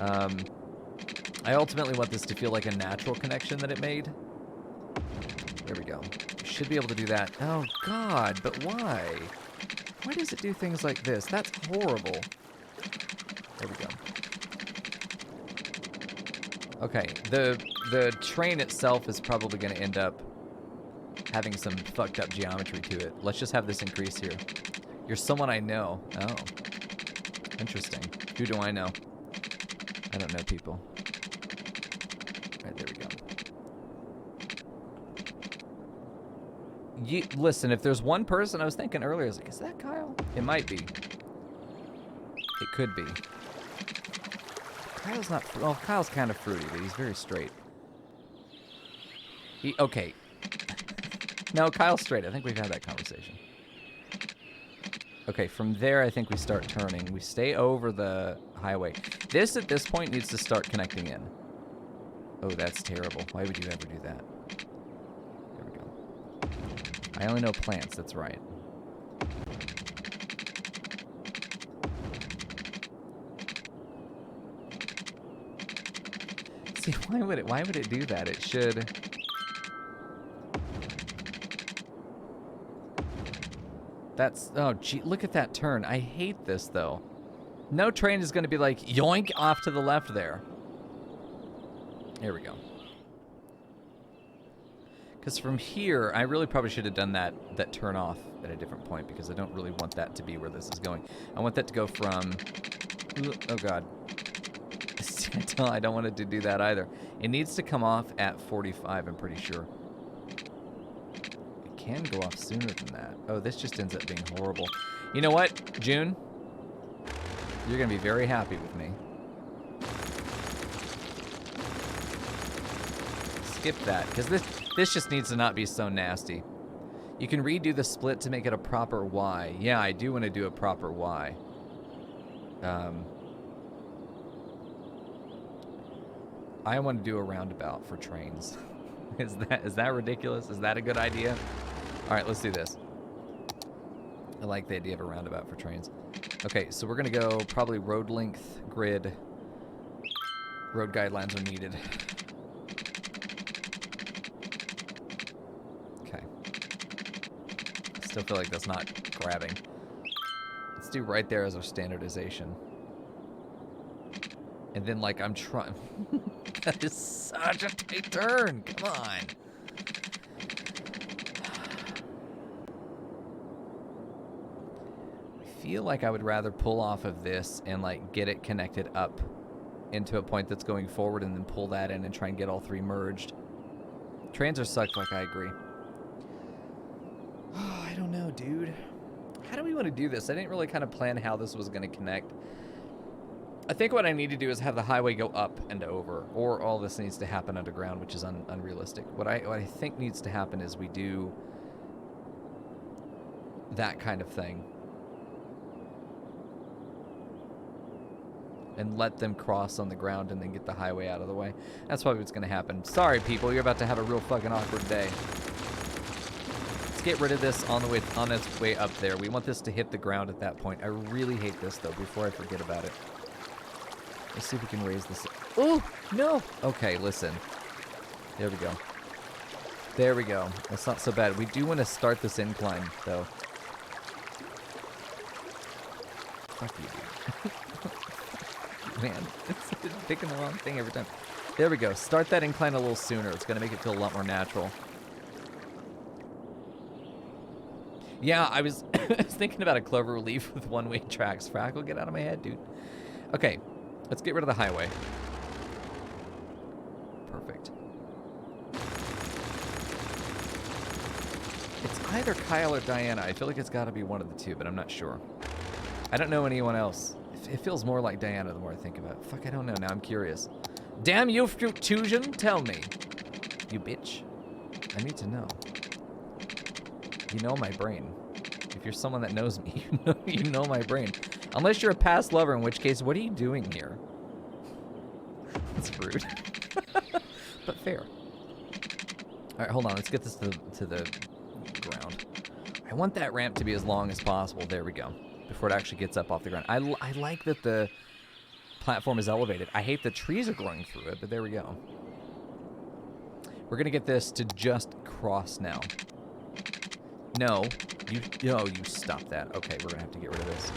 I ultimately want this to feel like a natural connection that it made. There we go. Should be able to do that. Oh, God, but why? Why does it do things like this? That's horrible. There we go. Okay, the train itself is probably going to end up having some fucked up geometry to it. Let's just have this increase here. You're someone I know. Oh. Interesting. Who do I know? I don't know people. All right, there we go. Listen, if there's one person I was thinking earlier, I was like, is that Kyle? It might be. It could be. Kyle's not... Well, Kyle's kind of fruity, but he's very straight. Okay. No, Kyle's straight. I think we've had that conversation. Okay, from there, I think we start turning. We stay over the highway. This, at this point, needs to start connecting in. Oh, that's terrible. Why would you ever do that? There we go. I only know plants, that's right. See, why would it do that? It should... That's... Oh, gee, look at that turn. I hate this, though. No train is going to be like, yoink, off to the left there. Here we go. Because from here, I really probably should have done that turn off at a different point, because I don't really want that to be where this is going. I want that to go from... Oh, God. I don't want it to do that either. It needs to come off at 45, I'm pretty sure. It can go off sooner than that. Oh, this just ends up being horrible. You know what, June? You're going to be very happy with me. Skip that, because this just needs to not be so nasty. You can redo the split to make it a proper Y. Yeah, I do want to do a proper Y. I want to do a roundabout for trains. Is that ridiculous? Is that a good idea? All right, let's do this. I like the idea of a roundabout for trains. Okay, so we're going to go probably road length, grid. Road guidelines are needed. Okay. Still feel like that's not grabbing. Let's do right there as our standardization. And then, like, I'm trying... That is such a tight turn. Come on. I feel like I would rather pull off of this and, like, get it connected up into a point that's going forward and then pull that in and try and get all three merged. Trains are sucked, like, I agree. Oh, I don't know, dude. How do we want to do this? I didn't really kind of plan how this was going to connect. I think what I need to do is have the highway go up and over, or all this needs to happen underground, which is unrealistic. What I think needs to happen is we do that kind of thing. and let them cross on the ground and then get the highway out of the way. That's probably what's going to happen. Sorry, people. You're about to have a real fucking awkward day. Let's get rid of this on its way up there. We want this to hit the ground at that point. I really hate this, though, before I forget about it. Let's see if we can raise this. Oh, no. Okay, listen. There we go. There we go. That's not so bad. We do want to start this incline, though. Fuck you, dude. Man, it's picking the wrong thing every time. There we go. Start that incline a little sooner. It's going to make it feel a lot more natural. Yeah, I was thinking about a clover leaf with one-way tracks. Frackle, get out of my head, dude. Okay, let's get rid of the highway. Perfect. It's either Kyle or Diana. I feel like it's got to be one of the two, but I'm not sure. I don't know anyone else. It feels more like Diana the more I think about it. Fuck, I don't know. Now I'm curious. Damn you, Fruitusion, tell me. You bitch. I need to know. You know my brain. If you're someone that knows me, you know my brain. Unless you're a past lover, in which case, what are you doing here? That's rude. But fair. Alright, hold on. Let's get this to the ground. I want that ramp to be as long as possible. There we go. Before it actually gets up off the ground. I like that the platform is elevated. I hate the trees are growing through it, but there we go. We're going to get this to just cross now. No, you stop that. Okay, we're gonna have to get rid of this.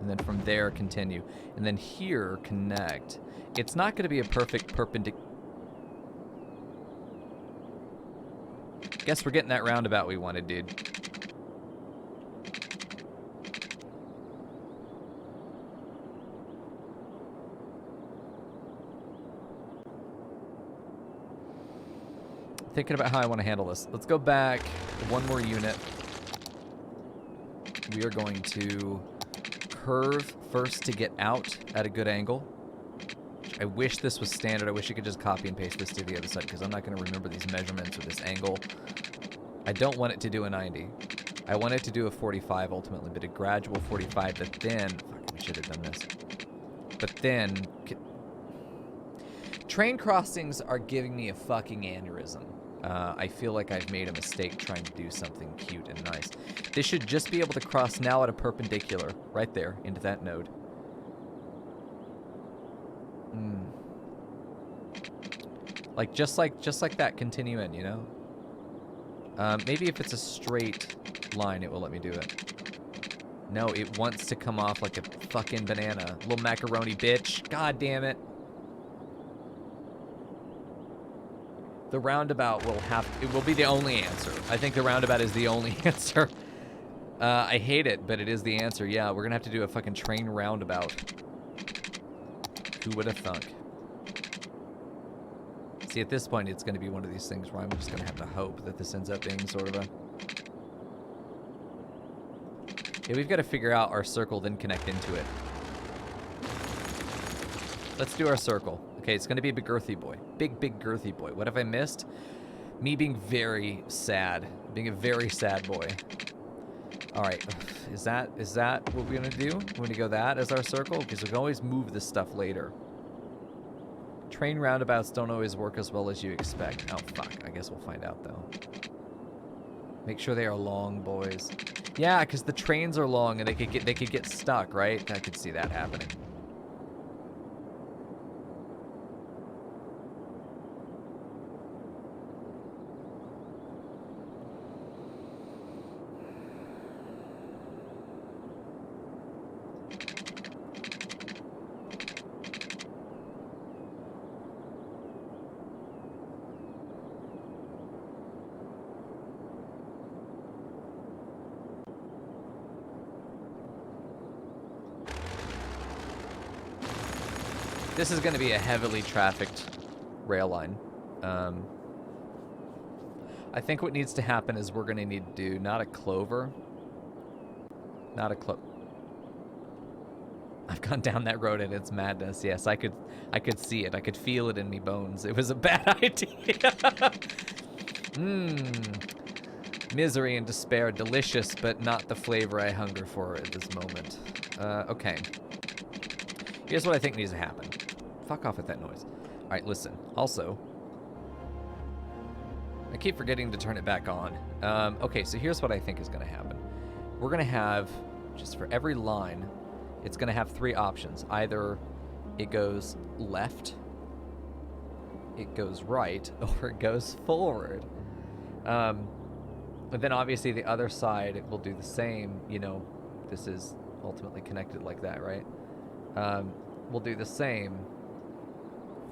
And then from there, continue. And then here, connect. It's not gonna be a perfect perpendicular. Guess we're getting that roundabout we wanted, dude. Thinking about how I want to handle this. Let's go back one more unit. We are going to curve first to get out at a good angle. I wish this was standard. I wish you could just copy and paste this to the other side because I'm not going to remember these measurements or this angle. I don't want it to do a 90. I want it to do a 45 ultimately, but a gradual 45 that then... Fuck, we should have done this. But then... Train crossings are giving me a fucking aneurysm. I feel like I've made a mistake trying to do something cute and nice. They should just be able to cross now at a perpendicular, right there, into that node. Like just like that, continue in, you know? Maybe if it's a straight line, it will let me do it. No, it wants to come off like a fucking banana. Little macaroni bitch. God damn it. The roundabout will be the only answer. I think the roundabout is the only answer. I hate it, but it is the answer. Yeah, we're gonna have to do a fucking train roundabout. Who would have thunk? See, at this point, it's gonna be one of these things where I'm just gonna have to hope that this ends up being sort of a... Yeah, we've got to figure out our circle, then connect into it. Let's do our circle. Okay, it's going to be a big girthy boy. Big girthy boy. What have I missed? Me being very sad. Being a very sad boy. Alright. Is that what we're going to do? We're going to go that as our circle? Because we can always move this stuff later. Train roundabouts don't always work as well as you expect. Oh, fuck. I guess we'll find out, though. Make sure they are long, boys. Yeah, because the trains are long and they could get stuck, right? I could see that happening. This is going to be a heavily trafficked rail line. I think what needs to happen is we're going to need to do not a clover. Not a I've gone down that road and it's madness. Yes, I could see it. I could feel it in me bones. It was a bad idea. Misery and despair, delicious, but not the flavor I hunger for at this moment. Okay. Here's what I think needs to happen. Fuck off with that noise. All right, listen. Also, I keep forgetting to turn it back on. Okay, so here's what I think is going to happen. We're going to have, just for every line, it's going to have 3 options. Either it goes left, it goes right, or it goes forward. But then obviously the other side, it will do the same. You know, this is ultimately connected like that, right? We'll do the same.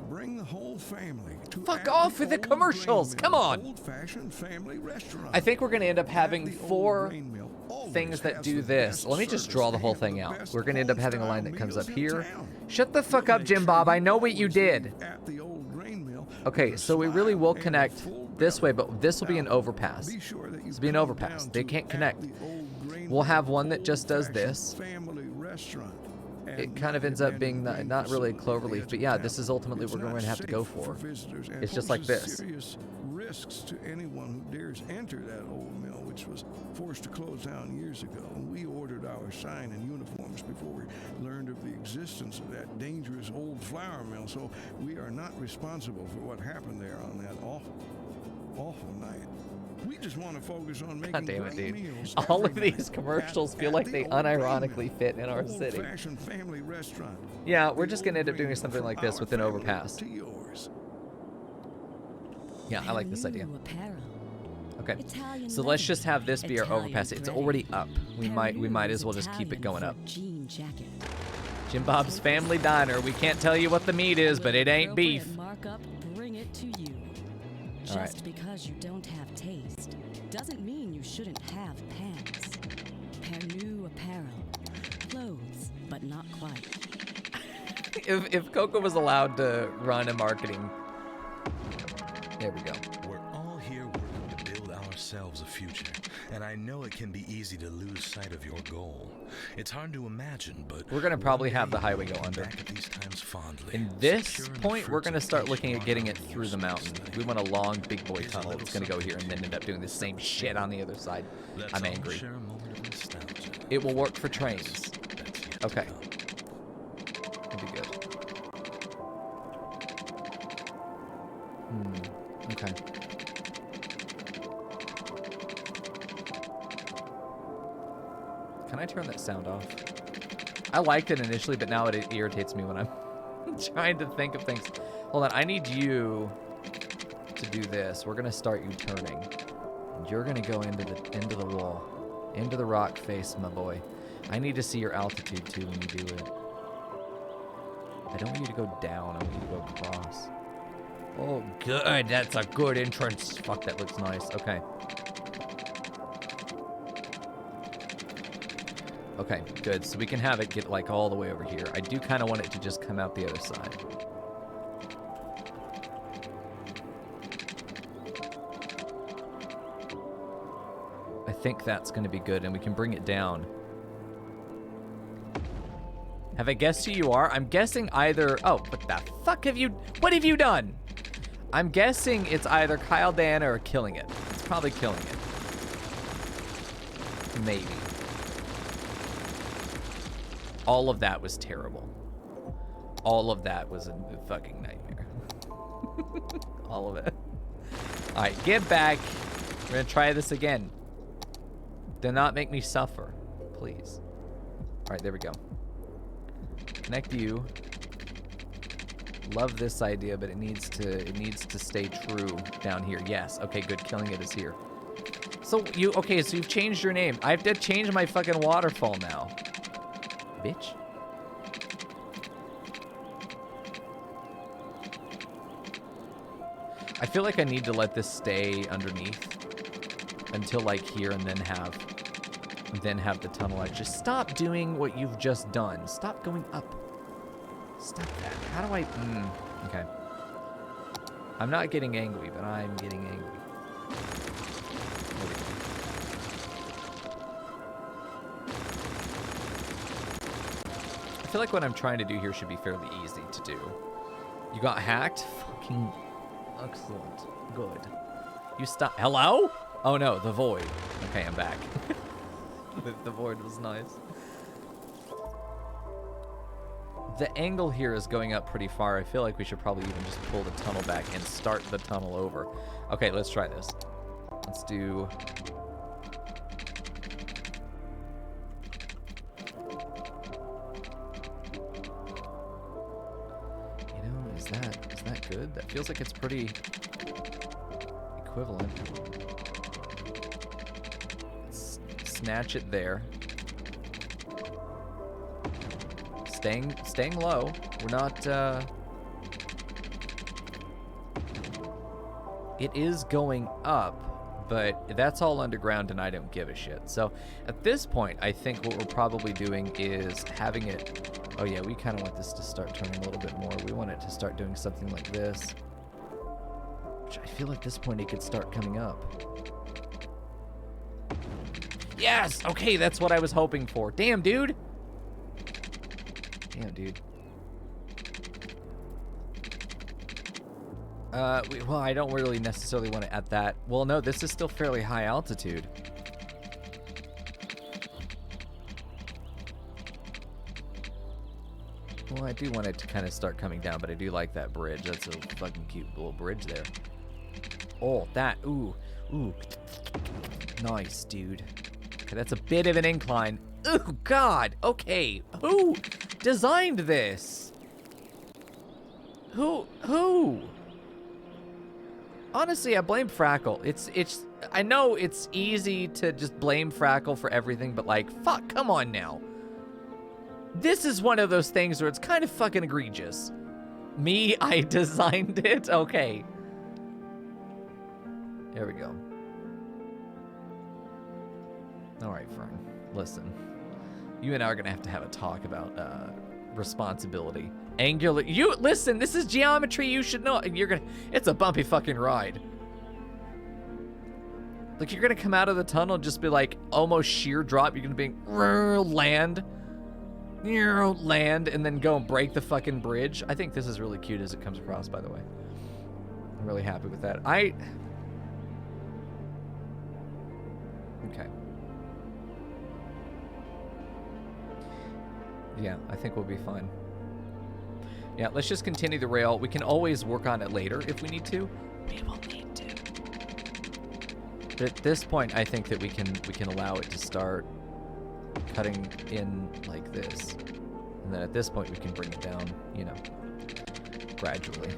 Bring the whole family to Fuck off with the commercials. Come on. Old-fashioned family restaurant. I think we're going to end up having The old 4 grain mill always things that has do the this. best Let me just service draw the whole and thing the out. best We're going to end up having a line home-style that comes up meals in here. town. Shut the fuck We'll up, make Jim sure Bob. I know what you always did. leave at the old grain mill Okay, with a so we really will smile and a connect full this way, belly. but this will be an Now, overpass. be sure that you This will be an come overpass. down They to can't at connect. the old grain We'll mill, have one that just does old-fashioned this. family restaurant. It kind of ends up being not really a cloverleaf, but yeah, this is ultimately what we're going to have to go for. It's just like this. Serious risks to anyone who dares enter that old mill, which was forced to close down years ago. We ordered our sign and uniforms before we learned of the existence of that dangerous old flour mill, so we are not responsible for what happened there on that awful night. We just want to focus on making God damn it, great dude. meals All every of these night commercials feel at like the they old grain unironically mill, fit in our city. old-fashioned family restaurant. Yeah, we're The just going to end old up doing grain something mill like from this our with an family overpass. to yours. Yeah, I like this idea. Peru apparel. Okay, Italian so let's leather, just have this be our Italian overpass. It's thread. already up. We might as well Peru's just keep it Italian going for up. jean jacket. Jim Bob's Family Diner. We can't tell you what the meat is, but With it ain't appropriate beef. Markup, bring it to you. All right. Just because you don't have taste doesn't mean you shouldn't have pants. Pernu apparel. Clothes, but not quite. If Coco was allowed to run a marketing, there we go. We're all here working to build ourselves a future, and I know it can be easy to lose sight of your goal. It's hard to imagine, but We're gonna probably one have the day highway go we'll look under. back at these times fondly, In this secure in the point, we're fruits gonna of start each looking at getting it long through the year's mountain. study. We want a long, big boy Here's a tunnel little that's gonna go here and then something end up doing the same shit on the other side. Let's I'm all angry. share a moment of nostalgia. It will work for trains. That's yet to Okay. come. It'd be good. Okay. Can I turn that sound off? I liked it initially, but now it irritates me when I'm trying to think of things. Hold on, I need you to do this. We're gonna start you turning. And you're gonna go into the wall. Into the rock face, my boy. I need to see your altitude too when you do it. I don't want you to go down, I want you to go across. Oh, good. That's a good entrance. Fuck, that looks nice. Okay. Okay, good. So we can have it get like all the way over here. I do kind of want it to just come out the other side. I think that's going to be good, and we can bring it down. Have I guessed who you are? I'm guessing either... Oh, what the fuck have you... What have you done? I'm guessing it's either Kyle Dana or Killing It. It's probably Killing It. Maybe. All of that was terrible. All of that was a fucking nightmare. All of it. All right, get back. We're going to try this again. Do not make me suffer, please. All right, there we go. Connect you. Love this idea, but it needs to stay true down here. Yes. Okay, good. Killing It is here. So you've changed your name. I have to change my fucking waterfall now. Bitch. I feel like I need to let this stay underneath until like here and then have the tunnel edge. Just stop doing what you've just done. Stop going up. Stop that. How do I... okay. I'm not getting angry, but I'm getting angry. There we go. I feel like what I'm trying to do here should be fairly easy to do. You got hacked? Fucking excellent. Good. You stop... Hello? Oh no, the void. Okay, I'm back. The void was nice. The angle here is going up pretty far. I feel like we should probably even just pull the tunnel back and start the tunnel over. Okay, let's try this. Let's do... You know, is that good? That feels like it's pretty equivalent. Let's snatch it there. Staying low. We're not, it is going up, but that's all underground and I don't give a shit. So at this point, I think what we're probably doing is having it, oh yeah, we kind of want this to start turning a little bit more. We want it to start doing something like this, which I feel at this point it could start coming up. Yes! Okay, that's what I was hoping for. Damn, dude! Damn, dude. Well, I don't really necessarily want it at that. Well, no, this is still fairly high altitude. Well, I do want it to kind of start coming down, but I do like that bridge. That's a fucking cute little bridge there. Oh, that, ooh. Nice, dude. Okay, that's a bit of an incline. Oh, God. Okay. Who designed this? Who? Honestly, I blame Frackle. It's. I know it's easy to just blame Frackle for everything, but like, fuck, come on now. This is one of those things where it's kind of fucking egregious. Me, I designed it? Okay. There we go. All right, Fern. Listen. You and I are going to have a talk about responsibility. Angular. You listen, this is geometry, you should know. It's a bumpy fucking ride. Like, you're going to come out of the tunnel and just be like almost sheer drop. You're going to be land, and then go and break the fucking bridge. I think this is really cute as it comes across, by the way. I'm really happy with that. Okay. Yeah, I think we'll be fine. Yeah, let's just continue the rail. We can always work on it later if we need to. We will need to. But at this point, I think that we can allow it to start cutting in like this. And then at this point, we can bring it down, you know, gradually.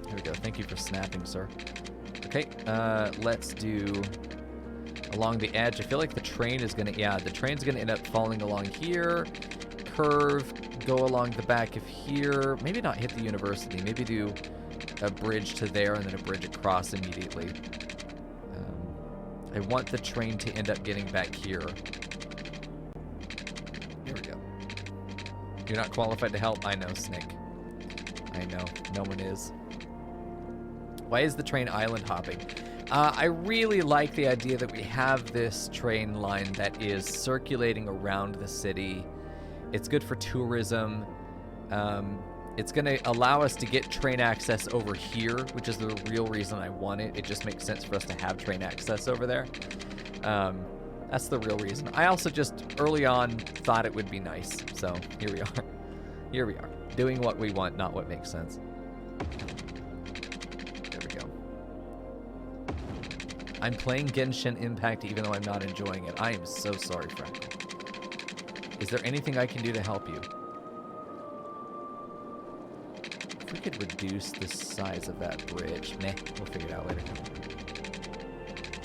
There we go. Thank you for snapping, sir. Okay, let's do along the edge. I feel like the train is gonna, the train's gonna end up falling along here, curve, go along the back of here, maybe not hit the university, maybe do a bridge to there and then a bridge across immediately. I want the train to end up getting back here. Here we go. You're not qualified to help? I know, Snick. I know, no one is. Why is the train island hopping? I really like the idea that we have this train line that is circulating around the city. It's good for tourism. It's going to allow us to get train access over here, which is the real reason I want it. It just makes sense for us to have train access over there. That's the real reason. I also just early on thought it would be nice. So here we are. Here we are. Doing what we want, not what makes sense. I'm playing Genshin Impact even though I'm not enjoying it. I am so sorry, Frank. Is there anything I can do to help you? If we could reduce the size of that bridge. Meh, we'll figure it out later.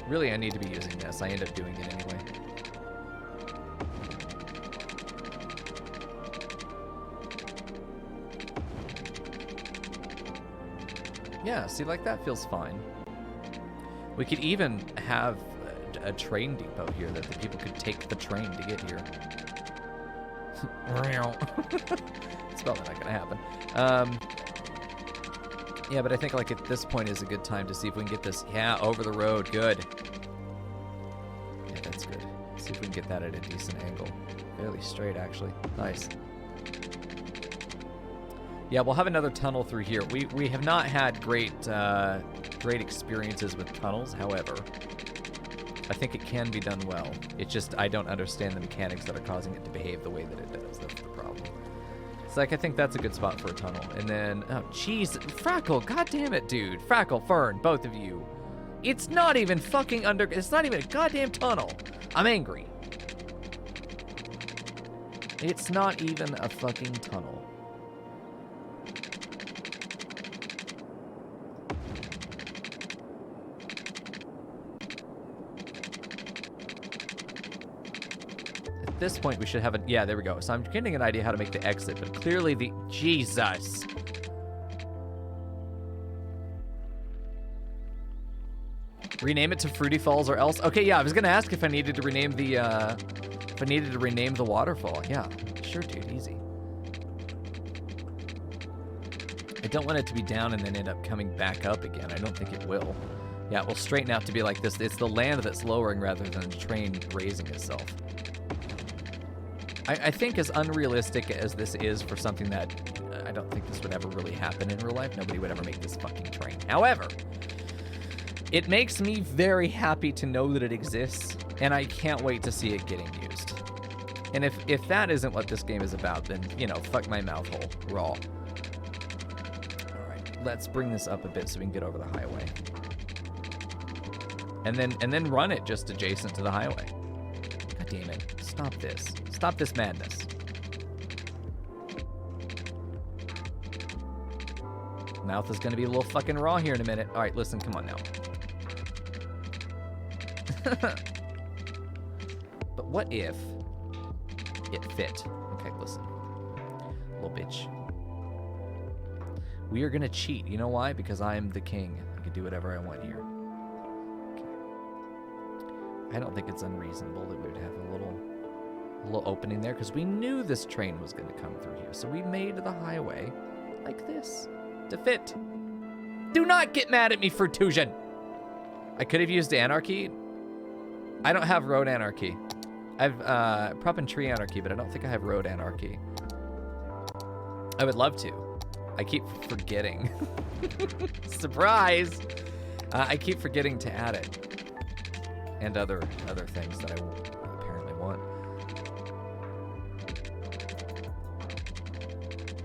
Really, I need to be using this. I end up doing it anyway. Yeah, see, like that feels fine. We could even have a train depot here that the people could take the train to get here. It's probably not gonna happen. Yeah, but I think like at this point is a good time to see if we can get this, over the road, good. Yeah, that's good. See if we can get that at a decent angle. Fairly straight, actually. Nice. Yeah, we'll have another tunnel through here. We have not had great experiences with tunnels. However, I think it can be done well. It's just I don't understand the mechanics that are causing it to behave the way that it does. That's the problem. It's like I think that's a good spot for a tunnel. And then, oh jeez, Frackle, god damn it, dude. Frackle, Fern, both of you. It's not even fucking it's not even a goddamn tunnel. I'm angry. It's not even a fucking tunnel. At this point, we should have a... Yeah, there we go. So I'm getting an idea how to make the exit, but clearly the... Jesus. Rename it to Fruity Falls or else? Okay, yeah, I was going to ask if I needed to rename the, if I needed to rename the waterfall. Yeah, sure, dude, easy. I don't want it to be down and then end up coming back up again. I don't think it will. Yeah, it will straighten out to be like this. It's the land that's lowering rather than the train raising itself. I think as unrealistic as this is for something that I don't think this would ever really happen in real life, nobody would ever make this fucking train. However, it makes me very happy to know that it exists, and I can't wait to see it getting used. And if that isn't what this game is about, then, you know, fuck my mouth hole. Raw. All right, let's bring this up a bit so we can get over the highway. And then run it just adjacent to the highway. God damn it. Stop this. Stop this madness. Mouth is going to be a little fucking raw here in a minute. All right, listen, come on now. But what if it fit? Okay, listen. Little bitch. We are going to cheat. You know why? Because I'm the king. I can do whatever I want here. Okay. I don't think it's unreasonable that we would have a little opening there because we knew this train was going to come through here. So we made the highway like this to fit. Do not get mad at me, Fruitusion. I could have used Anarchy. I don't have Road Anarchy. I have Prop and Tree Anarchy, but I don't think I have Road Anarchy. I would love to. I keep forgetting. Surprise! I keep forgetting to add it. And other things that I apparently want.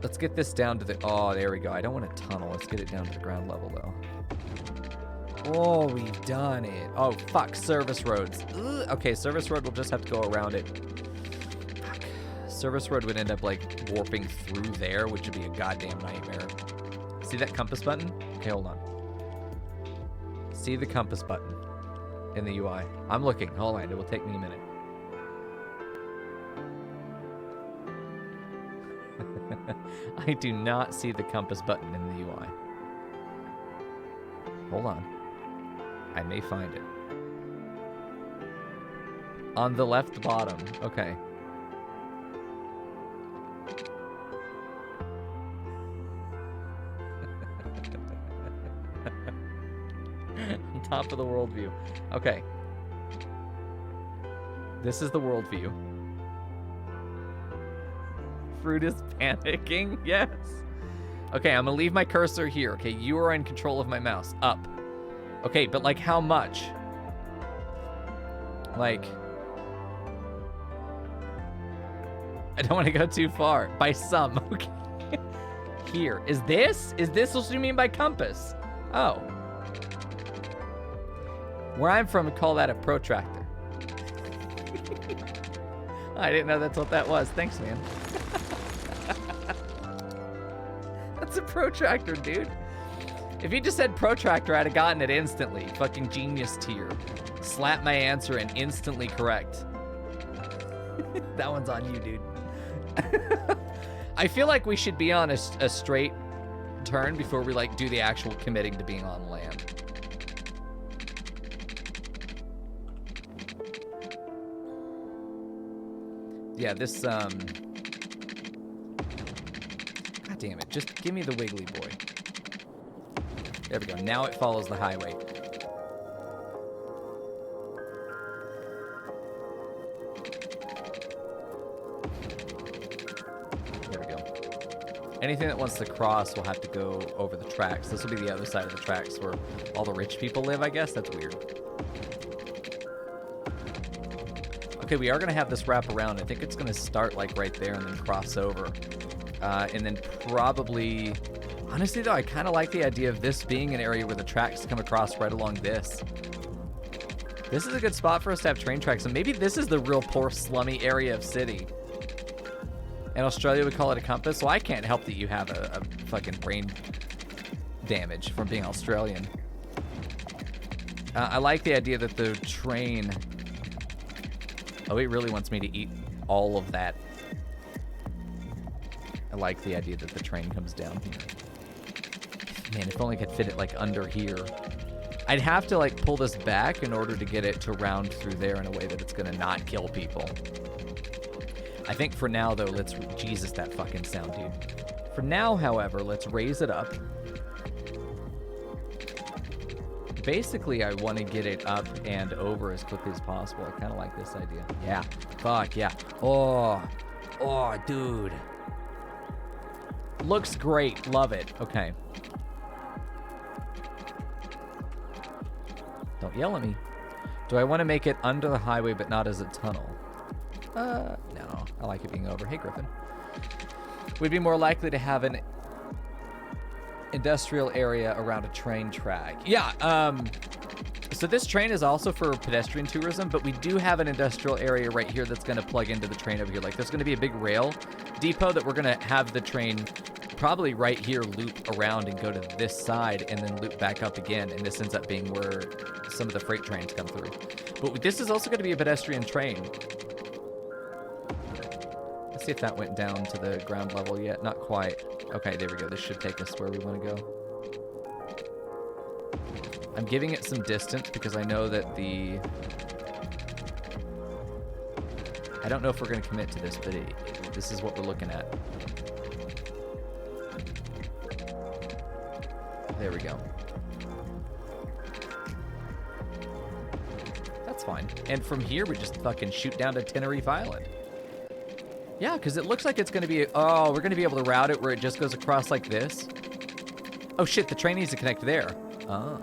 Let's get this down to the... Oh, there we go. I don't want a tunnel. Let's get it down to the ground level, though. Oh, we've done it. Oh, fuck. Service roads. Ugh. Okay, service road will just have to go around it. Fuck. Service road would end up, like, warping through there, which would be a goddamn nightmare. See that compass button? Okay, hold on. See the compass button in the UI. I'm looking. Hold on. It will take me a minute. I do not see the compass button in the UI. Hold on. I may find it. On the left bottom. Okay. Top of the world view. Okay. This is the world view. Fruit is panicking. Yes. Okay, I'm gonna leave my cursor here. Okay, you are in control of my mouse. Up. Okay, but like how much? Like, I don't want to go too far. By some. Okay. Here. Is this what you mean by compass? Oh. Where I'm from, we call that a protractor. I didn't know that's what that was. Thanks, man. That's a protractor, dude. If you just said protractor, I'd have gotten it instantly. Fucking genius tier. Slap my answer and instantly correct. That one's on you, dude. I feel like we should be on a straight turn before we like do the actual committing to being on land. Yeah, this, God damn it. Just give me the wiggly boy. There we go. Now it follows the highway. There we go. Anything that wants to cross will have to go over the tracks. This will be the other side of the tracks where all the rich people live, I guess. That's weird. Okay, we are going to have this wrap around. I think it's going to start like right there and then cross over. And then probably... Honestly, though, I kind of like the idea of this being an area where the tracks come across right along this. This is a good spot for us to have train tracks. And maybe this is the real poor, slummy area of city. In Australia, we call it a compass. So I can't help that you have a fucking brain damage from being Australian. I like the idea that the train... Oh, it really wants me to eat all of that. I like the idea that the train comes down here. Man, if only I could fit it, like, under here. I'd have to, like, pull this back in order to get it to round through there in a way that it's gonna not kill people. I think for now, though, let's... Jesus, that fucking sound, dude. For now, however, let's raise it up. Basically, I want to get it up and over as quickly as possible. I kind of like this idea. Yeah. Fuck, yeah. Oh, dude. Looks great. Love it. Okay. Don't yell at me. Do I want to make it under the highway but not as a tunnel? No. I like it being over. Hey, Griffin. We'd be more likely to have an industrial area around a train track. Yeah, so this train is also for pedestrian tourism, but we do have an industrial area right here that's going to plug into the train over here. Like, there's going to be a big rail depot that we're going to have the train probably right here loop around and go to this side and then loop back up again, and this ends up being where some of the freight trains come through. But this is also going to be a pedestrian train. Let's see if that went down to the ground level yet. Not quite. Okay, there we go. This should take us where we want to go. I'm giving it some distance because I know that I don't know if we're going to commit to this, but this is what we're looking at. There we go. That's fine. And from here, we just fucking shoot down to Tenerife Island. Yeah, because it looks like it's going to be... Oh, we're going to be able to route it where it just goes across like this. Oh, shit, the train needs to connect there. Oh.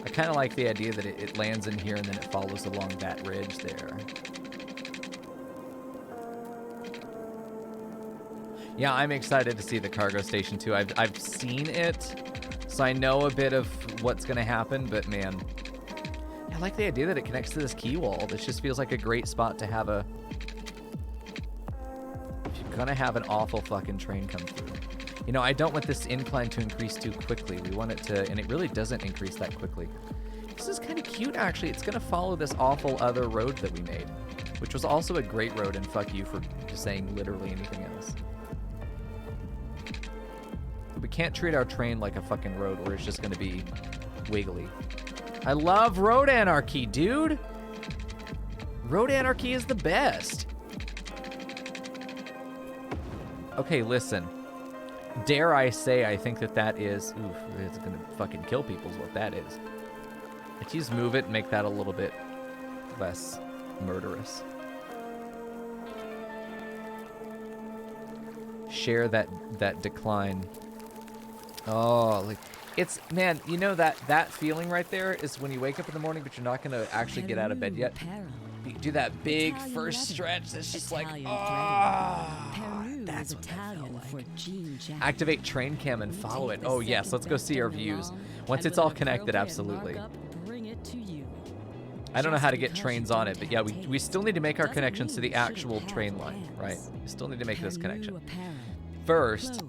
I kind of like the idea that it lands in here and then it follows along that ridge there. Yeah, I'm excited to see the cargo station, too. I've seen it, so I know a bit of what's going to happen, but, man... I like the idea that it connects to this quay wall. This just feels like a great spot to have a... Gonna have an awful fucking train come through. You know, I don't want this incline to increase too quickly. We want it to, and it really doesn't increase that quickly. This is kind of cute, actually. It's gonna follow this awful other road that we made, which was also a great road, and fuck you for just saying literally anything else. We can't treat our train like a fucking road where it's just gonna be wiggly. I love road anarchy, dude! Road anarchy is the best. Okay, listen. Dare I say I think that is... Oof, it's gonna fucking kill people is what that is. Let's just move it and make that a little bit less murderous. Share that decline. Oh, like... It's... Man, you know that feeling right there is when you wake up in the morning but you're not gonna actually get out of bed yet? Do that big first stretch that's just like... That's what Italian for like. Activate train cam and follow it. Oh yes, let's go see our views. Once it's all connected, absolutely. I don't know how to get trains on it, but yeah, we still need to make our connections to the actual train line, right? We still need to make this connection. First,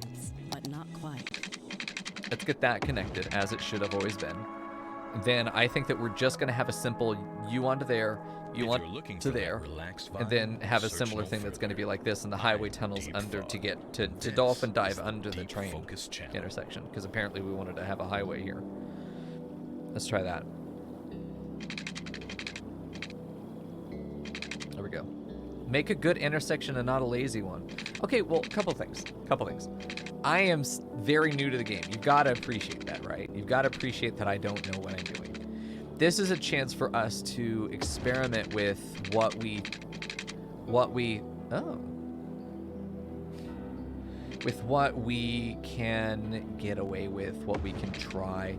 let's get that connected, as it should have always been. Then I think that we're just going to have a simple you onto there, you want to there, and then have a similar thing that's going to be like this, and the highway tunnels under to get to dolphin dive under the train intersection, because apparently we wanted to have a highway here. Let's try that. There we go. Make a good intersection and not a lazy one. Okay, well, couple things. I am very new to the game. You've got to appreciate that, right? You've got to appreciate that I don't know what I'm doing. This is a chance for us to experiment with what we... Oh. with what we can get away with, what we can try.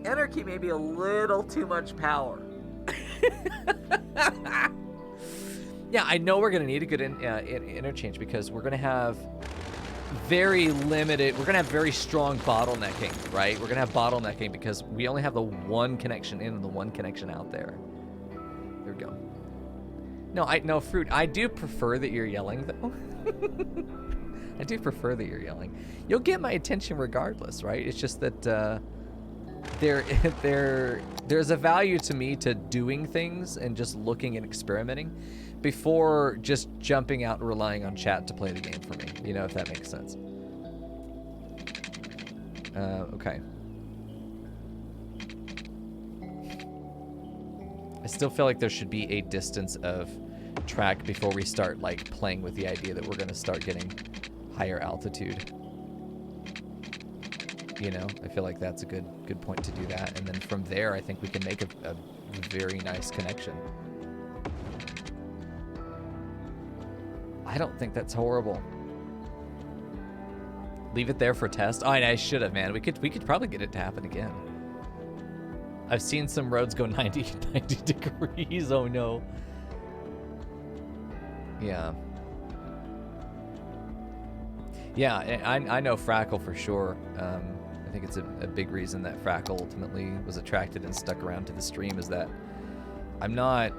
Anarchy may be a little too much power. Yeah, I know we're going to need a good interchange because we're going to have very limited, we're going to have very strong bottlenecking, right? We're going to have bottlenecking because we only have the one connection in and the one connection out there. There we go. No, Fruit, I do prefer that you're yelling, though. I do prefer that you're yelling. You'll get my attention regardless, right? It's just that there's a value to me to doing things and just looking and experimenting before just jumping out and relying on chat to play the game for me, you know, if that makes sense. Okay. I still feel like there should be a distance of track before we start like playing with the idea that we're going to start getting higher altitude. You know, I feel like that's a good point to do that, and then from there I think we can make a very nice connection. I don't think that's horrible. Leave it there for test. Oh, I should have, man. We could probably get it to happen again. I've seen some roads go 90 degrees. Oh no. Yeah. Yeah, I know Frackle for sure. I think it's a big reason that Frackle ultimately was attracted and stuck around to the stream is that I'm not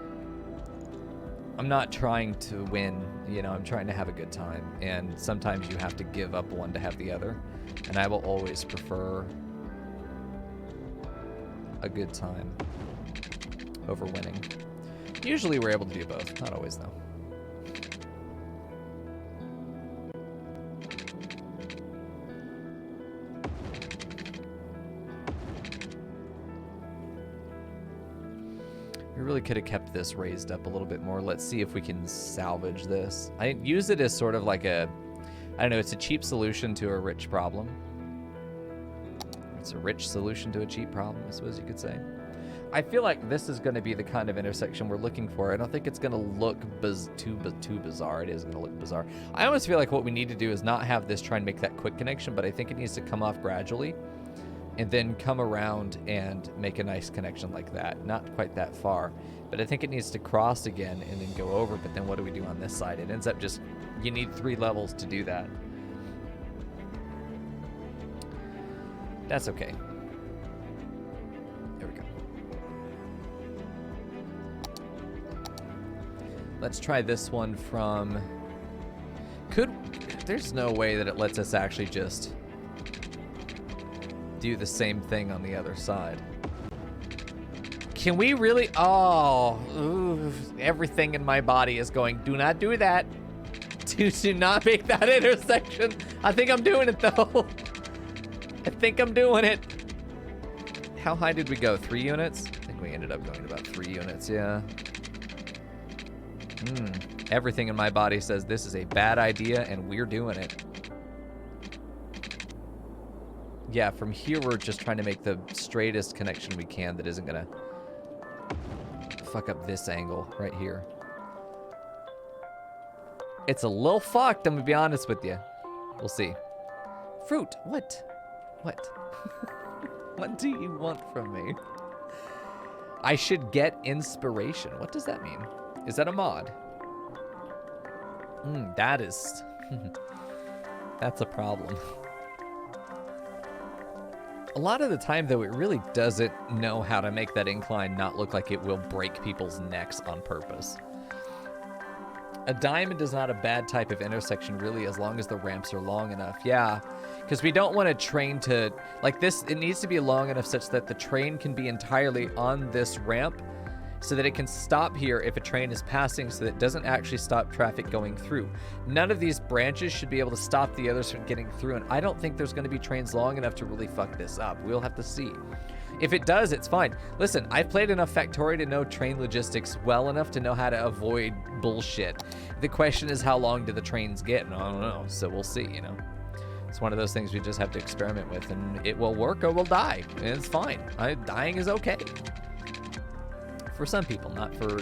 trying to win, you know, I'm trying to have a good time. And sometimes you have to give up one to have the other. And I will always prefer a good time over winning. Usually we're able to do both, not always though. We really could have kept this raised up a little bit more. Let's see if we can salvage this. I use it as sort of like a, I don't know, it's a cheap solution to a rich problem. It's a rich solution to a cheap problem, I suppose you could say. I feel like this is going to be the kind of intersection we're looking for. I don't think it's going to look too bizarre. It is going to look bizarre. I almost feel like what we need to do is not have this try and make that quick connection, but I think it needs to come off gradually and then come around and make a nice connection like that. Not quite that far, but I think it needs to cross again and then go over. But then what do we do on this side? It ends up just, you need 3 levels to do that. That's okay. There we go. Let's try this one from, there's no way that it lets us actually just do the same thing on the other side. Can we really? Oh, ooh, everything in my body is going, do not do that. Do not make that intersection. I think I'm doing it though. I think I'm doing it. How high did we go? 3 units? I think we ended up going about 3 units, yeah. Everything in my body says this is a bad idea and we're doing it. Yeah, from here we're just trying to make the straightest connection we can that isn't gonna fuck up this angle right here. It's a little fucked, I'm gonna be honest with you. We'll see. Fruit, what? What? What do you want from me? I should get inspiration. What does that mean? Is that a mod? That is... That's a problem. A lot of the time, though, it really doesn't know how to make that incline not look like it will break people's necks on purpose. A diamond is not a bad type of intersection, really, as long as the ramps are long enough. Yeah, because we don't want a train to... Like this, it needs to be long enough such that the train can be entirely on this ramp so that it can stop here if a train is passing so that it doesn't actually stop traffic going through. None of these branches should be able to stop the others from getting through, and I don't think there's going to be trains long enough to really fuck this up. We'll have to see. If it does, it's fine. Listen, I've played enough Factorio to know train logistics well enough to know how to avoid bullshit. The question is, how long do the trains get? And I don't know, so we'll see, you know. It's one of those things we just have to experiment with, and it will work or we'll die, and it's fine. Dying is okay. For some people, not for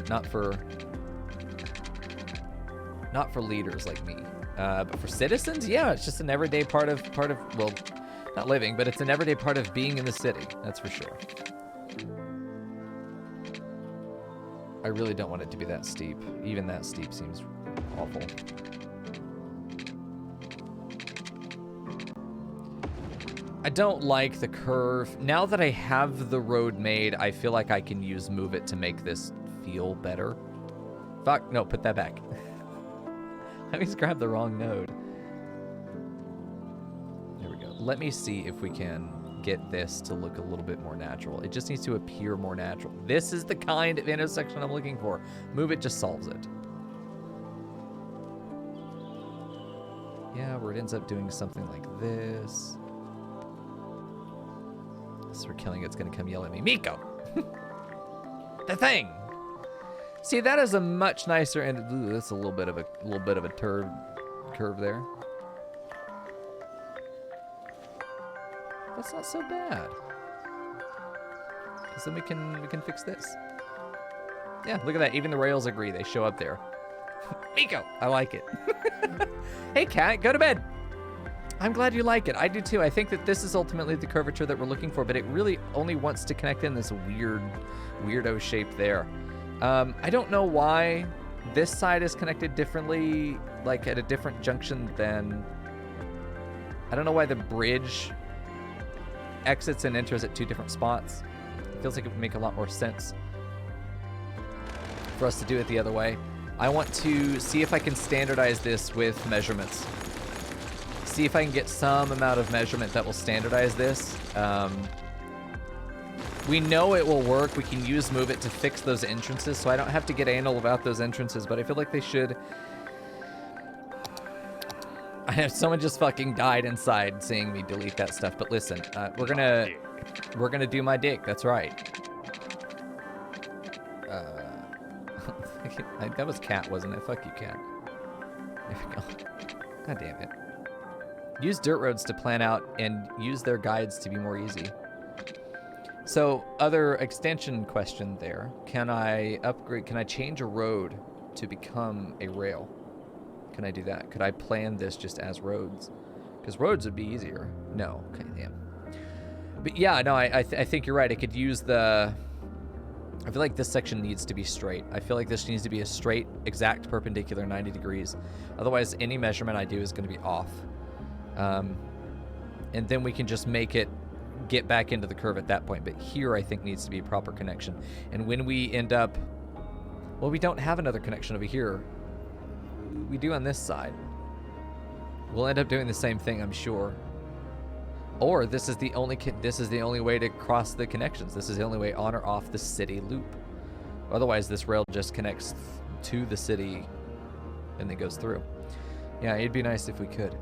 leaders like me. But for citizens, yeah, it's just an everyday part of well, not living, but it's an everyday part of being in the city. That's for sure. I really don't want it to be that steep. Even that steep seems awful. I don't like the curve. Now that I have the road made, I feel like I can use Move It to make this feel better. Fuck, no, put that back. I just grabbed the wrong node. There we go. Let me see if we can get this to look a little bit more natural. It just needs to appear more natural. This is the kind of intersection I'm looking for. Move It just solves it. Yeah, where it ends up doing something like this. So we're killing it's gonna come yell at me. Mico! The thing! See, that is a much nicer and ooh, that's a little bit of a curve there. That's not so bad. Cause then we can fix this. Yeah, look at that. Even the rails agree. They show up there. Mico, I like it. Hey cat, go to bed. I'm glad you like it. I do too. I think that this is ultimately the curvature that we're looking for, but it really only wants to connect in this weirdo shape there. I don't know why this side is connected differently, like at a different junction than... I don't know why the bridge exits and enters at two different spots. It feels like it would make a lot more sense for us to do it the other way. I want to see if I can standardize this with measurements. See if I can get some amount of measurement that will standardize this. We know it will work. We can use Move It to fix those entrances, so I don't have to get anal about those entrances, but I feel like they should. I have someone just fucking died inside seeing me delete that stuff, but listen, we're gonna do my dick. That's right. That was cat, wasn't it? Fuck you, cat. There we go. God damn it. Use dirt roads to plan out and use their guides to be more easy. So, other extension question there. Can I upgrade, can I change a road to become a rail? Can I do that? Could I plan this just as roads? Because roads would be easier. No. Okay, damn. But yeah, no, I think you're right. I could use the... I feel like this section needs to be straight. I feel like this needs to be a straight, exact perpendicular 90 degrees. Otherwise, any measurement I do is going to be off. And then we can just make it get back into the curve at that point. But here, I think, needs to be a proper connection. And when we end up... Well, we don't have another connection over here. We do on this side. We'll end up doing the same thing, I'm sure. Or this is the only way to cross the connections. This is the only way on or off the city loop. Otherwise, this rail just connects to the city and then goes through. Yeah, it'd be nice if we could.